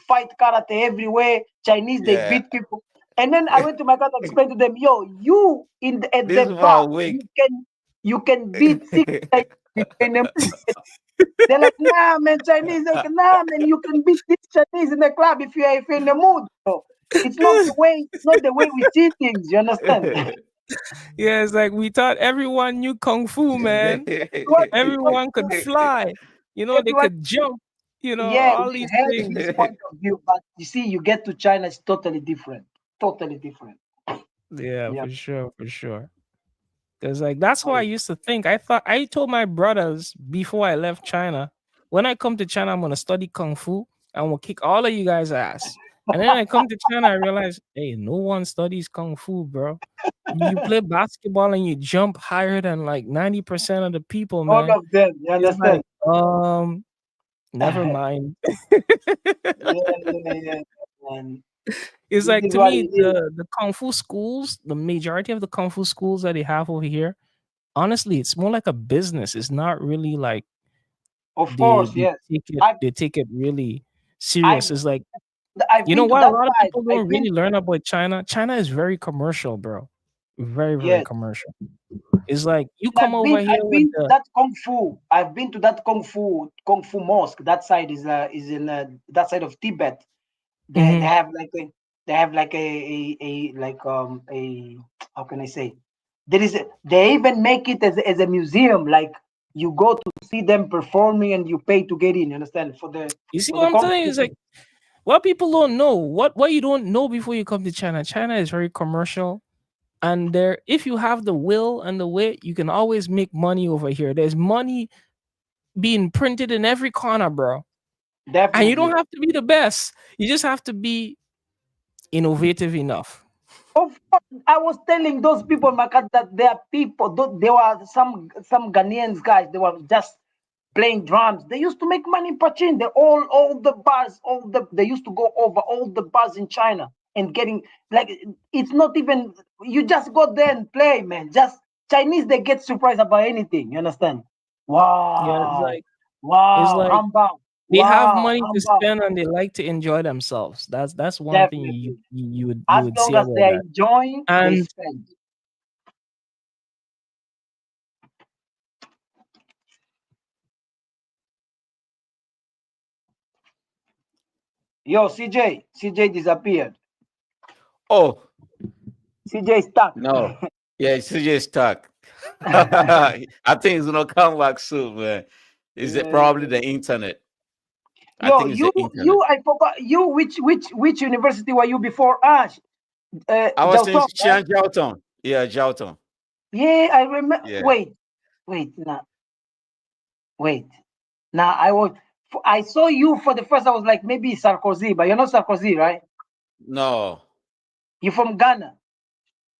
fight karate everywhere. Chinese, they yeah. beat people. And then I went to my country, explained to them, yo, you at This the is park, for week. you can beat six Chinese in the movie. They're like, nah, man, Chinese. Like, nah, man, you can beat this Chinese in the club if you're in the mood. So it's not the way we see things. You understand? Yeah, it's like we thought everyone knew kung fu, man. Everyone, everyone, Everyone could fly. They everyone, could jump. yeah, All we these had things. this point of view, but you see, you get to China, it's totally different. Totally different. Yeah, Yeah. for sure, for sure. Because like that's how I used to think. I told my brothers before I left China, when I come to China, I'm gonna study kung fu. I'm gonna kick all of you guys' ass. And then I come to China, I realize, hey, no one studies kung fu, bro. You play basketball and you jump higher than like 90% of the people, All man. of them, you It's understand? like, never mind. Yeah. And It's this like is to what me, it is. the kung fu schools, the majority of the kung fu schools that they have over here, honestly, it's more like a business. It's not really like Of course, yes. I've they take it really serious. I've It's like, I've you know been to what? A that lot of side. people don't I've really been learn about China. China is very commercial, bro. Very, very Yes. commercial. It's like you And come over here I've with been to the that kung fu. I've been to that kung fu mosque. That side is in that side of Tibet. They Mhm. have like a like a how can I say, they even make it as a museum, like you go to see them performing and you pay to get in, you understand, You see for the what I'm saying? It's competition. like what people don't know. What you don't know before you come to China. China is very commercial. And there, if you have the will and the wit, you can always make money over here. There's money being printed in every corner, bro. And you don't Definitely. have to be the best. You just have to be innovative enough. Of course, I was telling those people, Makat, that there are people. There were some Ghanaians guys. They were just playing drums. They used to make money in Pachin. All the bars, they used to go over all the bars in China and getting, like, it's not even, you just go there and play, man. Just Chinese, they get surprised about anything. You understand? Yeah, Wow, it's wow, like hamba, they have wow, money to hamba. spend and they like to enjoy themselves. That's one thing Definitely. you As would long say as about they're that. enjoying, they And spend. Yo, CJ disappeared. Oh CJ stuck. no, yeah, it's just stuck. I think it's gonna come back soon, man. Is it Yeah. probably the internet? I Yo, think it's the internet. I forgot you. Which university were you before? I was in Jalton, right? Jiaotong. Yeah, Jiaotong. Yeah, I remember. Yeah. Wait, now, wait. Now I saw you for the first. I was like maybe Sarkozy, but you're not Sarkozy, right? No. You're from Ghana.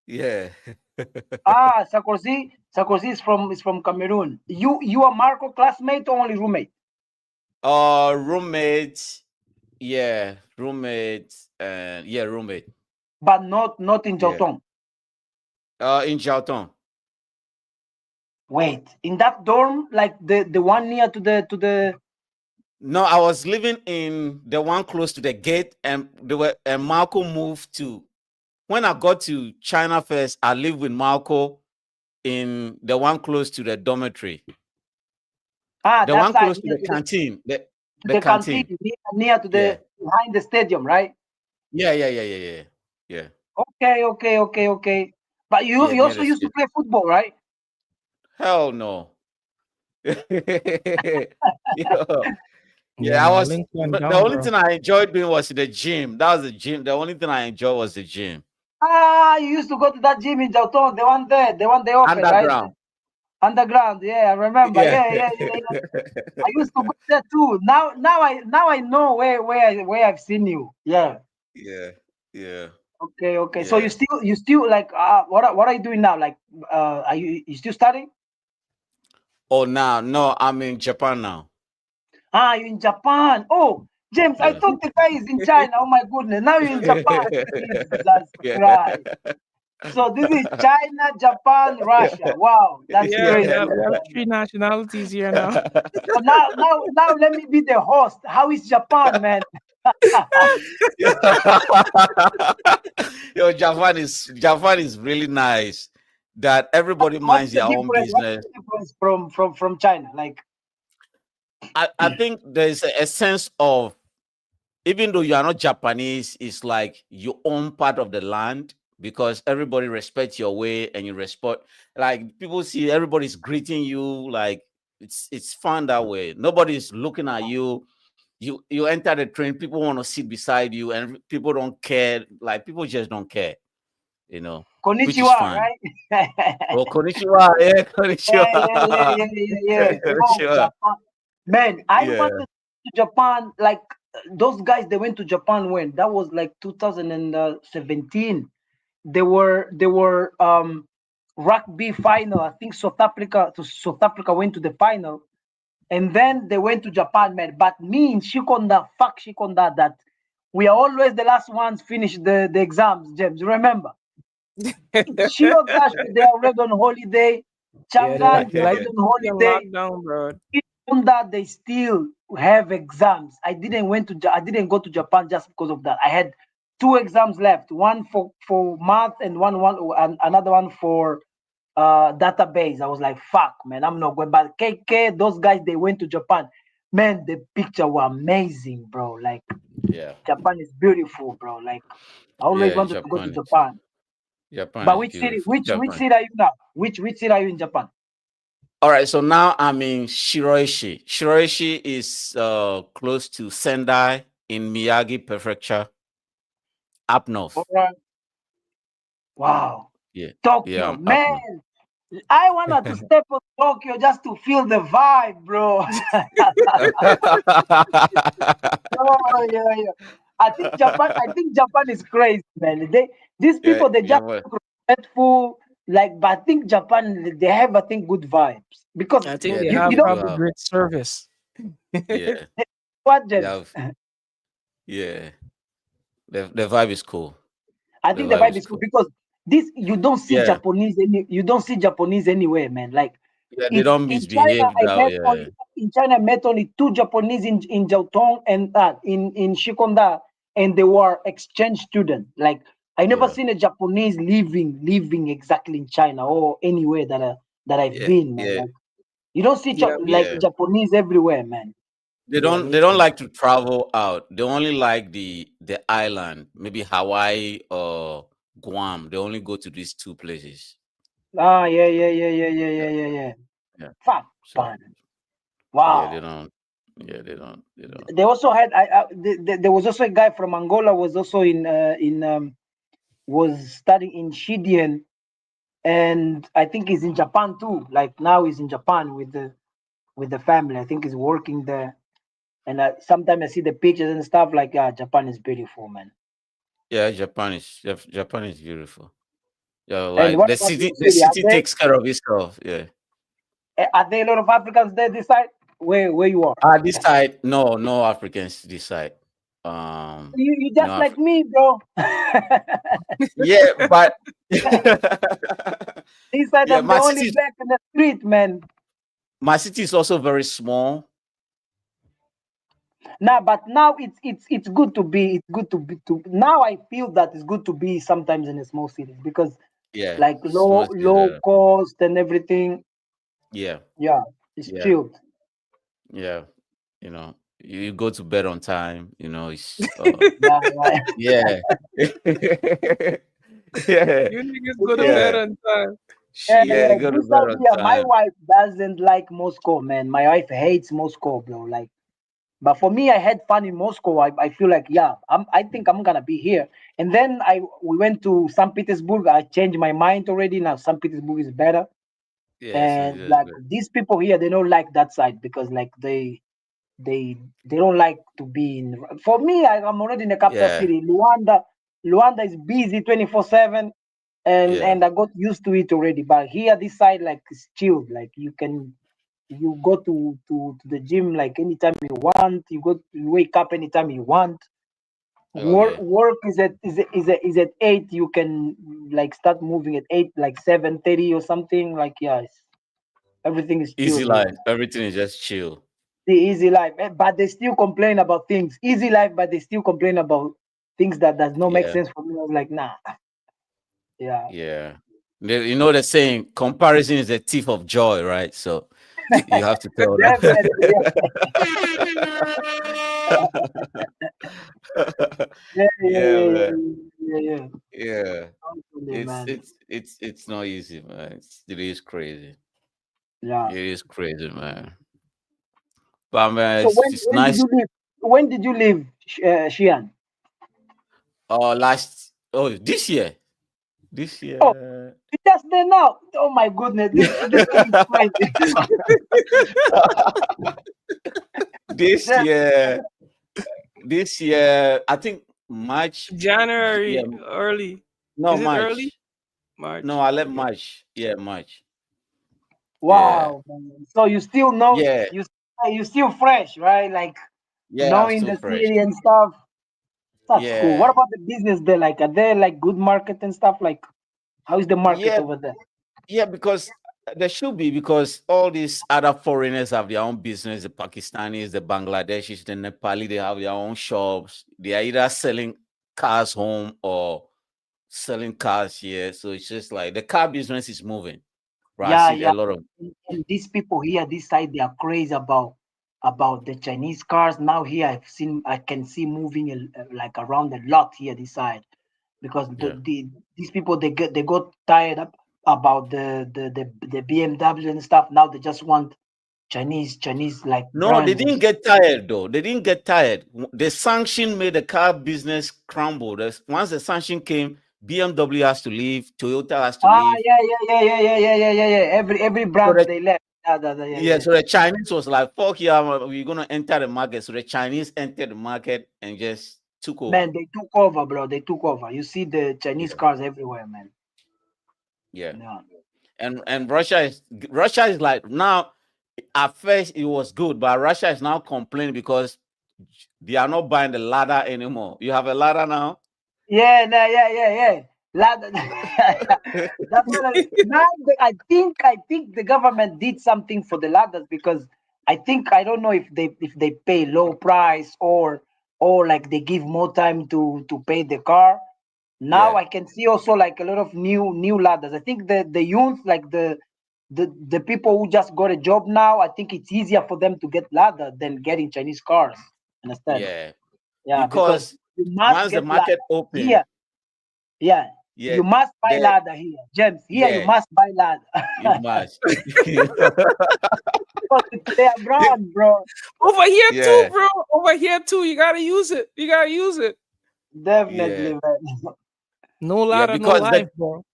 Yeah. Ah, Sarkozy. Sarkozy is from Cameroon. You are Marco classmate or only roommate? Roommates. Yeah, roommates. And yeah, roommate. But not in Yeah. Jalton. In Jiaotong. Wait, in that dorm, like the one near to the. No, I was living in the one close to the gate, and they were and Marco moved to. When I got to China first, I lived with Marco in the one close to the dormitory, the That one side close to near the to the canteen, to the the canteen, canteen. near to Yeah, the behind the stadium, right? yeah. Yeah, Okay. But you yeah, you near also the used to state. play football, right? Hell no. Yeah, yeah, yeah, I my was. link went But the down, only bro. thing I enjoyed doing was the gym. That was the gym. The only thing I enjoyed was the gym. You used to go to that gym in Jalton, the one they open, right? Underground. Underground. Yeah, I remember. Yeah. Yeah. I used to go there too. Now I know where I've seen you. Yeah. Yeah. Yeah. Okay. So Yeah. you still like what are you doing now? Like are you still studying? Oh, now, no, I'm in Japan now. You're in Japan. Oh, James, I Yeah. thought the guy is in China. Oh my goodness. Now you're in Japan. Jesus Yeah. Christ. So this is China, Japan, Russia. Wow, that's Yeah, crazy. Yeah. we have three nationalities here now. So now let me be the host. How is Japan, man? Yo, Japan is really nice. That everybody What's minds the their own difference? What's business. the difference from China? Like, I think there's a sense of, even though you are not Japanese, it's like you own part of the land because everybody respects your way and you respect. Like people see everybody's greeting you, like it's fun that way. Nobody's looking at you. You enter the train, people want to sit beside you, and people don't care. Like people just don't care, which is konnichiwa, fine. right? Yeah, Oh, konnichiwa, yeah, konnichiwa, yeah. Wow, konnichiwa. Japan. Man, I Yeah. wanted to Japan like those guys they went to Japan when that was like 2017. They were rugby final. I think South Africa went to the final, and then they went to Japan, man. But me in Shikonda, fuck Shikonda, that we are always the last ones finish the exams. James, remember? Shiro Dash, they are already on holiday. Yeah, Changan, they they are like already to on keep you on holiday. lockdown, bro. Even that they still have exams. I didn't go to Japan just because of that. I had two exams left, one for math and one and another one for database. I was like, fuck, man, I'm not going. But KK, those guys, they went to Japan. Man, the picture were amazing, bro. Like Yeah. Japan is beautiful, bro. Like I always Yeah. wanted to go to Japan is Japan. Japan But is which city? beautiful. Which Japan. city are you now? Which city are you in Japan? All right. So now I'm in Shiroishi. Shiroishi is close to Sendai in Miyagi Prefecture, up All north. right. Wow. Yeah. Yeah. Tokyo, I'm up north. man. I wanted to step on Tokyo just to feel the vibe, bro. Oh yeah, yeah. I think Japan is crazy, man. These Yeah. people they Yeah. just Well, look respectful, like, but I think Japan they have good vibes because I think yeah. they They, you have they don't do probably have. great service. Yeah. what They James. have. Yeah. The vibe is cool. I The think the vibe vibe is is cool cool. because this Yeah. you don't see Japanese anywhere, man. Like Yeah. They it's don't in China. misbehave. That. Yeah. I met only two Japanese in Jiaotong and in Shikonda, and they were exchange students. Like I never Yeah. seen a Japanese living exactly in China or anywhere that I've Yeah. been, man. Yeah. Like you don't see Yeah, like Yeah. Japanese everywhere, man. They yeah, don't me they don't too. like to travel out. They only like the island, maybe Hawaii or Guam. They only go to these two places. Ah, yeah, yeah, yeah, yeah, yeah, Yeah, yeah, yeah, yeah. yeah. Fuck, So fun. yeah, they Wow. don't. Yeah, they don't. They also had there was also a guy from Angola was also in was studying in Shidian, and I think he's in Japan too. Like now he's in Japan with the family. I think he's working there. And sometimes I see the pictures and stuff like, Japan is beautiful, man. Yeah, Japan is beautiful. Yeah, And like what about your the city? city takes care of itself. Yeah. Are there a lot of Africans there this side? Where you are? This side, no Africans this side. You No just like me, bro. Yeah, but This side yeah, I'm the only black in the street, man. my city is also very small. Now, but now it's good to be now I feel that it's good to be sometimes in a small cities because Yeah, like small city. low cost and everything. Yeah, Yeah, it's yeah, chilled. yeah. You go to bed on time. It's Yeah, yeah. yeah, yeah, You niggas go to bed yeah, on time. Yeah, yeah. yeah. You Shit. go to This bed on idea, my time. wife doesn't like Moscow, man. My wife hates Moscow, bro. Like, but for me, I had fun in Moscow. I feel like, yeah, I think I'm gonna be here. And then we went to St. Petersburg. I changed my mind already. Now St. Petersburg is better. Yeah, And Saint like Petersburg. these people here, they don't like that side because like they don't like to be in. For me, I'm already in the capital Yeah, city. Luanda is busy 24/7, yeah, and I got used to it already. But here, this side like is chilled. Like you go to the gym like anytime you want. You wake up anytime you want. Work okay. work is at 8. You can like start moving at 8, like 7:30 or something. Like yeah, everything is Easy chilled here. life. Everything is just chill. The easy life, but they still complain about things. Easy life, but they still complain about things that does not make Yeah, sense for me. I was like, nah, yeah, yeah. The saying, comparison is a thief of joy, right? So you have to tell them. definitely, yeah, yeah, Yeah, yeah, yeah, man. yeah, yeah, yeah. Yeah. Totally, It's man. it's it's it's not easy, man. It is crazy. Yeah. It is crazy, man. But man, So when it's when did nice. you leave? When did you leave, Shian? This year. This Oh, year. you just there now. Oh my goodness, this thing is crazy. This Yeah, year. this year, I think March. Yeah, January early. no Is it early? March. No, March. I left March. Yeah, March. Yeah, Wow, man. So you still know yeah, you still fresh, right? Like yeah. I'm knowing still the fresh. city and stuff. That's cool. What Yeah, about the business there? Like, are there like good market and stuff? Like, how is the market yeah, over there? yeah. Because there should be, because all these other foreigners have their own business. The Pakistanis, the Bangladeshis, the Nepali, they have their own shops. They are either selling cars home or selling cars here. So it's just like the car business is moving. Right? I Yeah, see a yeah. lot of, And these people here, this side, they are crazy about the Chinese cars. Now here, I can see moving like around a lot here this side because yeah. these people they got tired up about the BMW and stuff. Now they just want Chinese like No, they brands and didn't get tired though. They didn't get tired. The sanction made the car business crumble. Once the sanction came, BMW has to leave, Toyota has to leave. yeah, yeah, yeah, yeah, yeah, yeah, yeah, yeah, yeah. Every So brand the, they left. Yeah, yeah, yeah. so the Chinese was like, "Fuck yeah, we're gonna enter the market." So the Chinese entered the market and just took over. Man, they took over, bro. They took over. You see the Chinese Yeah, cars everywhere, man. yeah. Yeah. And Russia is like now. At first, it was good, but Russia is now complaining because they are not buying the ladder anymore. You have a ladder now. Yeah, no, yeah, yeah, yeah. That's what now I think the government did something for the ladders because I don't know if they pay low price or like they give more time to pay the car. Now Yeah, I can see also like a lot of new ladders. I think the youth like the people who just got a job now. I think it's easier for them to get ladder than getting Chinese cars. Understand? yeah. Yeah, because Because you must once the get ladder market open, here. Yeah, yeah, you must buy the ladder here, James. Here you yeah, must buy ladder you must. because it's their brand, bro. Over here too, Yeah, bro. Over here too. You gotta use it. You gotta use it. yeah, Definitely, man. No yeah. ladder, no Because life, bro.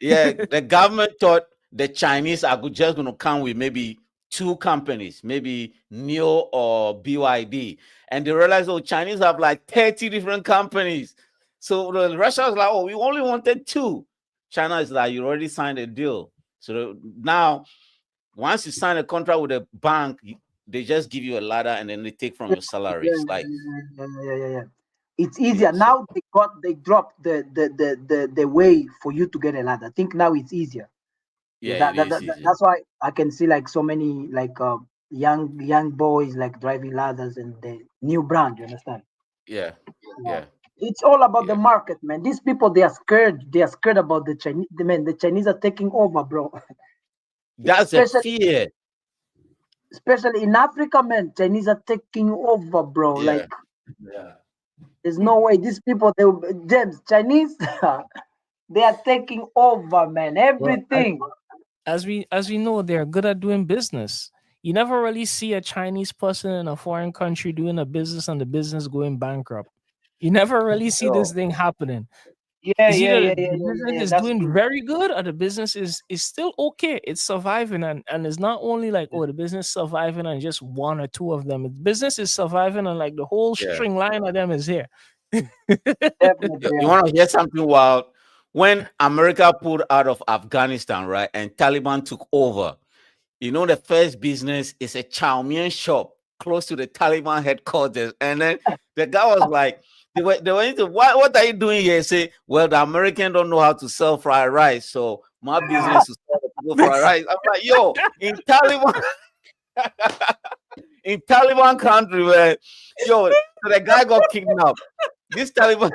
the government thought the Chinese are just going to come with maybe two companies, maybe Neo or BYD, and they realized, oh, Chinese have like 30 different companies. So Russia was like, oh, we only wanted two. China is like, you already signed a deal. So now, once you sign a contract with a bank, they just give you a ladder and then they take from Yeah, your salary. yeah, It's like, yeah, yeah, yeah, yeah. It's yeah, easier so now. They dropped the way for you to get a ladder. I think now it's easier. Yeah, yeah, it is easy. that's why I can see like so many like young boys like driving ladders and the new brand. You understand? Yeah, Yeah. yeah, It's all about the yeah. market, man. These people they are scared. They are scared about the Chinese. Man, the Chinese are taking over, bro. That's a especially fear. especially in Africa, man. Chinese are taking over, bro. Yeah, Like yeah. there's no way these people James Chinese they are taking over, man. Well, Everything. as we know, they're good at doing business. You never really see a Chinese person in a foreign country doing a business and the business going bankrupt. You never really see this No. thing happening. Yeah, It's yeah, either yeah, the yeah, yeah, business yeah, yeah. is That's doing true. very good or the business is still okay. It's surviving and it's not only like, oh, the business surviving and just one or two of them. The business is surviving and like the whole Yeah. string line of them is here. Definitely. You Yeah. want to hear something wild? When America pulled out of Afghanistan, right, and Taliban took over, the first business is a chow mein shop close to the Taliban headquarters. And then the guy was like, they were into, what are you doing here? Say, well, the American don't know how to sell fried rice. So my business is sell the people fried rice. I'm like, yo, in Taliban country, where yo, so the guy got kidnapped. This Taliban,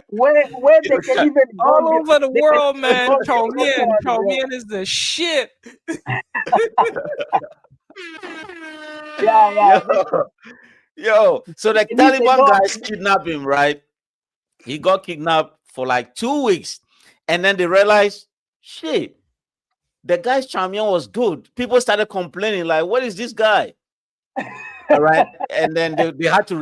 Where they can even bomb All you, over the they can world, even man. bomb your Chow mein. restaurant, Chow bro. mein is the shit. Yeah, yeah. yo, yo. So the Chinese they Taliban know how guys to do. kidnapped him, right? He got kidnapped for like 2 weeks, and then they realized, shit, the guy's champion was good. People started complaining, like, what is this guy? All right, and then they had to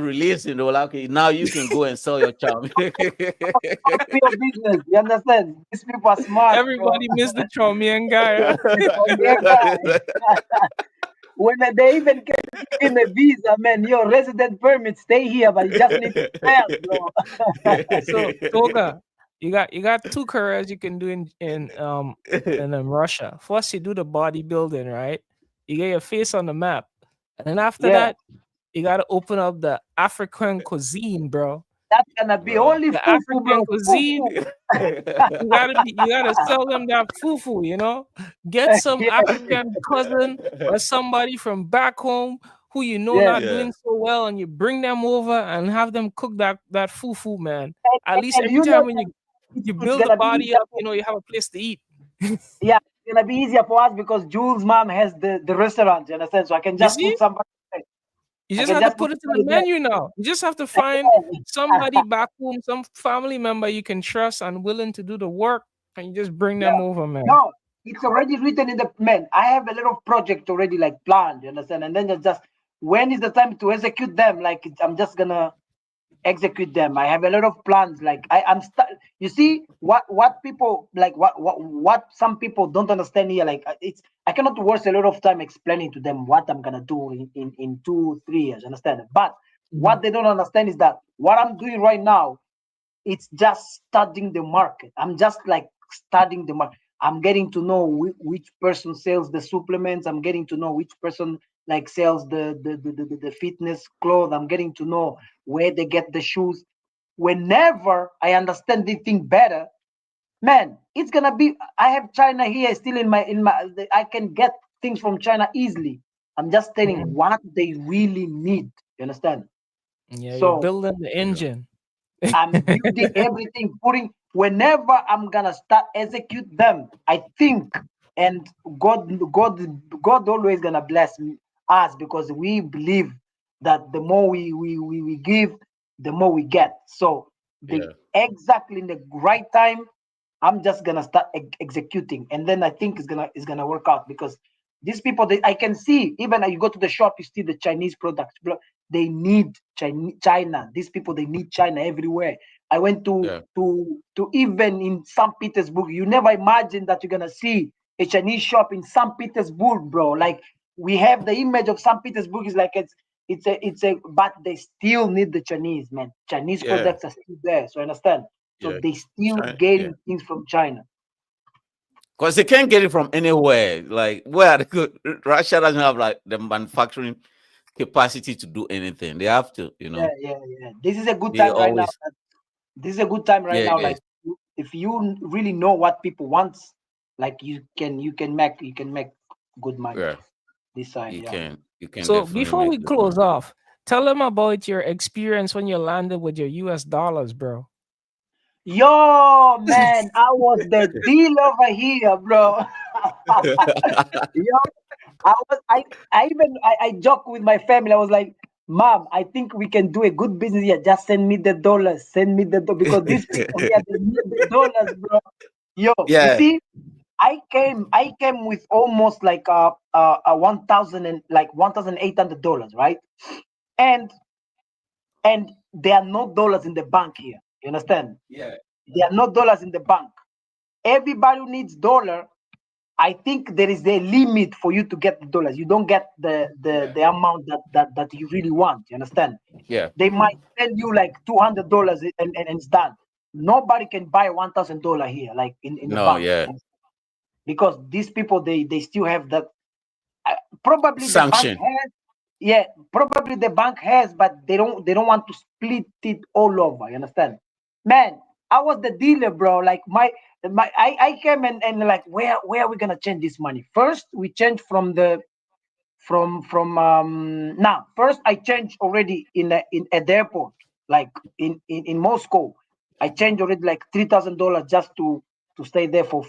release him. They were like, okay, now you can go and sell your charm. Copy your business. You understand? These people are smart, bro. Everybody missed the chow mein guy. Huh? The Colombian guy. When they even came in a visa, man. Your resident permit, stay here, but you just need to sell, bro. So Toga, you got two careers you can do in Russia. First, you do the bodybuilding, right? You get your face on the map, and then after Yeah, that, you gotta open up the African cuisine, bro. that's gonna be Bro. only The fufu, African bro. cuisine. Fufu. You gotta sell them that fufu, Get some Yeah, African cousin or somebody from back home who yeah. not Yeah, doing so well, and you bring them over and have them cook that fufu, man. And, At and, least and every you know time when that you it's build the gonna be body easier up, for, you have a place to eat. yeah, it's gonna be easier for us because Jules' mom has the restaurant. You understand? So I can You just see? put somebody. You I just can have to just put put it in the somebody there. menu now. You just have to find somebody back home, some family member you can trust and willing to do the work, and you just bring them Yeah. over, man. No, it's already written in the man. I have a lot of project already like planned, you understand? And then just when is the time to execute them? Like I'm just gonna execute them. I have a lot of plans. Like you see what people like what some people don't understand here. Like it's I cannot waste a lot of time explaining to them what I'm gonna do in 2 3 years. Understand? But Mhm. what they don't understand is that what I'm doing right now, it's just studying the market. I'm just like studying the market. I'm getting to know which person sells the supplements. I'm getting to know which person like sells the fitness clothes. I'm getting to know where they get the shoes. Whenever I understand the thing better, man, it's gonna be. I have China here still in my. I can get things from China easily. I'm just telling Mhm. what they really need. You understand? Yeah, you're So building the yeah, engine. I'm building everything, putting whenever I'm gonna start execute them. I think, and God always gonna bless us because we believe that the more we give, the more we get. So the yeah, exactly in the right time, I'm just gonna start executing, and then I think it's gonna work out because these people I can see even you go to the shop, you see the Chinese products. They need China. These people they need China everywhere. I went yeah, to even in St. Petersburg. You never imagine that you're gonna see a Chinese shop in St. Petersburg, bro. Like we have the image of St. Petersburg is like it's a but they still need the Chinese man. Chinese yeah, products are still there. So understand. So yeah. they still China, yeah. getting things from China. Because they can't get it from anywhere. Like where they could, Russia doesn't have like the manufacturing capacity to do anything. They have to, Yeah, yeah, yeah. This is a good They time right now. always, This is a good time right yeah, now. it Like is. if you really know what people want, like you can make good money Yeah, this side. Yeah. you can So definitely before make we good money. close off, tell them about your experience when you landed with your US dollars, bro. Yo, man, I was the deal over here, bro. Yo, I joke with my family. I was like, Mom, I think we can do a good business here. Just send me the dollars. Send me the because these people here they need the dollars, bro. Yo, you Yeah, see, I came with almost like 1,000 and like $1,800, right? And and there are no dollars in the bank here. You understand? yeah, There are no dollars in the bank. Everybody who needs dollar, I think there is a limit for you to get the dollars. You don't get the yeah, amount that you really want. You understand? yeah. They might tell you like $200 and it's done. Nobody can buy $1,000 here, like in the No, bank, yeah. because these people they still have that. uh, Probably the bank Sanction. has, yeah, probably the bank has, but they don't want to split it all over. You understand? Man, I was the dealer, bro. Like I came and like where are we gonna change this money? First, we changed from now. First, I changed already in at the airport, like in Moscow. I changed already like $3,000 just to stay there for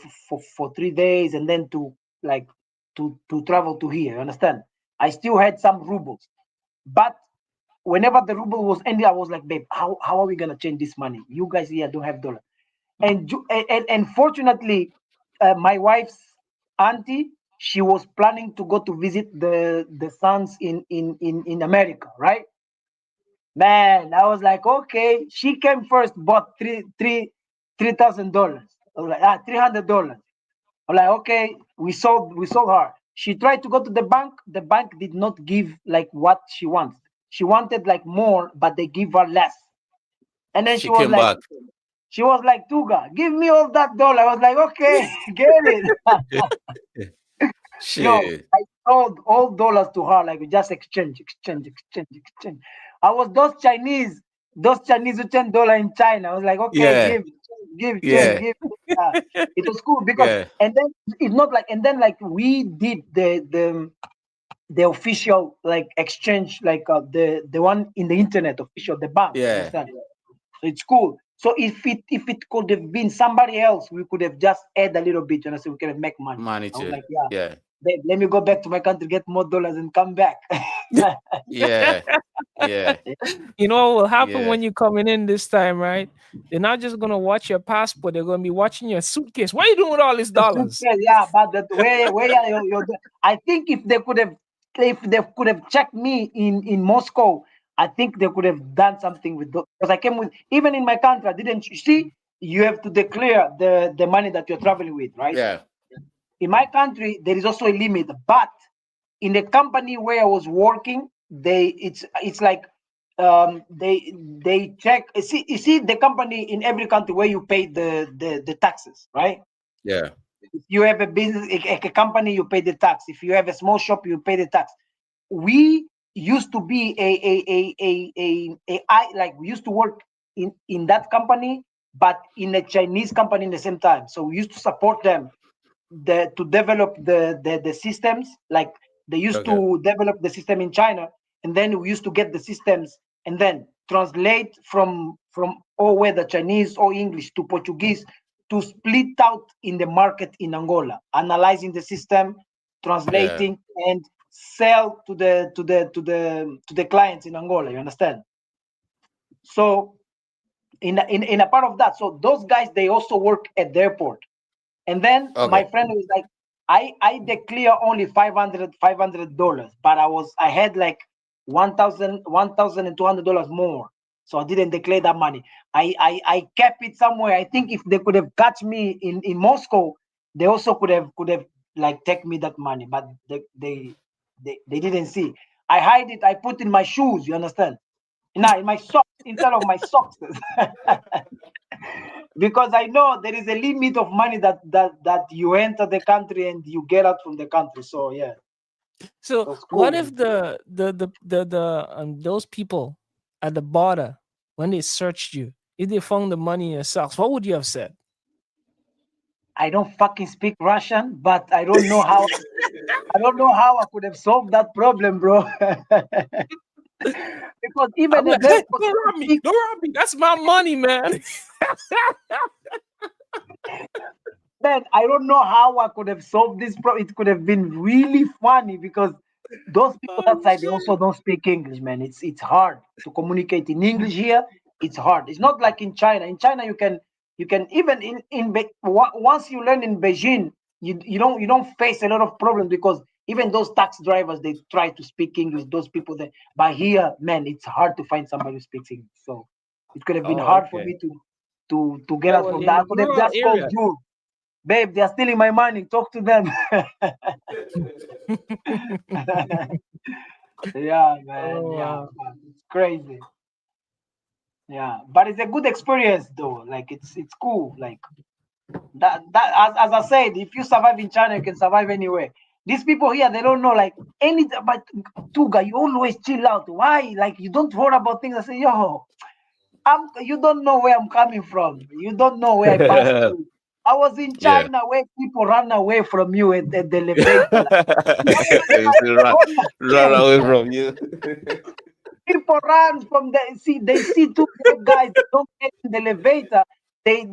3 days, and then to like to travel to here. You understand? I still had some rubles, but whenever the ruble was ending, I was like, babe, how are we gonna change this money? You guys here don't have dollar. And fortunately, my wife's auntie, she was planning to go to visit the sons in America, right? Man, I was like, okay. She came first, bought $3,000. I was like, $300. I'm like, okay, we sold her. She tried to go to the bank. The bank did not give like what she wants. She wanted like more, but they give her less. And then She came back. she was like, Tuga, give me all that dollar. I was like, okay, get it. Yo, Shit. I sold all dollars to her, like we just exchange, exchange, exchange, exchange. I was those Chinese who $10 in China. I was like, okay, Yeah. give, change, Yeah. give. Uh, it was cool because, Yeah. and then it's not like, and then like we did the official like exchange, like the one in the internet official, the bank. You Yeah. understand? So it's cool. So if it could have been somebody else, we could have just add a little bit, you know, so we could have make money. I was Manager. like, yeah, Yeah. babe, let me go back to my country, get more dollars, and come back. Yeah. Yeah. You know what will happen Yeah. when you're coming in this time, right? They're not just gonna watch your passport, they're gonna be watching your suitcase. What are you doing with all these The dollars? suitcase, yeah, but that where are I think if they could have checked me in Moscow, I think they could have done something with those because I came with even in my country. I didn't you see you have to declare the money that you're traveling with, right? Yeah. In my country, there is also a limit, but in the company where I was working, it's like they check. You see the company in every country where you pay the taxes, right? Yeah. If you have a business, a company, you pay the tax. If you have a small shop, you pay the tax. We used to be like we used to work in that company, but in a Chinese company in the same time. So we used to support them to develop the systems. Like they used Okay. to develop the system in China, and then we used to get the systems and then translate from or whether Chinese or English to Portuguese to split out in the market in Angola, analyzing the system, Yeah. translating and sell to the clients in Angola. You understand? So in a part of that, so those guys they also work at the airport. And then Okay. my friend was like, I declare only $500, but I had like 1,200 dollars more. So I didn't declare that money. I kept it somewhere. I think if they could have catch me in Moscow, they also could have like take me that money, but they didn't see. I hide it, I put in my shoes, you understand? Now in my socks, inside of my socks. Because I know there is a limit of money that you enter the country and you get out from the country. So yeah, So that's what cool, man. if the those people at the border when they searched you, if they found the money in your socks, what would you have said? I don't fucking speak Russian, but I don't know how I could have solved that problem, bro. Because I'm even like, at hey, airport, don't they rob me, speak. don't rob me. That's my money, man. Man, I don't know how I could have solved this problem. It could have been really funny because those people that Oh side they shit. also don't speak English, man. It's hard to communicate in English here. It's hard. It's not like in China. In China, you can even once you learn in Beijing, you don't face a lot of problems because even those taxi drivers they try to speak English. Those people there, but here, man, it's hard to find somebody who speaks English. So it could have been Oh, hard for okay. me to get Yeah, out well, from in that. the I could have rural just called area. you. Babe, they are stealing my money. Talk to them. Yeah, man. Oh Yeah, wow. man. It's crazy. Yeah, but it's a good experience though. Like it's cool. Like that as I said, if you survive in China, you can survive anywhere. These people here, they don't know like any. But Tuga, you always chill out. Why? Like you don't worry about things. I say, yo, you don't know where I'm coming from. You don't know where I passed through. I was in Yeah. China where people run away from you at the elevator. Like, you They still run understand? away from you. People run from they see two black guys don't get in the elevator. They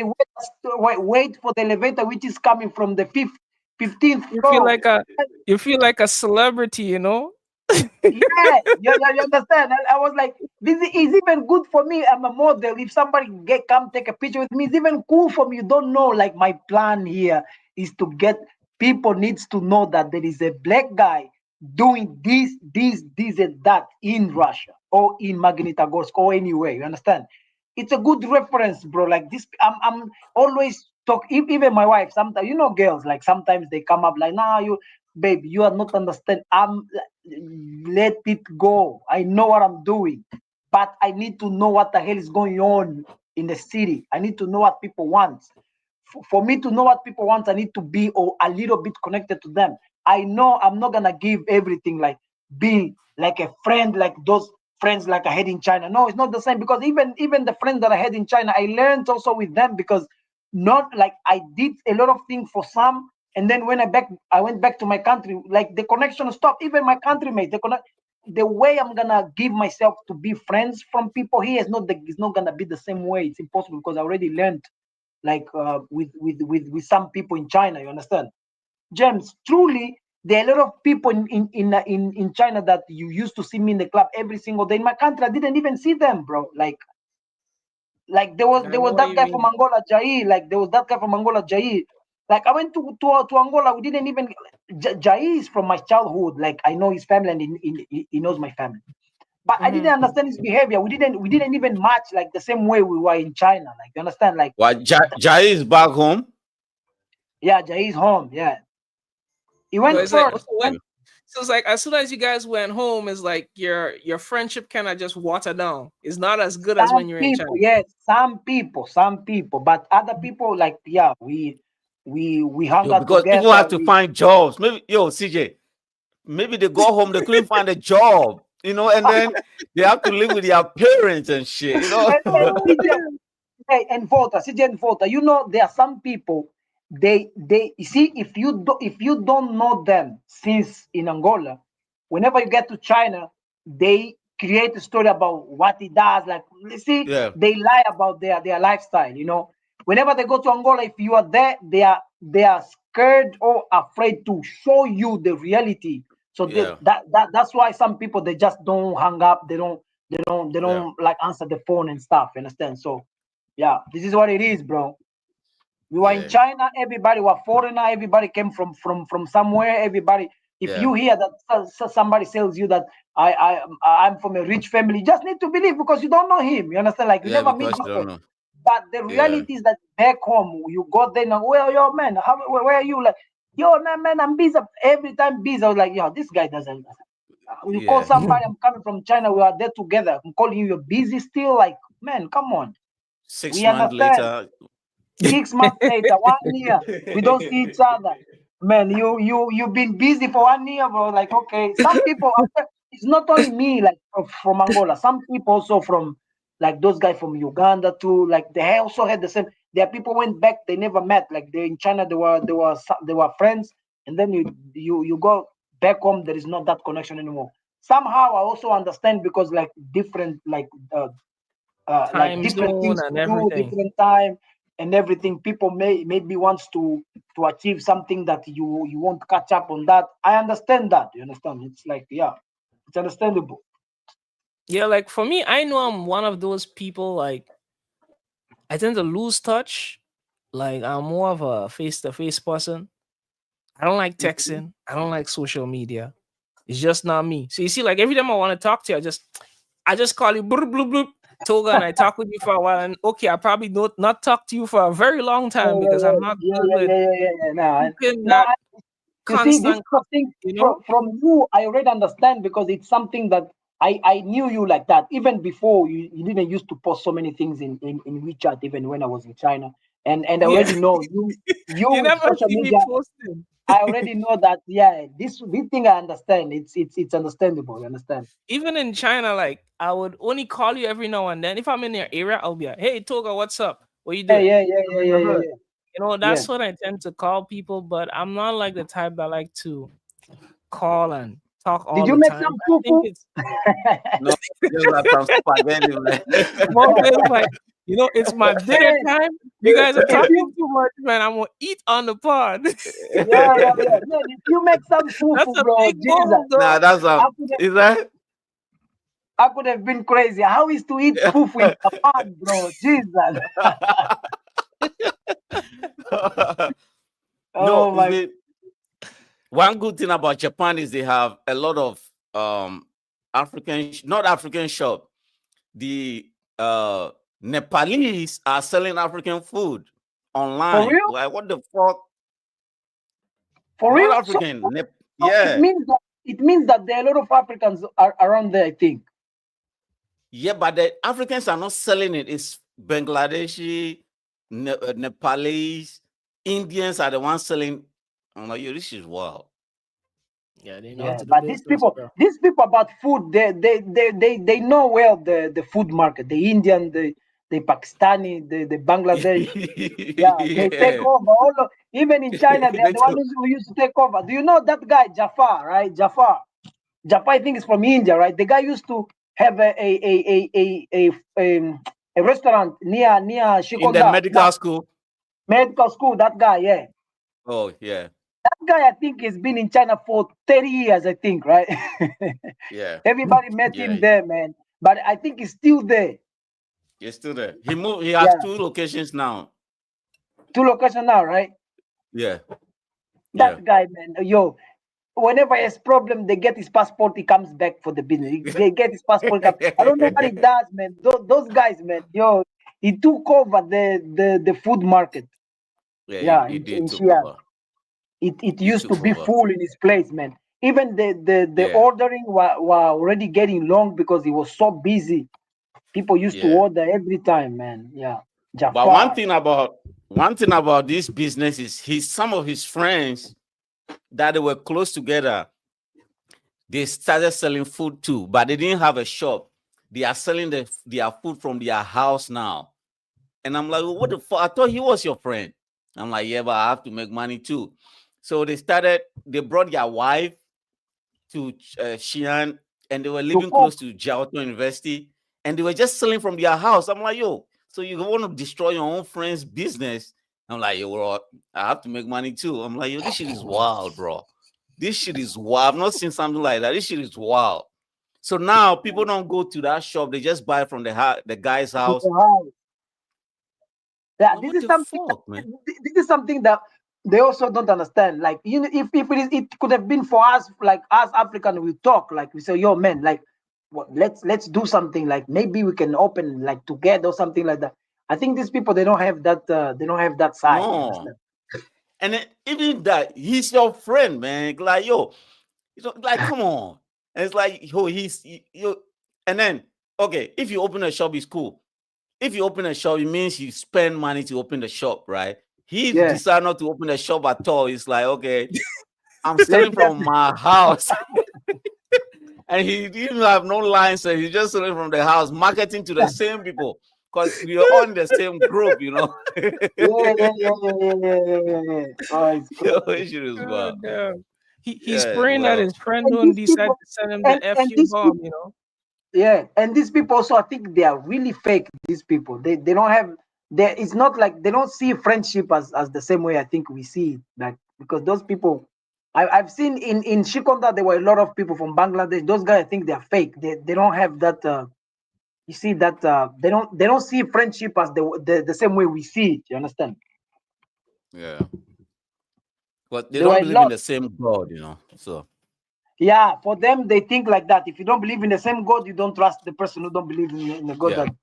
wait for the elevator which is coming from the 15th You feel floor. like a you feel like a celebrity, you know? Yeah, you understand. I was like, this is even good for me. I'm a model. If somebody come take a picture with me, it's even cool for me. You don't know. Like my plan here is to get people needs to know that there is a black guy doing this, and that in Russia or in Magnitogorsk or anywhere. You understand? It's a good reference, bro. Like this, I'm always talk. Even my wife, sometimes girls like sometimes they come up like, nah, you. babe, you are not understand. Let it go. I know what I'm doing, but I need to know what the hell is going on in the city. I need to know what people want. For me to know what people want, I need to be a little bit connected to them. I know I'm not gonna give everything, like be like a friend, like those friends like I had in China. No, it's not the same, because even the friends that I had in China, I learned also with them, because not like I did a lot of things for some, and then when I went back to my country, like the connection stopped. Even my countrymates, the way I'm gonna give myself to be friends from people here is not gonna be the same way. It's impossible, because I already learned, like with some people in China. You understand, James? Truly, there are a lot of people in China that you used to see me in the club every single day. In my country, I didn't even see them, bro. Like I there know was what that you guy from mean. Angola, Jai. Like there was that guy from Angola, Jai. Like I went to Angola. We didn't even. Jai is from my childhood. Like I know his family, and he knows my family. But I didn't Hmm. understand his behavior. We didn't even match like the same way we were in China. Like you understand? Like What Jai is back home? yeah, Jai is home. Yeah, he So went it's like, first. also when, so it's like as soon as you guys went home, it's like your friendship kind of just watered down. It's not as good as Some when you're in people, China. yes, some people, but other people, like yeah, we hung Yo, out because people together. have to find jobs. Maybe CJ, maybe they go home, they couldn't find a job, and then they have to live with their parents and shit, And Oh CJ, damn. hey, and Volta, CJ and Volta, there are some people. They you see, if you don't know them since in Angola, whenever you get to China, they create a story about what he does. Like you see, yeah, they lie about their lifestyle. Whenever they go to Angola, if you are there, they are scared or afraid to show you the reality. So yeah, that's why some people, they just don't hang up. They don't yeah, like answer the phone and stuff. You understand? So yeah, this is what it is, bro. We were in yeah, China. Everybody was foreigner. Everybody came from somewhere. Everybody. If yeah, you hear that somebody tells you that I'm from a rich family, you just need to believe, because you don't know him. You understand? Like you yeah, never meet because you don't before. know. But the Yeah, reality is that back home, you go there now. Well, yo, man, where are you? Like, yo, man, I'm busy. Every time busy. I was like, yo, this guy doesn't. You call yeah. somebody, I'm coming from China. We are there together. I'm calling you. You're busy still. Like, man, come on. Six We months understand. later, 6 months later, 1 year, we don't see each other. Man, you've been busy for 1 year, bro. Like, okay, some people, it's not only me, like from Angola. Some people also from, like those guys from Uganda too. Like they also had the same. Their people went back, they never met. Like they in China, they were friends, and then you go back home, there is not that connection anymore. Somehow I also understand, because like different, like Time different zone things and to do, everything. different time and everything. People maybe wants to achieve something that you won't catch up on that. I understand that. You understand? It's like yeah, it's understandable. Yeah, like for me, I know I'm one of those people. Like I tend to lose touch. Like I'm more of a face to face person. I don't like Mhm. texting. I don't like social media. It's just not me. So you see, like every time I want to talk to you, I just call you bloop bloop bloop Toga, and I talk with you for a while. And okay, I probably not talk to you for a very long time Yeah, because yeah, I'm not yeah, good yeah, with yeah, yeah, yeah, yeah. No, keeping no. that You see, this constant, kind of thing you from, know. from you, I already understand, because it's something that I knew you like that even before. You didn't used to post so many things in WeChat, even when I was in China, and I Yeah, already know you you with never social see me media. posting. I already know that. Yeah, this thing I understand. It's understandable. You understand? Even in China, like I would only call you every now and then. If I'm in your area, I'll be like, "Hey, Toga, what's up? What you Yeah, doing? yeah, yeah, I'm yeah, in yeah, the yeah, hood." yeah. Yeah. That's what I tend to call people, but I'm not like the type that like to call and talk Did all you the make time. some I think fufu? it's No, just have some spaghetti, man. more feels like it's my dinner Man, time. You guys are if talking you too much, man. I'm gonna eat on the pod. yeah, yeah, yeah, man, if you make some That's fufu, a bro, big Jesus, bowl, Nah, though. that's I could have, is that? I could have been crazy. How is to eat fufu in Japan, bro? Jesus. No, Oh is my. it one good thing about Japan is they have a lot of not African shop. The uh Nepalese are selling African food For online. real? Like what the fuck? For Not real? So African. So Yeah, it means that there are a lot of Africans are around there, I think. yeah, but the Africans are not selling it. It's Bangladeshi, Nepalese, Indians are the ones selling. I'm like, yo, this is wild. Yeah, they know how Yeah, to do but business, bro. these people about food, they know well the food market. The Indian, the Pakistani, the Bangladesh. Yeah, they take Yeah, over all of, even in China, they are they the one too. who used to take over. Do you know that guy Jafar, right? Jafar, I think is from India, right? The guy used to have a restaurant near In the Shikonda now, medical school. medical school. That guy, yeah, Oh yeah, that guy I think has been in China for 30 years. I think, right? yeah, Everybody met yeah. him there, man. But I think he's still there. He's still there. He moved. He has Yeah, two locations now. two location now, right? Yeah, yeah. That guy, man. Yo, whenever he has problem, they get his passport. He comes back for the business. He get his passport. I don't know what he does, man. Those guys, man. Yo, he took over the food market. Yeah, Yeah, he in did took Xi'an. over. It He used to took be over. full in his place, man. Even the Yeah, ordering were already getting long because he was so busy. People used to yeah. order every time, man. Yeah, But Jafar. one thing about this business is some of his friends that they were close together, they started selling food too, but they didn't have a shop. They are selling their food from their house now. And I'm like, well, what the fuck? I thought he was your friend. I'm like, yeah, but I have to make money too. So they brought their wife to Xi'an, and they were To living cook. close to Jiaotou University, and they were just selling from their house. I'm like, yo, so you want to destroy your own friend's business? I'm like, yo, well, I have to make money too. I'm like, yo, this shit is wild, bro. This shit is wild. I've not seen something like that. This shit is wild. So now people don't go to that shop; they just buy from the guy's To house. the house. Yeah, Like, what the fuck, man? this is something that they also don't understand. Like, you know, if it could have been for us, like us African, we talk like we say, yo, man, like, what, let's do something. Like maybe we can open like together or something like that. I think these people they don't have that. They don't have that side. You No. understand? And then, even that, he's your friend, man. Like, yo, like, come on. And it's like, yo, you. And then, okay, if you open a shop, it's cool. If you open a shop, it means you spend money to open the shop, right? He Yeah. decided not to open a shop at all. It's like, okay, I'm Let's selling just from my house. And he didn't have no license. He's just selling from the house, marketing to the same people. Because we are all in the same group, you know. yeah. Oh, it's Yo, crazy. it shit is Oh, wild. damn. He's Yeah, praying that well, his friend And don't these decide people to send him the and FU these bomb, people you know. yeah, and these people also I think they are really fake. These people they don't have they it's not like they don't see friendship as the same way I think we see it. Like because those people I've seen in Shikonda there were a lot of people from Bangladesh. Those guys I think they're fake. They don't have that you see that they don't see friendship as the same way we see it. You understand? yeah. But they There were don't a believe in lot. the same God, you know. So, Yeah, for them they think like that. If you don't believe in the same God, you don't trust the person who don't believe in the God yeah, that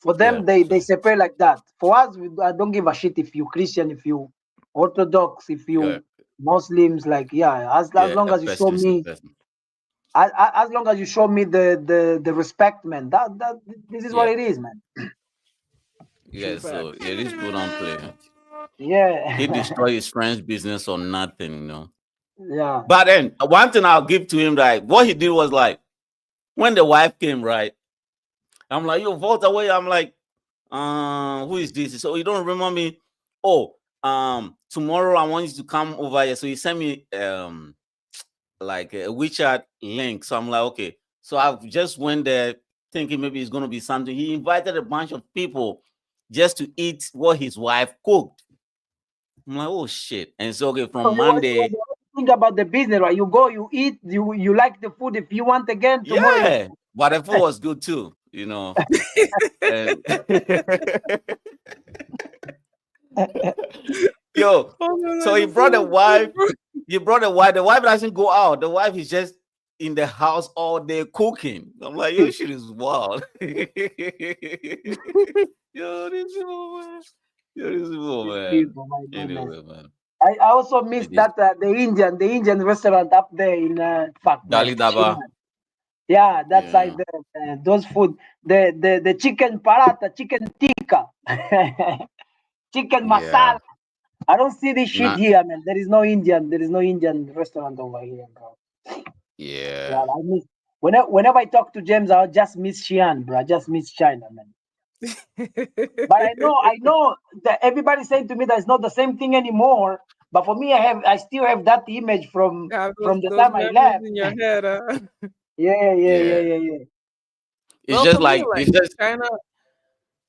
for yeah. them they So, separate like that. For us, I don't give a shit if you Christian, if you Orthodox, if yeah, you Muslims. Like yeah, as yeah. long A as you show person is a me, person. as long as you show me the respect, man. That this is what Yeah, it is, man. True yeah. So, facts. yeah, these people don't play. He Yeah, destroyed his friend's business or nothing, you know. yeah, But then, one thing I'll give to him, like, what he did was like, when the wife came, right? I'm like, yo, vote away. I'm like, who is this? So you don't remember me? Oh, tomorrow I want you to come over here. So he sent me like a WeChat link. So I'm like, okay. So I just went there thinking maybe it's gonna be something. He invited a bunch of people just to eat what his wife cooked. I'm like, oh shit. And so okay, so from he was Monday, think about the business, right? You go, you eat, you like the food. If you want again tomorrow, you yeah, but the food was good too, you know. And yo, Oh no, so like he the brought the food was wife. good, bro. You brought the wife. The wife doesn't go out. The wife is just in the house all day cooking. I'm like, yo, shit is wild. Yo, this people, man. Yo, this people, these man. people, my goodness. Anyway, man. I also miss It is that the Indian restaurant up there in fuck Dali man. Daba. Yeah, that side Yeah. there. Those food, the chicken paratha, chicken tikka, chicken Yeah. masala. I don't see this shit Not. here, man. There is no Indian restaurant over here, bro. Yeah, Yeah. I miss whenever I talk to James, I just miss Xi'an, bro. I just miss China, man. But I know that everybody's saying to me that it's not the same thing anymore. But for me, I still have that image from Have from the those time I memories left. in your head. Yeah, yeah, yeah, Yeah. yeah, yeah. It's Well, just for me, like like it's just. China,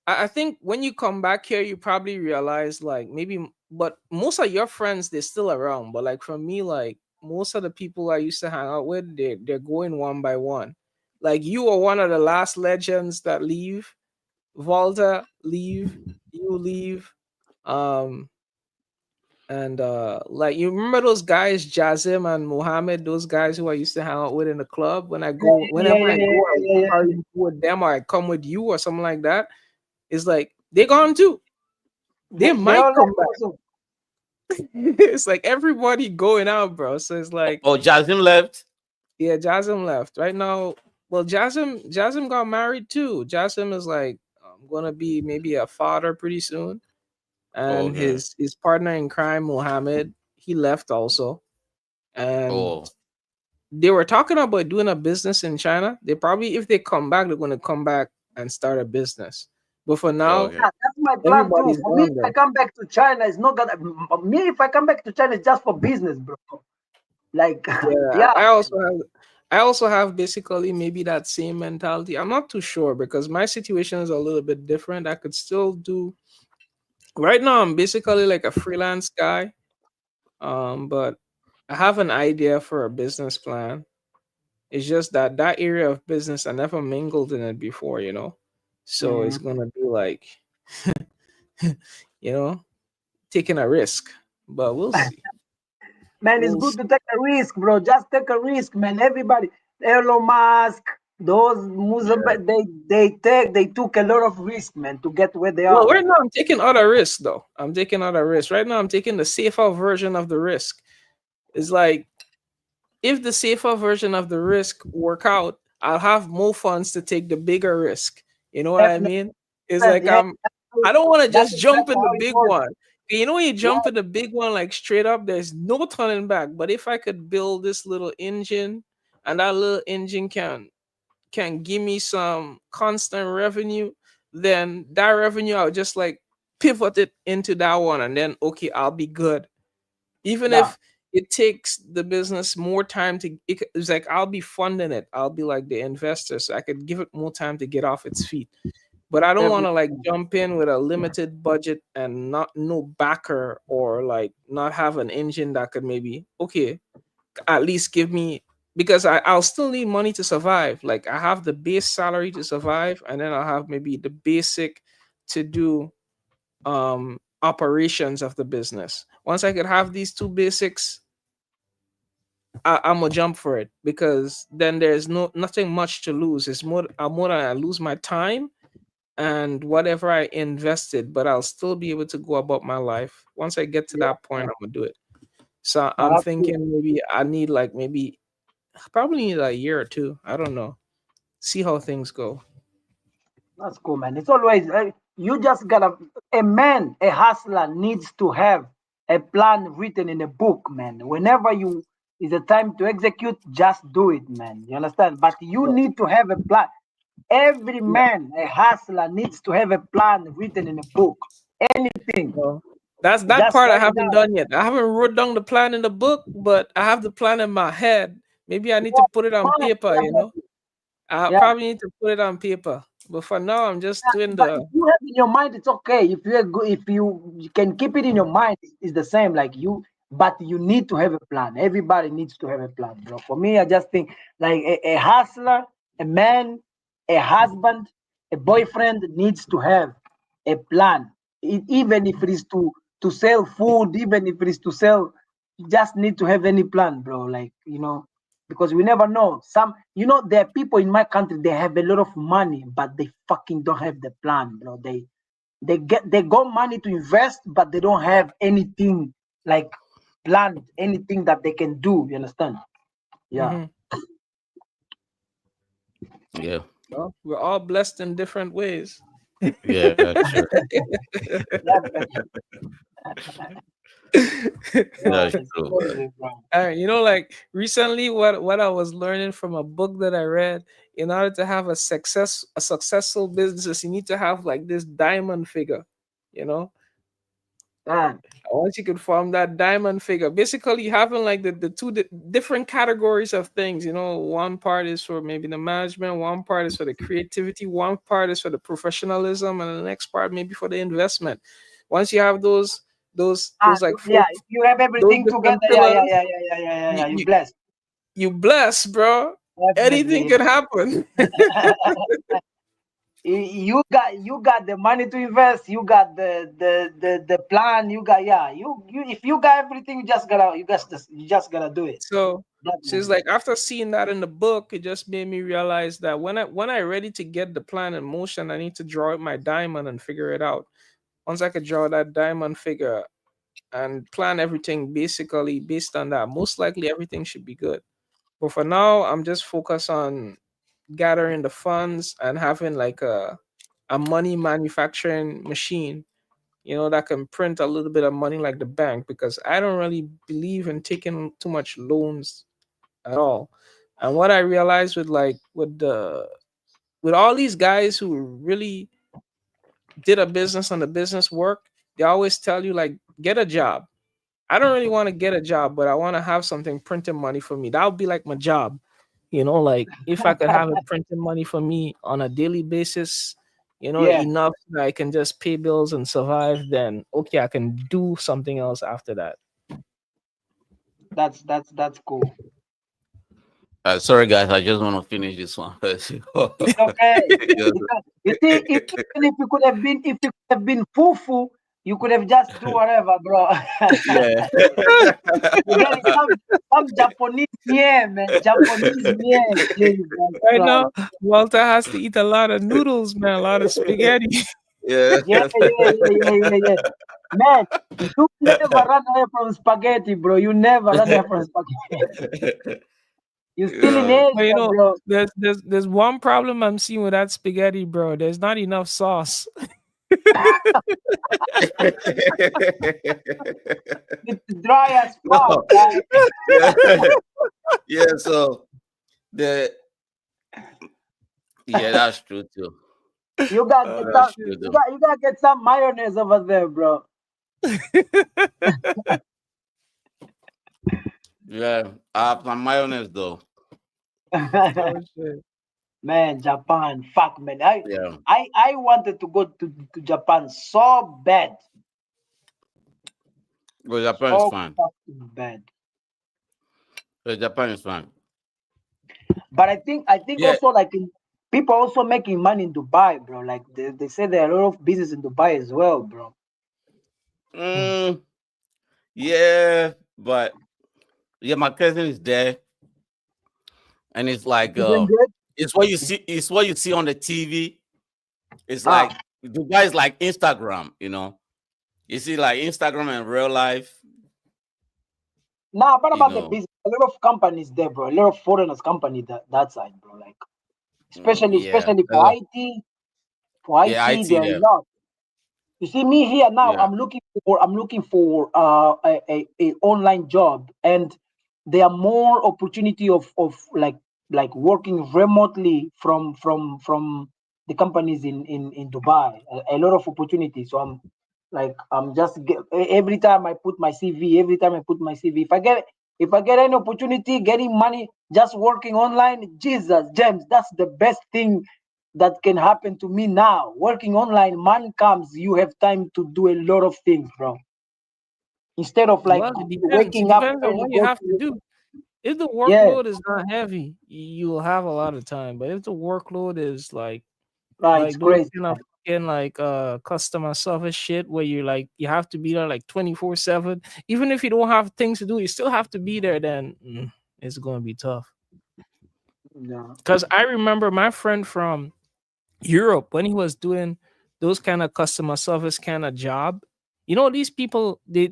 I think when you come back here, you probably realize like maybe, but most of your friends they're still around. But like for me, like most of the people I used to hang out with, they're going one by one. Like you are one of the last legends that leave. Volta leave, you leave, um, and like you remember those guys, Jazim and Mohammed, those guys who I used to hang out with in the club. Yeah, Whenever yeah, I yeah, go, I yeah, yeah, probably yeah. go with them or I come with you or something like that. It's like they gone too. They They might all come left back. also. It's like everybody going out, bro. So it's like, Oh, Jazim left. yeah, Jasmine left right now. Well, Jasmine got married too. Jasmine is like gonna be maybe a father pretty soon, and Okay. his partner in crime, Muhammad, he left also, and Oh. they were talking about doing a business in China. They probably, if they come back, they're gonna come back and start a business. But for now, Okay. Yeah, that's my plan too. everybody's For me, gone if I though. come back to China, it's not gonna. Me, if I come back to China, it's just for business, bro. Like, Yeah, yeah, I also have basically maybe that same mentality. I'm not too sure because my situation is a little bit different. I could still do right now. I'm basically like a freelance guy, but I have an idea for a business plan. It's just that that area of business I never mingled in it before, so mm. it's gonna be like you know taking a risk, but we'll see. Man, it's We'll good to see. take a risk, bro. Just take a risk, man. Everybody, Elon Musk, those Yeah. Muslim, they took a lot of risk, man, to get where they Well, are, right man. now I'm taking other risks though. I'm taking other risks. Right now I'm taking the safer version of the risk. It's like if the safer version of the risk work out, I'll have more funds to take the bigger risk. You know what I Definitely, mean? It's man. like Yeah, I don't want to that's just jump exactly in the how it big was. one. You know when you Yeah, jump in the big one like straight up, there's no turning back. But if I could build this little engine and that little engine can give me some constant revenue, then that revenue I'll just like pivot it into that one and then okay, I'll be good. Even yeah, if it takes the business more time it's like I'll be funding it. I'll be like the investor, so I could give it more time to get off its feet. But I don't want to definitely. like jump in with a limited budget and not no backer or like not have an engine that could maybe okay at least give me because I'll still need money to survive. Like I have the base salary to survive, and then I'll have maybe the basic to do operations of the business. Once I could have these two basics, I'm gonna jump for it because then there's nothing much to lose. It's more than I lose my time and whatever I invested, but I'll still be able to go about my life. Once I get to Yeah, that point, I'm gonna do it. So I I'm have to. thinking maybe I need like maybe probably need a year or two. I don't know. See how things go. That's cool, man. It's always you just gotta a hustler needs to have a plan written in a book, man. Whenever you is a time to execute, just do it, man. You understand? But you Yeah. need to have a plan. Every Yeah. man, a hustler, needs to have a plan written in a book. Anything, Well, that's that just part I write it haven't down. done yet. I haven't wrote down the plan in the book, but I have the plan in my head. Maybe I need to Yeah, put it on man, paper, definitely. I Yeah. probably need to put it on paper. But for now, I'm just doing But if the you have in your mind, it's okay. If you are if you can keep it in your mind, it's the same. Like you, but you need to have a plan. Everybody needs to have a plan, bro. For me, I just think like a hustler, a man, a husband, a boyfriend needs to have a plan. Even if it is to sell food, even if it is to sell, you just need to have any plan, bro. Like because we never know. There are people in my country, they have a lot of money, but they fucking don't have the plan, bro. They got money to invest, but they don't have anything like plan anything that they can do. You understand? Yeah. Mm-hmm. Yeah. Well, we're all blessed in different ways. Yeah, sure. Definitely. That's It's true, man. crazy, bro. Like recently, what I was learning from a book that I read, in order to have a successful business, you need to have like this diamond figure. You know, Man, once you can form that diamond figure, basically having like the different categories of things. One part is for maybe the management, one part is for the creativity, one part is for the professionalism, and the next part maybe for the investment. Once you have those like four, yeah, if you have those everything together, different yeah, yeah, pillars, yeah, yeah, yeah, yeah, yeah, you yeah. You you, blessed. you bless, bro. Anything Definitely. can happen. You got the money to invest. You got the plan. You got, yeah. You if you got everything, you just gotta do it. So it's Definitely. like after seeing that in the book, it just made me realize that when I ready to get the plan in motion, I need to draw out my diamond and figure it out. Once I could draw that diamond figure and plan everything basically based on that, most likely everything should be good. But for now, I'm just focused on gathering the funds and having like a money manufacturing machine, that can print a little bit of money like the bank, because I don't really believe in taking too much loans at all. And what I realized with like with all these guys who really did a business and the business work, they always tell you like get a job. I don't really want to get a job, but I want to have something printing money for me. That would be like my job. Like if I could have it printing money for me on a daily basis, Yeah, enough that I can just pay bills and survive, then okay, I can do something else after that. that's cool. Sorry, guys. I just want to finish this one first. It's okay. Yes. You see, even if you could have been fufu, you could have just do whatever, bro. Yeah. You get it? Some Japanese yeah, man. Japanese yeah. Jesus Right Christ. now, Walter has to eat a lot of noodles, man, a lot of spaghetti. Yeah. Yeah, yeah, yeah, yeah, yeah, yeah. Man, you never run away from spaghetti, bro. You never run away from spaghetti. You still in Yeah. But Asia, bro. there's one problem I'm seeing with that spaghetti, bro. There's not enough sauce. It's dry as fuck, No. guy. Yeah. Yeah. So the yeah, that's true too. You gotta get Oh some. That's shit. true You though. got. You gotta get some mayonnaise over there, bro. Yeah. I have some mayonnaise though. Oh shit. Man, Japan, fuck, man. I, Yeah. I, I wanted to go to Japan so bad, Well, Japan is so fine. fucking bad. Well, Japan is fine. But I think Yeah. also like people also making money in Dubai, bro. Like they say there are a lot of business in Dubai as well, bro. Mm, yeah. But yeah, my cousin is there, and it's like You doing good? it's what you see. It's what you see on the TV. It's Ah, like Dubai is like Instagram. You see like Instagram in real life. nah. What You about the know. business? A lot of companies there, bro. A lot of foreigners company that side, bro. Like especially Yeah. especially There's for IT, for yeah, IT, IT there are a there. lot. You see me here now. Yeah. I'm looking for a online job, and there are more opportunity of like working remotely from the companies in Dubai. A lot of opportunity. So I'm just every time I put my CV, every time I put my CV, if I get any opportunity, getting money, just working online, Jesus, James, that's the best thing that can happen to me now. Working online, man comes, you have time to do a lot of things, bro. Instead of like Well, it depends. It waking up depends on early, what you go have to to do. If the yeah, workload is not heavy, you'll have a lot of time. But if the workload is right, it's like those crazy. kind of fucking like customer service shit where you like you have to be there like 24/7, even if you don't have things to do, you still have to be there, then it's gonna be tough. Yeah. Because I remember my friend from Europe when he was doing those kind of customer service kind of job. You know, these people they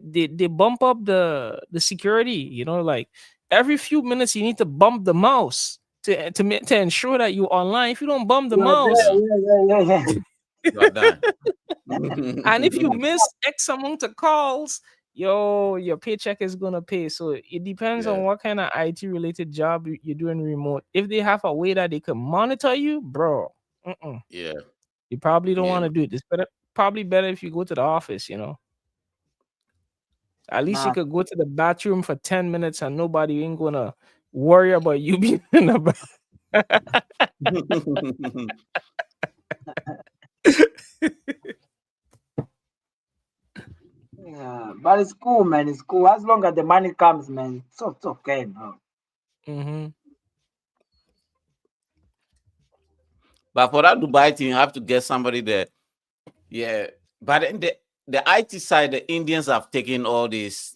bump up the security. You know, like every few minutes you need to bump the mouse to ensure that you're online. If you don't bump the You are there. mouse, Mm, Yeah. you are done. and if you miss X amount of calls, your paycheck is gonna pay. So it depends Yeah, on what kind of IT related job you're doing remote. If they have a way that they can monitor you, bro, yeah, you probably don't yeah, want to do it. It's better, probably better if you go to the office. You know, at least you Nah. could go to the bathroom for 10 minutes and nobody ain't gonna worry about you being in the bathroom. Yeah, but it's cool, man. It's cool as long as the money comes, man. It's okay, bro. Mm-hmm. but for that Dubai thing, you have to get somebody there. Yeah, but in the IT side, the Indians have taken all this.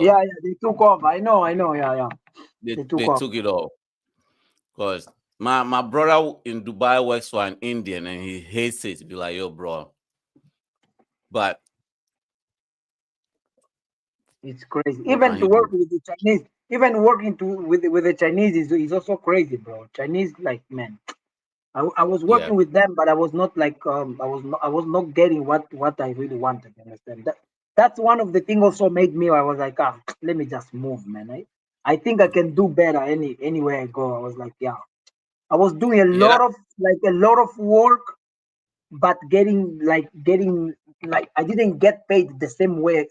Yeah, yeah. They took off. I know. Yeah, yeah. They They took off. took it all because my brother in Dubai works for an Indian and he hates it. Be like, yo, bro. But It's crazy. what Even can to he work do? with the Chinese, even working to with the Chinese is also crazy, bro. Chinese, like, man. I was Yeah, working with them, but I was not like I was not getting what I really wanted. You understand that? That's one of the things also made me. I was like, ah, let me just move, man. I think I can do better anywhere I go. I was like, yeah. I was doing yeah, that, a lot of work, but getting like I didn't get paid the same way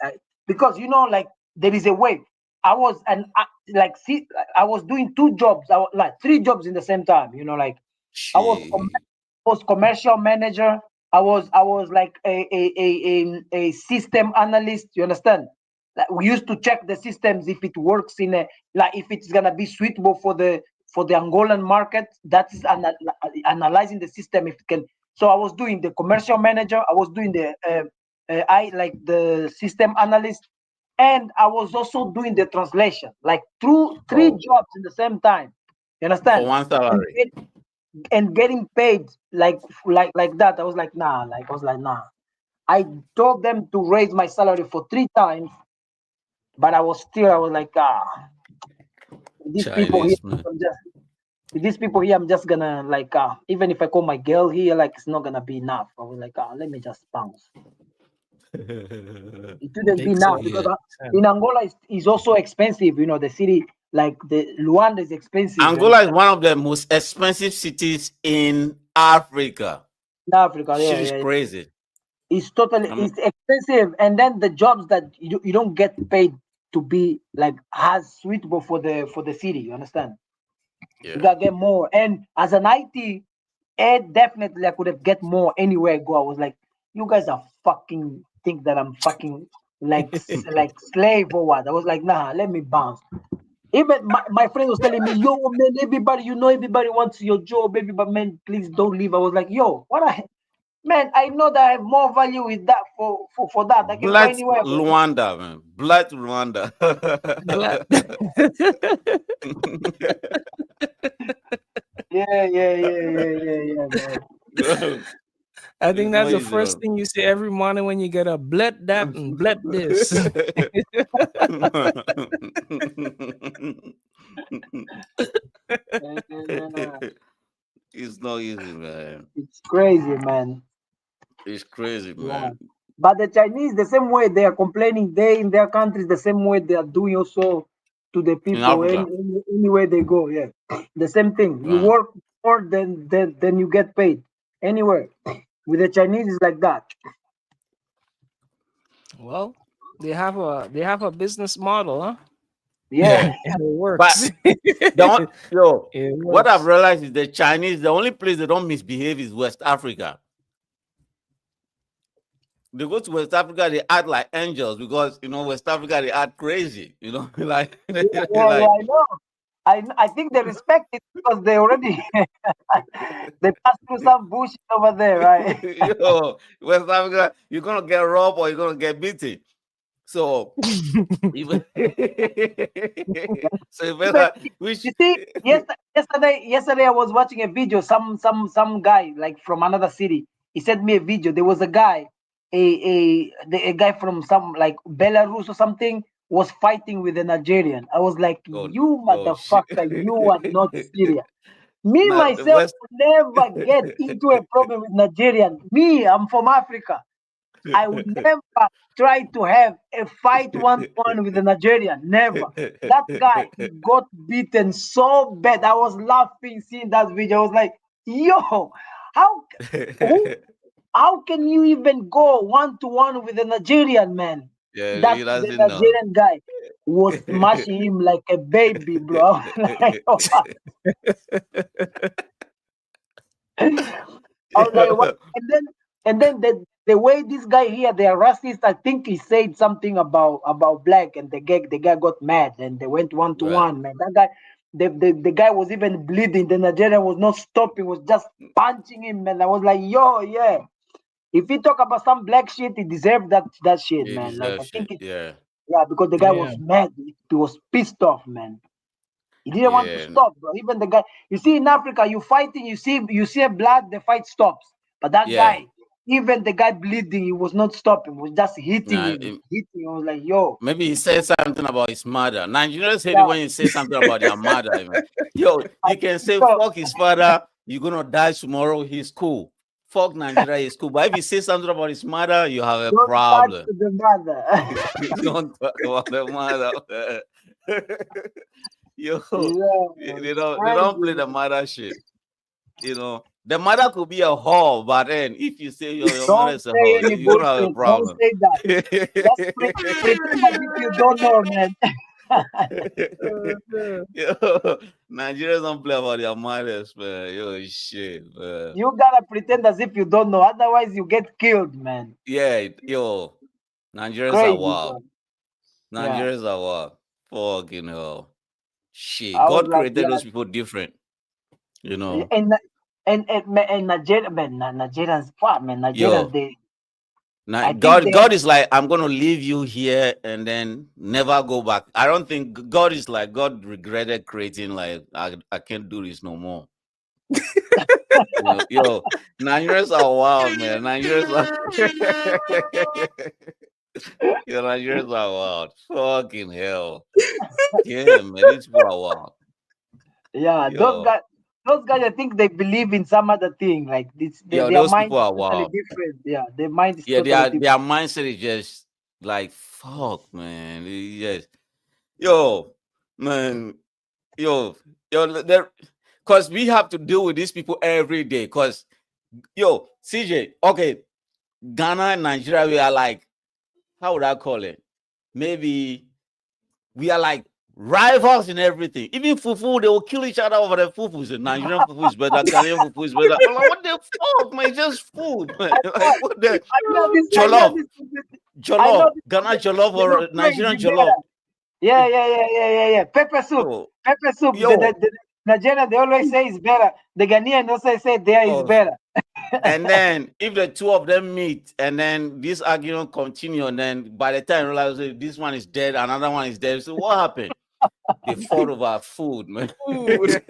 because like there is a way. I was and like see I was doing two jobs, like three jobs in the same time. Like I was shit. commercial manager. I was like a system analyst. You understand? Like we used to check the systems if it works in a like if it's gonna be suitable for the Angolan market. That is analyzing the system if it can. So I was doing the commercial manager. I was doing the I like the system analyst, and I was also doing the translation. Like through three Oh, jobs in the same time. You for understand? one And salary. getting paid like that. I was like, nah. Like I was like, nah. I told them to raise my salary for three times, but I was like, these people here, Chinese man. I'm just these people here, I'm just gonna like even if I call my girl here, like it's not gonna be enough. I was like, let me just bounce. It shouldn't be Makes enough sense. because Yeah. in Angola is also expensive. The city like the Luanda is expensive. You Angola is understand? one of the most expensive cities in Africa. In Africa, Shit yeah, is yeah. crazy. Um, It's expensive, and then the jobs that you don't get paid to be like as suitable for the city. You understand? You yeah. gotta get more. And as an IT, definitely I could have get more anywhere I go. I was like, you guys are fucking think that I'm fucking like like slave or what? I was like, nah, let me bounce. Even my friend was telling me, yo, man, everybody, everybody wants your job, everybody, man, please don't leave. I was like, yo, what man, I know that I have more value with that for that. I can go Black anywhere. Luanda, man. Black Rwanda. Glad. Yeah, man. I think It's that's not the easy, first man. thing you say every morning when you get up. Bled that and bled this. Yeah, It's not easy, man. it's crazy, man. It's crazy, Yeah. man. But the Chinese, the same way they are complaining, they in their countries, the same way they are doing also to the In people Africa. anywhere they go. Yeah, the same thing. You Right. work more than you get paid anywhere. With the Chinese, it's like that. Well, they have a business model, huh? Yeah, Yeah. And it But works. yo, It what I've works. realized is the Chinese, the only place they don't misbehave is West Africa. They go to West Africa, they act like angels because West Africa they act crazy. Like yeah. like I know. I think they respect it because they already they passed through some bullshit over there, right? West Africa, you're gonna get robbed or you're gonna get beaten. So even so you Even better which you see, yesterday I was watching a video. Some guy like from another city. He sent me a video. There was a guy. a guy from some like Belarus or something was fighting with a Nigerian. I was like, Oh, you oh shit. motherfucker, you are not serious. Me Not the myself West. will never get into a problem with Nigerian. Me, I'm from Africa. I would never try to have a fight one to one with a Nigerian. Never. That guy, he got beaten so bad. I was laughing seeing that video. I was like, yo, how who how can you even go one to one with a Nigerian man? Yeah, That he the doesn't know. Nigerian guy was smashing him like a baby, bro. Like, I was like, what? And then the way this guy here, they are racist. I think he said something about black, and the guy got mad, and they went one to Right. one. Man, that guy, the guy was even bleeding. The Nigerian was not stopping, was just punching him, man. I was like, yo, yeah. If he talk about some black shit, he deserved that shit, He man. Like I deserves think it. it, Yeah. yeah, because the guy Yeah. was mad. He was pissed off, man. He didn't want to Yeah. stop, bro. Even the guy, you see in Africa, you fighting, you see a blood, the fight stops. But that Yeah. guy, even the guy bleeding, he was not stopping. He was just hitting Nah, him, hitting. I was like, yo, maybe he said something about his mother. Nigerians hate it yeah, when you say something about their mother. Man. Yo, I, you can say yo, fuck his father, you're gonna die tomorrow, he's cool. Fuck Nigeria, he's cool. But if you say something about his mother, you have a don't touch problem. the mother. Don't talk about the mother. Yo, Yeah, they it's don't play crazy. the mother shit. The mother could be a whore, but then if you say your mother Don't is a say whore, any you're gonna have a bullshit. Don't problem. say that. Just pretend as if you don't know, man. Yo, Nigerians don't play about their mothers, man. Yo, shit, man. You gotta pretend as if you don't know, otherwise you get killed, man. Yeah, yo, Nigerians are Crazy, wild. bro. Yeah, Nigerians are wild. Fucking hell. Shit. I was God like, created yeah, those people different, you know. and Nigeria, man, Nigerians, fuck, man, Nigerians, Yo, they, now I think they God have, is like, I'm gonna leave you here and then never go back. I don't think God is like God regretted creating like I can't do this no more. Yo, Nigerians are wild, man. Nigerians are yo, Nigerians are wild. Fucking hell. Damn, man, these people are wild. yeah, Yo, those guys, I think they believe in some other thing, like this, their those mind people is are totally wild. different. Yeah, their mind is Yeah, totally their different. mindset is just like fuck, man. Yes. Yo, man, yo, there because we have to deal with these people every day. Cause yo, CJ, okay, Ghana and Nigeria, we are like, how would I call it? Maybe we are like rivals in everything. Even fufu, they will kill each other over the fufu. So Nigerian fufu is better, Ghanaian fufu is better. I'm like, what the fuck, man? It's just food, man. I know, Like, what the I know jollof, this, I know jollof, this, Ghana jollof they don't or Nigerian crazy better. jollof. Yeah. Pepper soup. Yo, Pepper soup. yo, The Nigerian, they always say is better. The Ghanaian also say there is yo. better. And then if the two of them meet and then this argument continue, and then by the time you realize this one is dead, another one is dead. So what happened? They fought over food, man. Food.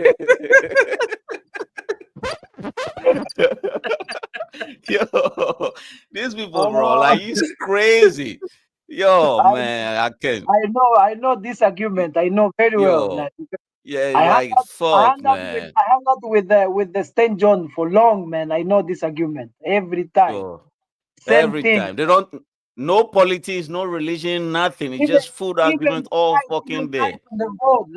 Yo, these people, bro, Oh, like it's crazy. Yo, I, man, I can't. I know this argument. I know very well. Yo, Like, yeah, I it's hung like out, I fuck, hung out with, man. I hung out with the St. John for long, man. I know this argument every time. Yo, Same every thing. time they don't, no politics, no religion, nothing. It's Even just food even argument all even fucking day. lights on the road,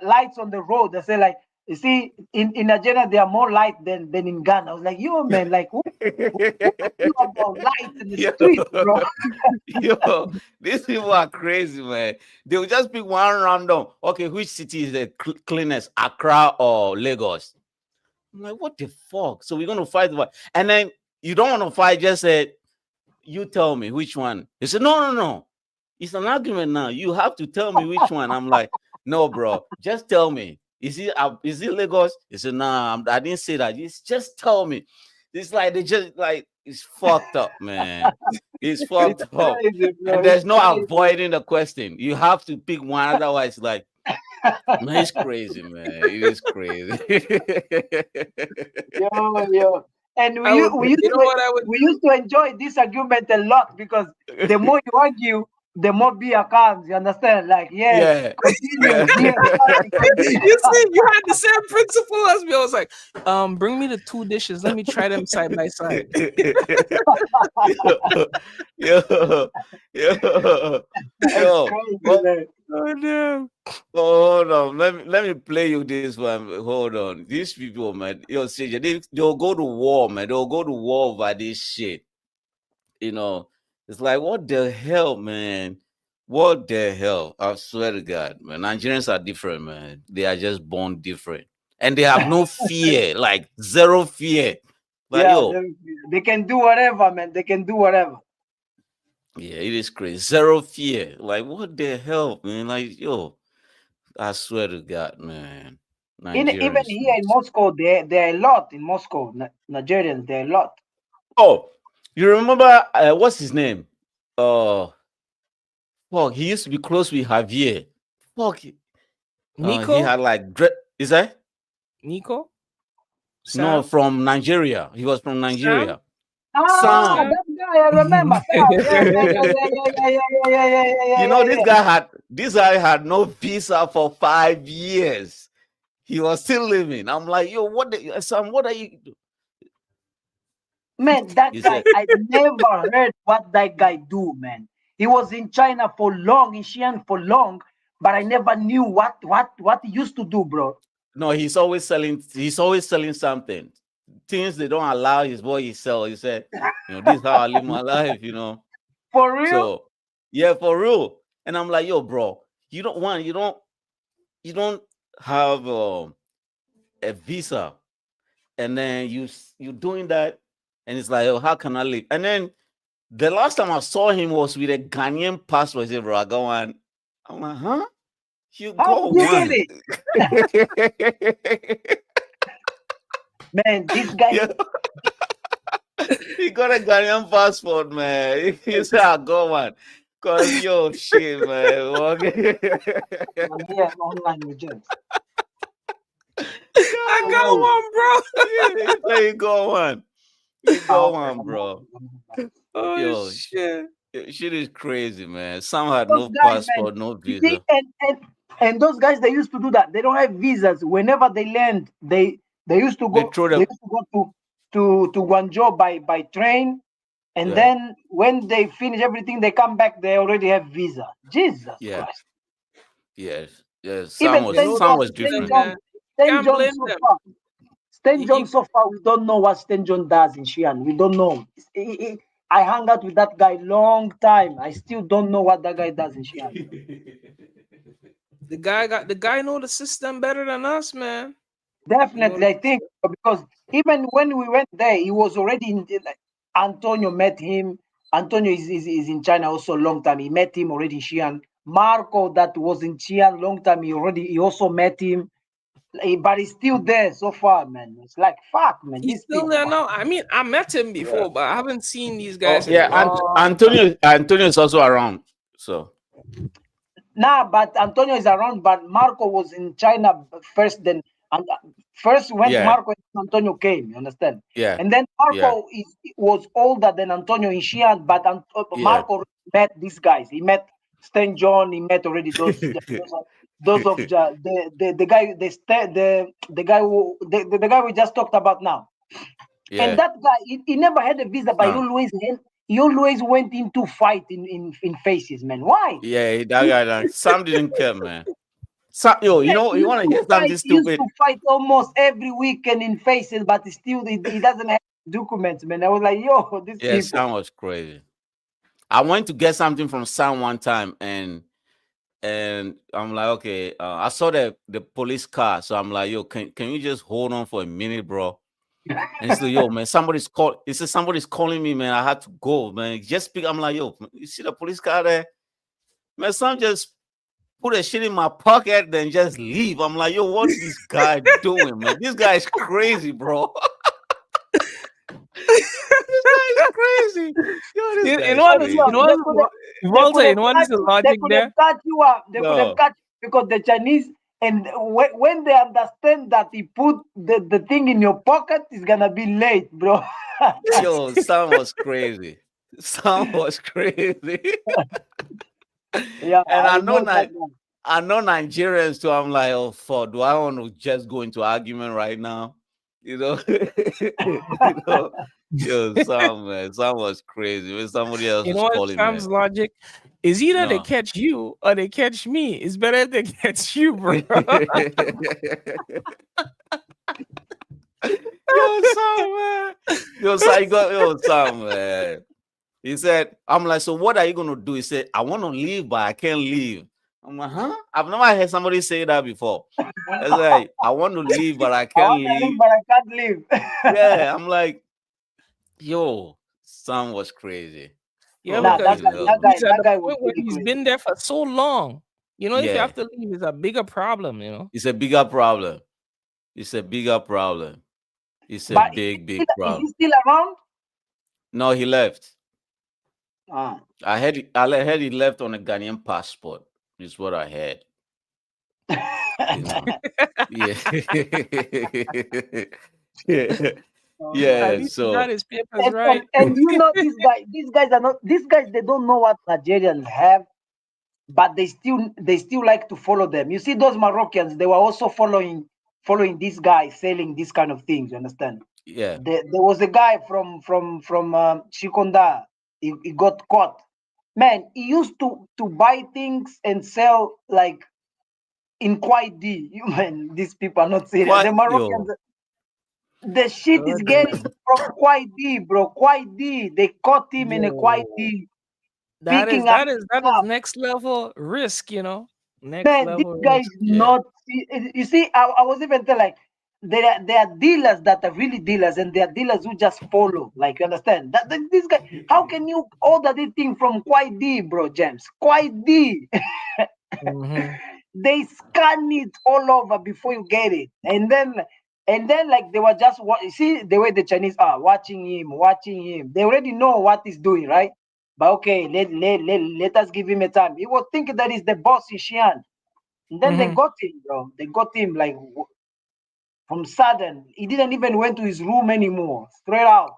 lights on the road. They say like, you see, in Nigeria there are more light than in Ghana. I was like, yo, man, like who you about lights in the Yo, street, bro? yo, these people are crazy, man. They will just pick one random. Okay, which city is the cleanest, Accra or Lagos? I'm like, what the fuck? So we're gonna fight about, and then you don't want to fight. Just say, you tell me which one. He said, no, no, no. It's an argument now. You have to tell me which one. I'm like, no, bro. Just tell me. Is it Lagos? He said, nah, I didn't say that. Just tell me. It's like they just like it's fucked up, man. It's It's fucked up. crazy, bro. And It's there's no crazy. avoiding the question. You have to pick one, otherwise, like, man, it's crazy, man. It is crazy. Yo, yo. And I would. You know what I would we do? used to enjoy this argument a lot because the more you argue, the more beer comes. You understand? Like, yes, Yeah, continue, yeah. beer comes, continue. You see, you had the same principle as me. I was like, bring me the two dishes. Let me try them side by side. yo, yo, yo, That's yo. crazy, Oh, man. Oh no. hold on. Let me play you this one. Hold on. These people, man. Yo, CJ, they'll go to war, man. They'll go to war over this shit. You know, it's like, what the hell, man? What the hell? I swear to God, man. Nigerians are different, man. They are just born different. And they have no fear, like zero fear. Like, Yeah, yo, they can do whatever, man. They can do whatever. yeah, it is crazy. Zero fear. Like, what the hell, man? Like, yo, I swear to God, man. Even Nigerians, here man. in Moscow, there are a lot in Moscow. Nigerians, there are a lot. Oh, you remember what's his name? Uh, fuck, he used to be close with Javier. Fuck, he Nico, had like is that Nico, no Sam, from Nigeria? He was from Sam, Nigeria. Ah, Sam, Sam. that guy, I remember. Sam. Yeah, yeah, yeah, yeah, yeah, yeah, yeah, yeah, yeah, yeah, you yeah, know yeah, yeah. this guy had no visa for 5 years. He was still living. I'm like, yo, Sam? What are you? Man, that He guy, said, I never heard what that guy do, man. He was in China for long, in Xi'an for long, but I never knew what he used to do, bro. no, he's always selling. He's always selling something. Things they don't allow his boy he sell. He said, this is how I live my life. For real? So yeah, for real. And I'm like, yo, bro, you don't have a visa, and then you doing that, and it's like, oh, how can I live? And then the last time I saw him was with a Ghanaian passport. He said, bro, I go on. I'm like, huh? You How go did you get one. it? Man, this guy, Yeah, he got a Ghanaian passport, man. He said, I go one. Cause yo, shit, man. I'm here online with James. I got Yo, one, bro. yeah, he said he go one. He Ah, go okay, one, bro. Oh Yo, shit. shit is crazy, man. Some had those no guys, man. passport, no You see, visa. and those guys they used to do that. They don't have visas. Whenever they land, they used to They go. throw They them. used to go to Guangzhou by train, and Yeah, then when they finish everything, they come back. They already have visa. Jesus yeah, Christ! yes, yes. Even You know Some the was system, different. man. St. Can't John blame so them. far. St. John You, so far, we don't know what St. John does in Xi'an. We don't know. I hung out with that guy long time. I still don't know what that guy does in Xi'an. the guy know the system better than us, man. You know Definitely, the I think system. so, because even when we went there, he was already in. Like, Antonio met him. Antonio is in China also a long time. He met him already in Xi'an. Marco that was in Xi'an long time. He also met him, but he's still there so far, man. It's like fuck, man. He's These still people. there now. I mean, I met him Yeah. before, but I haven't seen these Oh guys in a yeah, and long time. Antonio is also around. So Nah, but Antonio is around. But Marco was in China first. Then and first went yeah, Marco and Antonio came. You understand? yeah, And then yeah, Marco was older than Antonio in Xi'an. But yeah. Marco met these guys. He met Stan John. He met already those of the guy the guy the guy we just talked about now. And Yeah. that guy, he never had a visa, but Uh, he always went into fight in faces, man. Why? yeah, that guy. Sam didn't care, man. Yo, Man, you want to hear something he used stupid? to fight almost every weekend in faces, but still he doesn't have documents, man. I was like, yo, these Yeah, people. Sam was crazy. I went to get something from Sam one time, and I'm like, okay, I saw the police car, so I'm like, yo, can you just hold on for a minute, bro? And he's like, yo, man, He said somebody's calling me, man. I had to go, man. Just pick. I'm like, yo, you see the police car there, man? Some just put a shit in my pocket, then just leave. I'm like, yo, what this guy doing, man? This guy is crazy, bro. This guy is crazy. Yo, this guy You know is what is Yo, you know crazy. what is they Walter, could you have know what is cut the they logic could have there? cut you up. They could have No. cut you because the Chinese And when they understand that he put the thing in your pocket, it's gonna be late, bro. Yo, Sam was crazy. Sam was crazy. Yeah, And I know that one. I know Nigerians too. I'm like, oh, fuck, do I want to just go into argument right now? You know, you know, yo, Sam, man, Sam was crazy. When somebody else You know was what calling, man. Sam's logic is? Either they No. catch you or they catch me. It's better if they catch you, bro. Yo, Sam, man. Yo, Sam, yo, Sam, man. He said, I'm like, so what are you gonna do? He said, I want to leave, but I can't leave. I'm like, huh? I've never heard somebody say that before. I was like, I want to leave, but I I can't want to leave, leave. but I can't leave. Yeah, I'm like, yo, Sam was crazy. Yeah, Nah, because Fucking that hell, guy, he's man. at that the guy was point where really he's crazy. been there for so long. If you Yeah, have to leave, it's a bigger problem. it's a bigger problem. It's a bigger problem. It's a But big, big is he problem. still around? No, he left. Ah. Heard he left on a Ghanaian passport. Is what I heard. You know. Yeah. yeah. At Yeah. least he got So his papers and, and right. and you know these guys are not these guys, they don't know what Nigerians have, but they still like to follow them. You see those Moroccans, they were also following this guy selling these kind of things, you understand? yeah. There was a guy from Shikonda. He got caught. Man, he used to buy things and sell like in Quite D. You man, these people are not serious. Quite The Moroccans, yo. the shit is God getting damn. from Quite D, bro. Quite D. They caught him in a Quite Yo. D That is picking up that is that is stuff. next level risk. Next Man, this level guy is risk. Yeah. not. You see, I was even telling like there are dealers that are really dealers, and there are dealers who just follow. Like you understand that this guy. How can you order this thing from Quite D, bro, James? Quite D. Hmm. They scan it all over before you get it, and then like they were just you see the way the Chinese are watching him. They already know what he's doing, right? But okay, let us give him a time. He was thinking that he's the boss in Xi'an. And then they Hmm. got him, bro. They got him like from sudden. He didn't even went to his room anymore. Straight out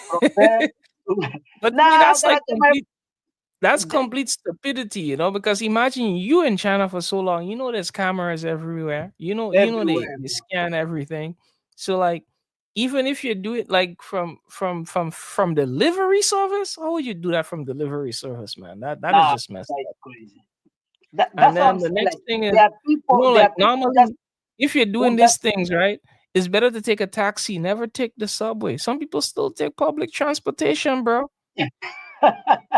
from there. But to me, Nah, I'm that's gonna like get my that's complete stupidity. Because imagine you in China for so long. There's cameras everywhere. They everywhere. scan everything. So like, even if you do it like from delivery service, how would you do that from delivery service, man? That is Nah, just messed that's up. crazy. And That's what then I'm the saying. next Like thing is, there are people, there like are people just normally, if you're who doing just these things right, it's better to take a taxi. Never take the subway. Some people still take public transportation, bro.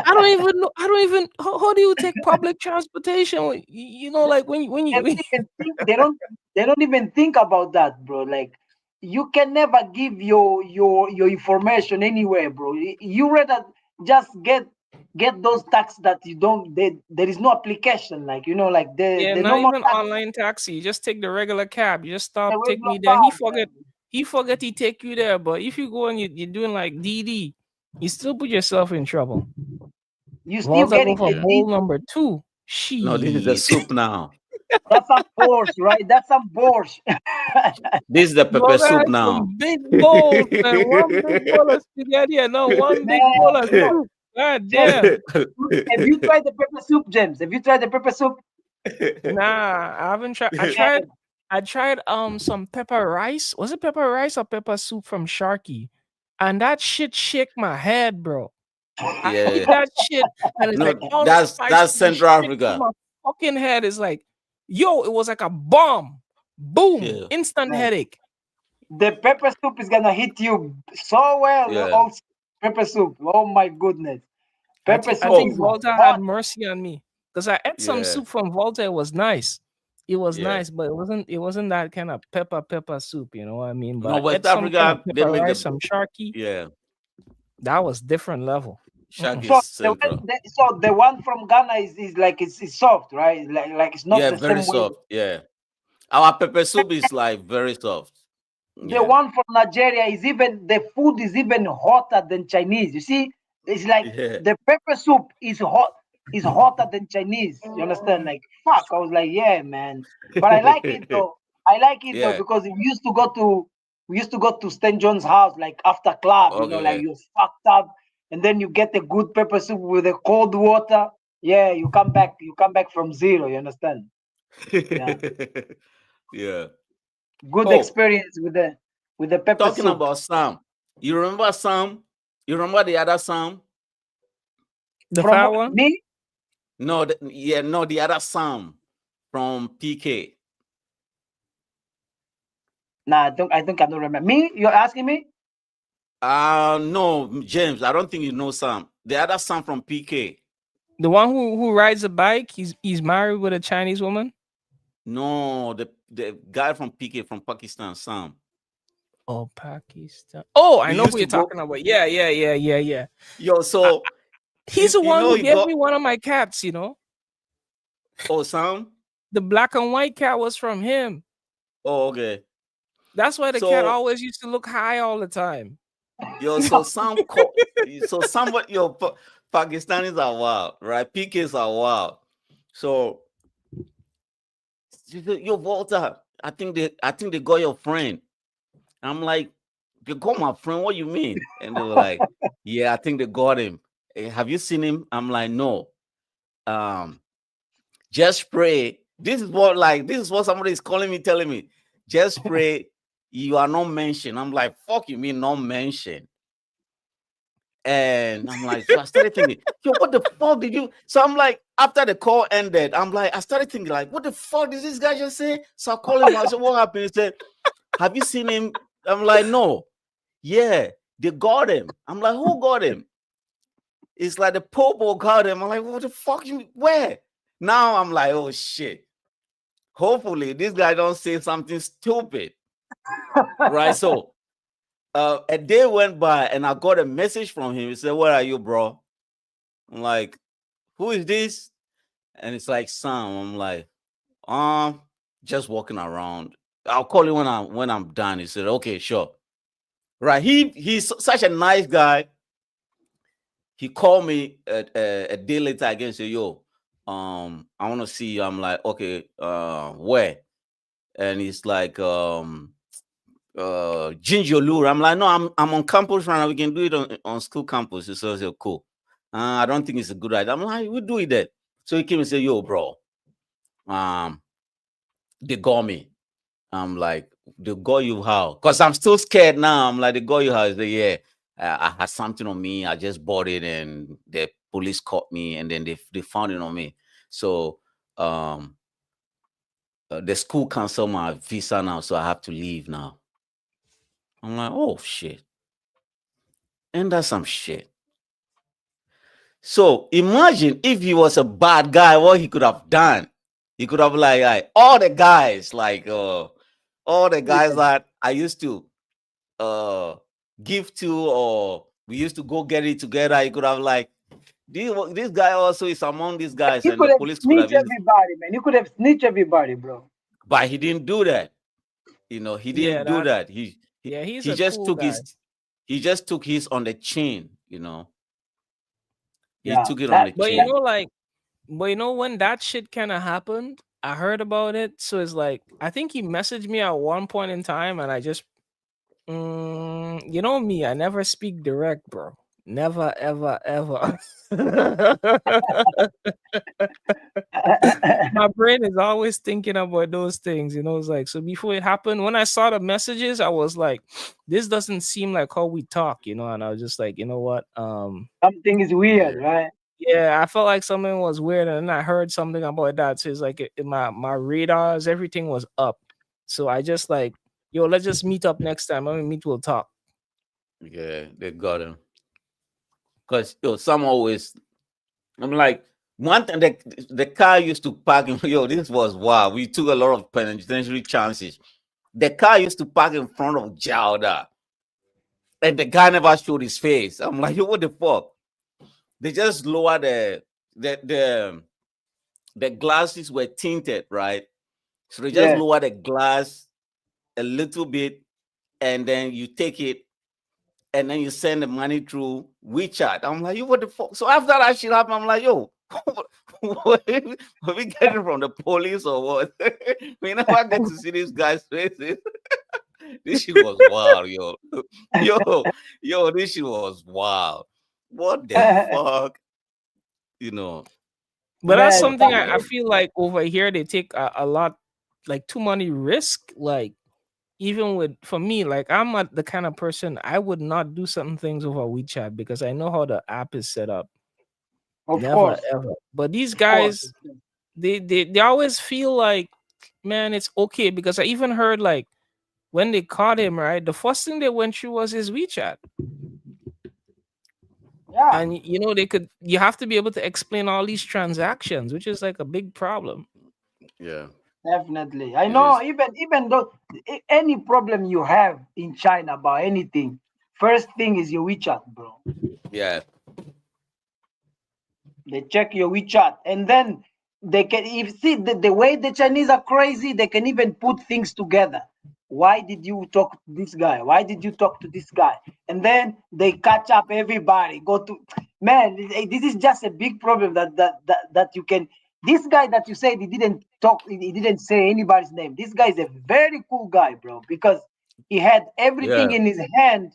I don't even know. I don't even. How do you take public transportation? Like when they you. don't even think they don't even think about that, bro. Like you can never give your information anywhere, bro. You rather just get those tax that you don't there is no application, like like the Yeah, the not normal even tax, online taxi. You just take the regular cab. You just the stop, take regular me there. He card, forget. man. He forget he take you there. But if you go and you're doing like DD, you still put yourself in trouble. You still Walter go getting for the Yeah. bowl deed. number two. No, this is the Shit. soup now. That's some Porsche, right? That's some Porsche. This is the pepper Walter soup has now. some big bowls, man. One big bowl of spaghetti and no one big bowl Man, of soup. God James, damn. have you tried the pepper soup, James? Have you tried the pepper soup? Nah, I haven't tried. I tried. Man, I tried some pepper rice. Was it pepper rice or pepper soup from Sharky? And that shit shake my head, bro. I eat Yeah. that shit and it's like No, all the spice that's just Central shit to Africa. my fucking head. It's like, yo, it was like a bomb. Boom. Yeah. Instant man. headache. The pepper soup is gonna hit you so well. Yeah. Also, pepper soup. Oh my goodness, I pepper think I soup think Oh, is Volta had hot. mercy on me. Because I ate some yeah. soup from Volta. It was nice. It was Yeah. nice, but it wasn't that kind of pepper soup, you know what I mean? No, But I West ate some kind of Africa, they pepper make rice, the some sharky. yeah. That was different level. Shark Mm-mm. is So central. the one from Ghana is like it's soft, right? Like it's not Yeah, the very same way. soft. Yeah. Our pepper soup is like very soft. The Yeah. one from Nigeria is even the food is even hotter than Chinese. You see, it's like Yeah. the pepper soup is hot. is hotter than Chinese. You understand? Like fuck. I was like, yeah, man. But I like it though. I like it though Yeah. because we used to go to Stan John's house like after club. Like Okay. you're fucked up, and then you get a good pepper soup with a cold water. Yeah, you come back. You come back from zero. You understand? Yeah, Yeah. good Oh, experience with the pepper talking soup. about Sam. You remember Sam? You remember the other Sam? The From fat what, one? me? No, yeah, no, the other Sam from PK. Nah, I think I don't remember. Me? You're asking me? No, James. I don't think you know Sam. The other Sam from PK. The one who rides a bike. He's married with a Chinese woman. No, the guy from PK from Pakistan, Sam. Oh, Pakistan. Oh, I We know used who to you're go. talking about. Yeah, yeah, yeah, yeah, yeah. Yo, I, so he's the you one know who he gave got. me one of my cats. Oh, Sam. The black and white cat was from him. Oh, okay. That's why the cat So always used to look high all the time. yo, so Sam called. So somebody, Pakistanis are wild, right? PKs are wild. So she said, yo, Walter, I think they got your friend. I'm like, they got my friend. What you mean? And they were like, yeah, I think they got him. Have you seen him? I'm like, no. Um, just pray. This is what somebody is calling me, telling me. Just pray. You are not mentioned. I'm like, fuck you mean not mentioned? And I'm like, so I started thinking, yo, what the fuck did you? So I'm like, after the call ended, I'm like, I started thinking, like, what the fuck did this guy just say? So I call him. I said, what happened? He said, have you seen him? I'm like, no. Yeah, they got him. I'm like, who got him? It's like the Popo got him. I'm like, what the fuck? Where? Now I'm like, oh shit. Hopefully this guy don't say something stupid, right? So a day went by and I got a message from him. He said, where are you, bro? I'm like, who is this? And it's like, Sam. I'm like, just walking around. I'll call you when I'm done. He said, okay, sure. Right. He's such a nice guy. He called me a day later again and said, yo, I want to see you. I'm like, okay, where? And he's like, Ginger Lure. I'm like, no, I'm on campus right now. We can do it on school campus. He says, "Yeah, cool. I don't think it's a good idea." I'm like, we do it then. So he came and said, yo, bro, um, they got me. I'm like, they got you how? Because I'm still scared now. I'm like, they got you how? He said, yeah, I had something on me. I just bought it and the police caught me and then they found it on me. So um the school canceled my visa now, so I have to leave now. I'm like, oh shit. And that's some shit. So imagine if he was a bad guy, what he could have done. He could have all the guys, all the guys Yeah. that I used to uh give to, or we used to go get it together. He could have this guy also is among these guys, You and the could have police could have snitched easily, everybody, man. You could have snitched everybody, bro. but he didn't do that. He Yeah, didn't do that. that. He he, Yeah, he's he a just cool took guy. his on the chin. He Yeah, took it on that the But chin. when that shit kind of happened, I heard about it. So it's like I think he messaged me at one point in time, and I just, you know me, I never speak direct, bro. Never, ever, ever. My brain is always thinking about those things. It's like, so before it happened, when I saw the messages, I was like, this doesn't seem like how we talk, and I was just like, you know what? something is weird, Yeah. right? Yeah, I felt like something was weird, and then I heard something about that. So it's like my radars, everything was up. So I just like, yo, let's just meet up next time. When we meet, we'll talk. Yeah, they got him. Because some always, I'm like, one thing, the car used to park in, this was wow. We took a lot of penitentiary chances. The car used to park in front of Jowda, and the guy never showed his face. I'm like, yo, what the fuck? They just lower the the the glasses were tinted, right? So they just Yeah. lower the glass a little bit, and then you take it, and then you send the money through WeChat. I'm like, yo, what the fuck? So after that shit happened, I'm like, yo, What are we getting from the police or what? We never get to see these guys' faces. This shit was wild, yo. Yo, yo, this shit was wild. What the fuck? You know. But that's Man, something I Yeah. feel like over here they take a lot, like too many risk. Like even with for me, like I'm not the kind of person I would not do certain things over WeChat because I know how the app is set up. of Never course, ever. But these of course. guys, they always feel like, man, it's okay because I even heard like when they caught him, right? The first thing they went through was his WeChat. Yeah, And you have to be able to explain all these transactions, which is like a big problem. Yeah. definitely. I It know. is. Even though any problem you have in China about anything, first thing is your WeChat, bro. Yeah. They check your WeChat, and then they can. If see the way the Chinese are crazy, they can even put things together. Why did you talk to this guy? Why did you talk to this guy? And then they catch up everybody. Go to man. This is just a big problem that you can. This guy that you said he didn't talk, he didn't say anybody's name. This guy is a very cool guy, bro, because he had everything Yeah. in his hand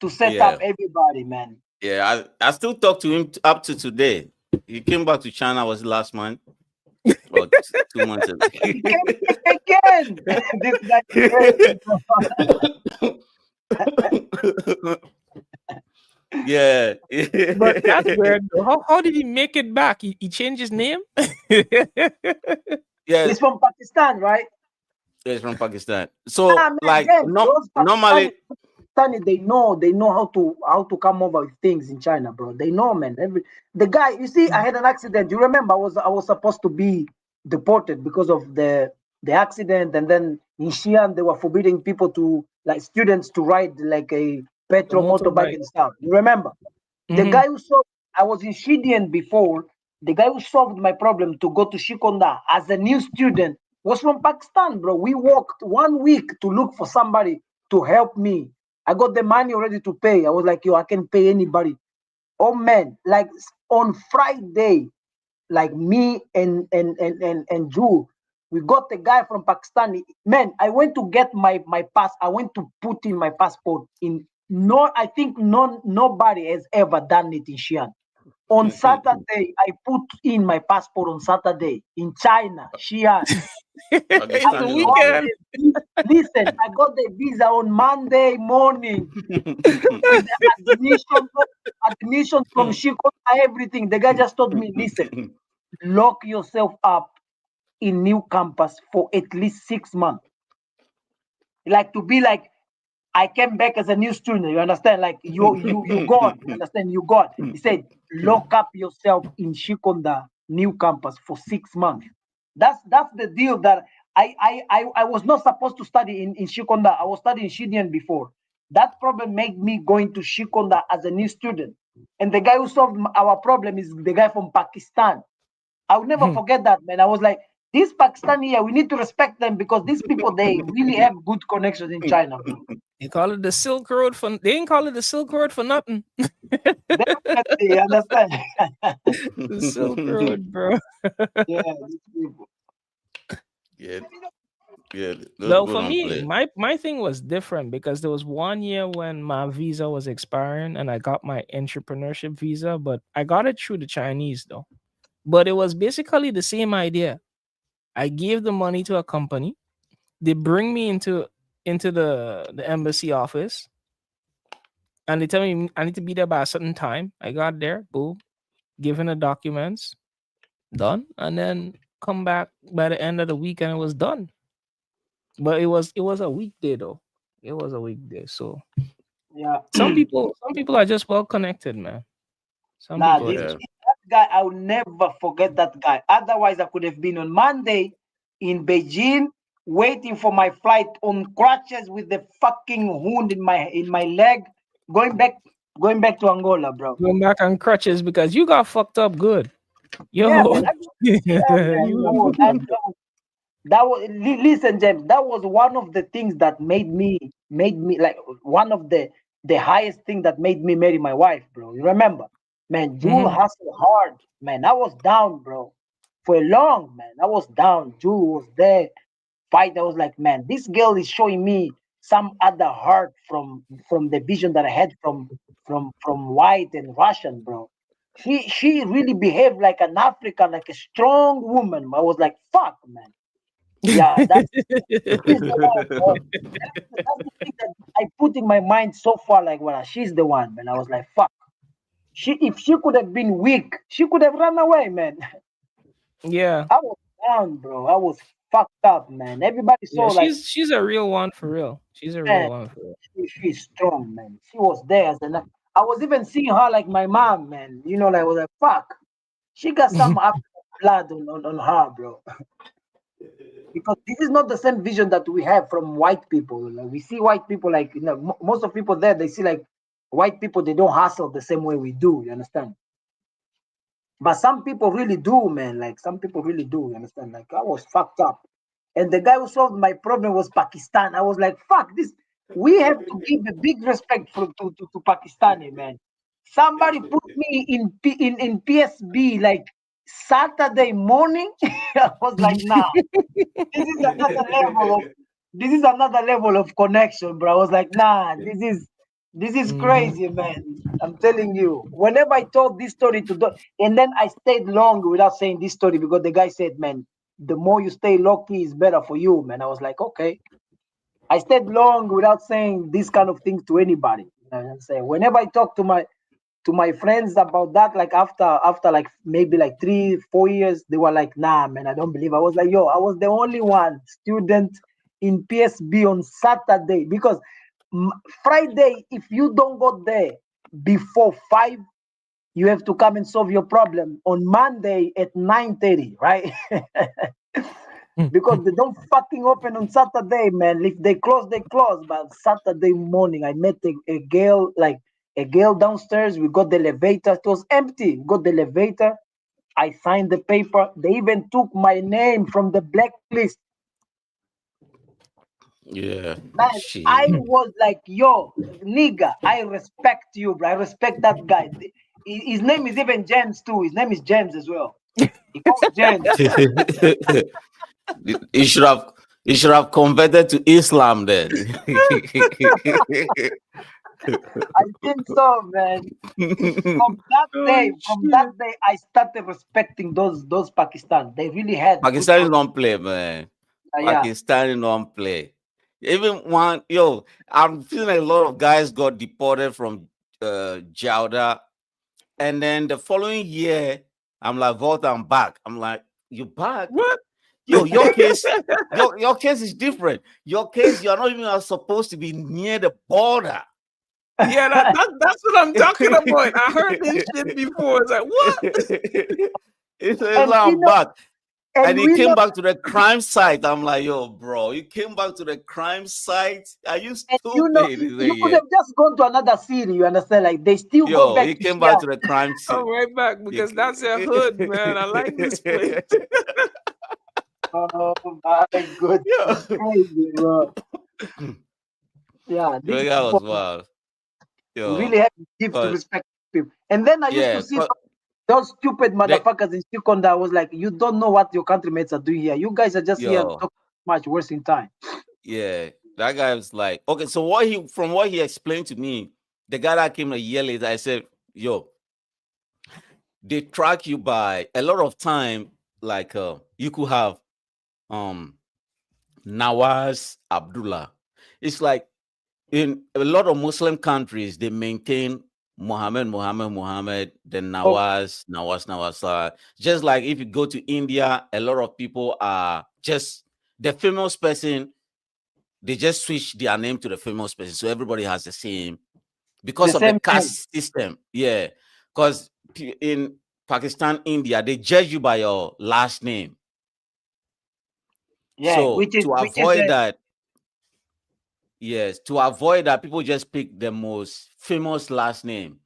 to set up Yeah. everybody, man. Yeah. I still talk to him up to today. He came back to China was last month or 2 months ago. He came back again. This guy is crazy, bro. Yeah. But that's weird though. How did he make it back? He changed his name? Yeah. He's from Pakistan, right? It's from Pakistan. Ah, So man, like James, no those normally Pakistani, they know how to come over with things in China, bro. They know, man. The guy, you see, I had an accident. You remember, I was supposed to be deported because of the accident, and then in Xi'an they were forbidding people to like students to ride like a The petrol motorbike motorbike. and stuff. You remember? The Hmm. guy who solved, I was in Shidian before. The guy who solved my problem to go to Shikonda as a new student was from Pakistan, bro. We walked 1 week to look for somebody to help me. I got the money already to pay. I was like, yo, I can pay anybody. Oh man, like on Friday, like me and Drew, we got the guy from Pakistan. Man, I went to get my pass. I went to put in my passport in no. I think nobody has ever done it in Xi'an. On Saturday, I put in my passport on Saturday in China, Xi'an. I It's the Pakistani got love weekend. the listen. I got the visa on Monday morning with the admission from Chico, everything. The guy just told me, listen, it. lock yourself up in new campus for at least 6 months. Like to be like, I came back as a new student. You understand? Like you gone. You understand? You gone. He said, lock up yourself in Shikonda new campus for 6 months. That's the deal that I was not supposed to study in Shikonda. I was studying Shidian before. That problem made me going to Shikonda as a new student. And the guy who solved our problem is the guy from Pakistan. I'll never forget that, man. I was like, these Pakistani here, we need to respect them because these people they really have good connections in China, bro. They call it the Silk Road for they ain't call it the Silk Road for nothing. Definitely, you understand? The Silk Road, bro. Yeah, these people. Yeah, yeah, those Well, people for don't me, play. my thing was different because there was one year when my visa was expiring and I got my entrepreneurship visa, but I got it through the Chinese though. But it was basically the same idea. I gave the money to a company. They bring me into the embassy office and they tell me I need to be there by a certain time. I got there, boom, given the documents, done, and then come back by the end of the week and it was done. But it was a weekday though. It was a weekday. So Yeah. some people are just well connected, man. Some Nah, people are this Yeah. just that guy, I'll never forget that guy. Otherwise, I could have been on Monday in Beijing waiting for my flight on crutches with the fucking wound in my leg, going back going back to Angola, bro. going back on crutches because you got fucked up good. Yeah, Yo. man. Yeah, man. You That got was fucked that, up good. that was listen, James. That was one of the things that made me like one of the highest thing that made me marry my wife, bro. You remember? Man, Jewel Hmm. hustled hard. Man, I was down, bro. For a long, man. I was down. Jewel was there. Fight. I was like, man, this girl is showing me some other heart from the vision that I had from white and Russian, bro. She really behaved like an African, like a strong woman. I was like, fuck, man. Yeah, she's the one, bro. That's the thing that I put in my mind so far. Like, well, she's the one, man. I was like, fuck. If she could have been weak, she could have run away, man. Yeah. I was down, bro. I was fucked up, man. Everybody saw Yeah, like, she's a real one for real. She's a real man, one for real. she's strong, man. She was there as an. I was even seeing her like my mom, man. You know, like I was like, fuck. She got some African blood on her, bro. Because this is not the same vision that we have from white people. Like, we see white people like most of people there. They see like white people. They don't hustle the same way we do. You understand? But some people really do, man. Like some people really do. You understand? Like I was fucked up, and the guy who solved my problem was Pakistan. I was like, fuck this. We have to give a big respect to Pakistani, man. Somebody put me in PSB like Saturday morning. I was like, nah, this is another level of this is another level of connection, bro. I was like, nah, this is Hmm. crazy, man. I'm telling you. Whenever I told this story and then I stayed long without saying this story because the guy said, man, the more you stay low key is better for you, man. I was like, okay. I stayed long without saying this kind of things to anybody. You know what I'm saying? Whenever I talk to my friends about that, like after like maybe like 3 4 years, they were like, nah, man, I don't believe. I was like, yo, I was the only one student in PSB on Saturday because m- Friday, if you don't go there before 5, you have to come and solve your problem on Monday at 9:30, right? Because they don't fucking open on Saturday, man. If they close, they close. But Saturday morning, I met a girl, like a girl downstairs. We got the elevator. It was empty. We got the elevator. I signed the paper. They even took my name from the blacklist. Yeah, Man, I shit. was like, yo, nigga, I respect you, bro. I respect that guy. His name is even James, too. His name is James as well. He called James. You should have converted to Islam then. I think so, man. Oh From shit. that day, I started respecting those Pakistan. They really had good Pakistanis product. don't play, man. Yeah. Pakistani don't play. Even one, yo, I'm feeling like a lot of guys got deported from Jauda, and then the following year, I'm like, Volta, I'm back. I'm like, you back? What? Yo, your case is different. Your case, you're not even supposed to be near the border. Yeah, that's what I'm talking about. I heard this shit before. It's like, what? It's and like we I'm know, back. and And he we came know, back to the crime site. I'm like, yo, bro, you came back to the crime site? Are you and you know, stupid? He said, you could yeah. have just gone to another city. You understand? Like they still go Yo, he back to came back share. to the crime I'm scene. right back You because that's a hood, man. I like this place. Oh my goodness, it's Yo. crazy, bro. Yeah, these Yo, that was people, wild. we Yo. really have to give to Cause respect people. And then I used to yeah, see cause those stupid they, motherfuckers in Second. I was like, you don't know what your countrymates are doing here. You guys are just here yo, talking much wasting time. yeah. That guy was like, okay, so what he from what he explained to me, the guy that came a year later, I said, yo, they track you by a lot of time, like you could have um Nawaz Abdullah. It's like in a lot of Muslim countries, they maintain Muhammad, then Okay, Nawaz. Just like if you go to India, a lot of people are just the famous person, they just switch their name to the famous person. So everybody has the same the because of the same name. caste system. Yeah. Because in Pakistan, India, they judge you by your last name. Yeah, So which is to which is avoid that, yes, to avoid that, people just pick the most famous last name.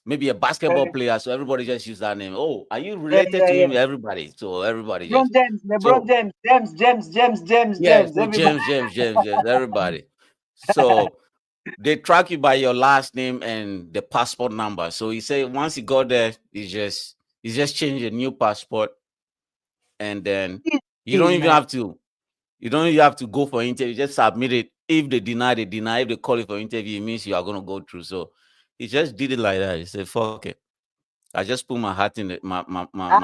Maybe a basketball uh, player, so everybody just use that name. Oh, are you yeah, related yeah, to him? yeah. Everybody. So everybody LeBron just James, LeBron so James, James, James, James, James, yeah, James. so Everybody. James, everybody. So they track you by your last name and the passport number. So he said once he got there, he just changed a new passport, and then you don't even Man. have to go for interview. Just submit it. If they deny, they deny. If they call you for interview, it means you are gonna go through. So he just did it like that. He said, "Fuck it." I just put my hat in the my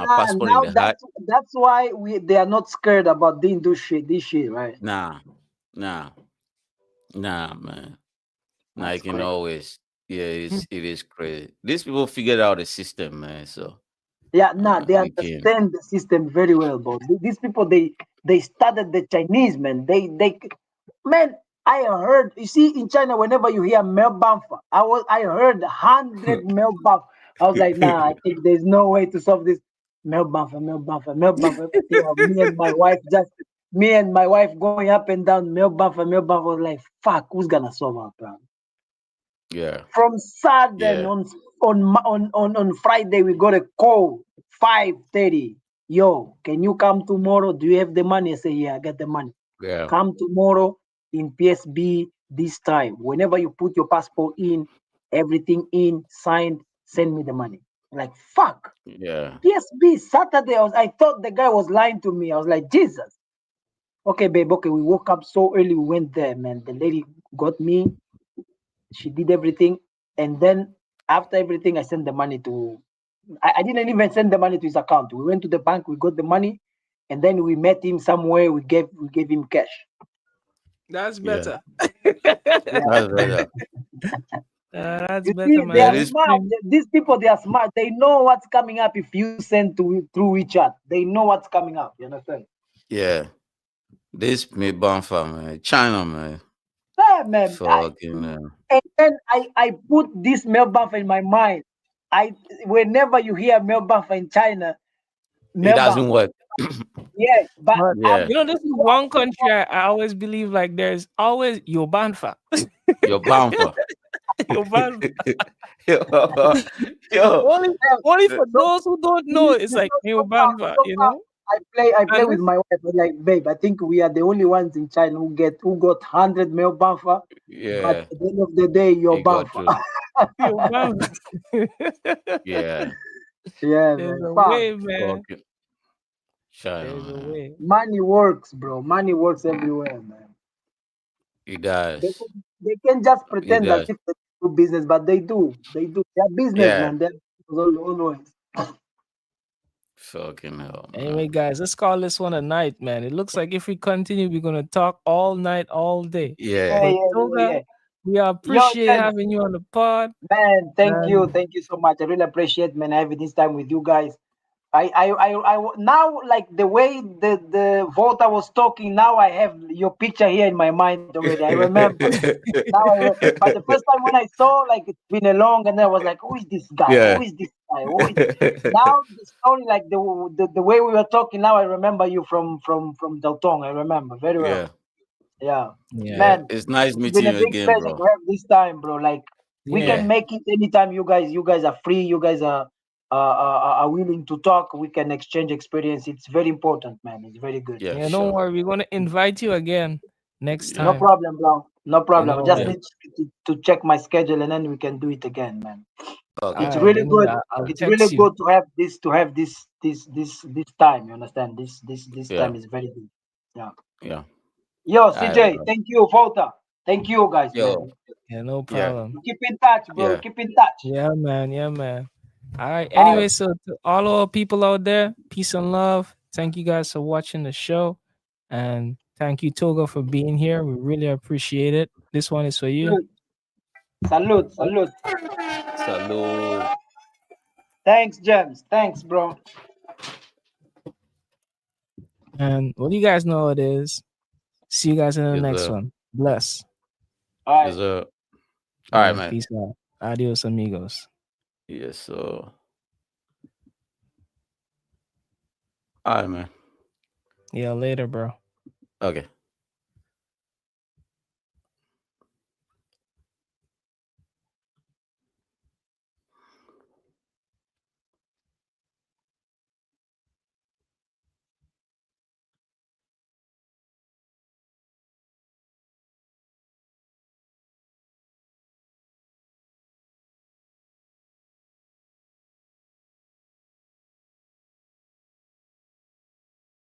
passport in Now the hat. that's why they are not scared about doing this shit, right? Nah, nah, nah, man. Nah, you That's can crazy. always. Yeah, it is crazy. These people figured out the system, man. So Yeah, nah, they you can. understand the system very well, bro. These people, they studied the Chinese, man. Man, I heard. You see, in China, whenever you hear Melbanfa, I heard 100 Melbanfa. I was like, nah, I think there's no way to solve this. Melbanfa. Yeah, me and my wife going up and down Melbanfa. Melbanfa was like, fuck, who's gonna solve our problem? Yeah, From sudden yeah, on Friday we got a call 5:30. Yo, can you come tomorrow? Do you have the money? I say, yeah, I got the money. yeah, Come tomorrow in PSB this time. Whenever you put your passport in, everything in, signed, send me the money. Like fuck. yeah, PSB Saturday. I thought the guy was lying to me. I was like, Jesus. Okay, babe. Okay, we woke up so early. We went there, man. The lady got me. She did everything, and then after everything I sent the money to, I didn't even send the money to his account. We went to the bank, we got the money, and then we met him somewhere. We gave him cash. That's yeah. better. Yeah. That's better. That's You better, see, they Yeah, are man. this. smart. These people, they are smart. They know what's coming up if you send to through WeChat. They know what's coming up. You understand? Yeah, this me bonfire, man. China, man. Yeah, man. Fucking. And then I put this Melbanfa in my mind. I Whenever you hear Melbanfa in China, It doesn't Melbanfa. work. Yeah, but But Yeah, this is one country I always believe like there's always Yobanfa. your bonfire. Yobanfa. yo, yo. Only yeah, only the- for those who don't know, it's like Yobanfa, so far, I play And with this, my wife. I'm like, babe, I think we are the only ones in China who got 100 male banfa, but yeah, at the end of the day, you're it got banfa. through. Yobanfa. Yeah, Yeah, There's man. a Fuck. way, man. fucking China, There's a man. way. Money works, bro. Money works everywhere, man. It They does. can, they can just It pretend as does. if they do business, but they do. They do. They're Yeah, businessmen. They're always. fucking hell, Anyway, man. guys, let's call this one a night, man. It looks like if we continue, we're gonna talk all night, all day. Yeah, Yeah, But yeah, yeah, Toga, yeah. we Yo, appreciate gents, having you on the pod. man, And thank you so much. I really appreciate, man, having this time with you guys. Now, like the way the voter was talking, now I have your picture here in my mind already. I remember. But the first time when I saw, like, it's been a long, and then I was like, who is this guy? Who yeah, is this guy? Who is... Now the story, like the way we were talking, now I remember you from Deltong. I remember very well. yeah, Yeah, yeah, yeah. man, It's nice it's been meeting a you big again, pleasure bro. to have this time, bro. Like we yeah. can Yeah, make it anytime you guys are free. You guys are willing to talk. We can exchange experience. It's very important, man. It's very good. yeah, Yeah, don't sure. worry, we're gonna invite you again next Yeah, No time. problem, bro. No problem. I just yeah. Worry. need to check my schedule and then we can do it again, man. Okay. It's All right, really then good. I'll It's really text you. good to have this time. You understand? This Yeah, time is very good. Yeah. yeah. Yo, All right, CJ, bro. thank you, Volta. Thank you, guys, Yo, man. Yeah, no yeah, problem. Keep in touch, bro. yeah, Keep in touch. Yeah, man. Yeah, man. All right. All right. Anyway, so to all our people out there, peace and love. Thank you guys for watching the show. And thank you, Togo, for being here. We really appreciate it. This one is for you. Salute. Salute. Salute. salute. Thanks, James. Thanks, bro. And well, you guys know what it is. See you guys in the Yes, next sir. one. Bless. All Yes, right. sir. All All right, right. man. Peace out. Adios, amigos. Yes, sir. All right, man. Yeah, later, bro. Okay.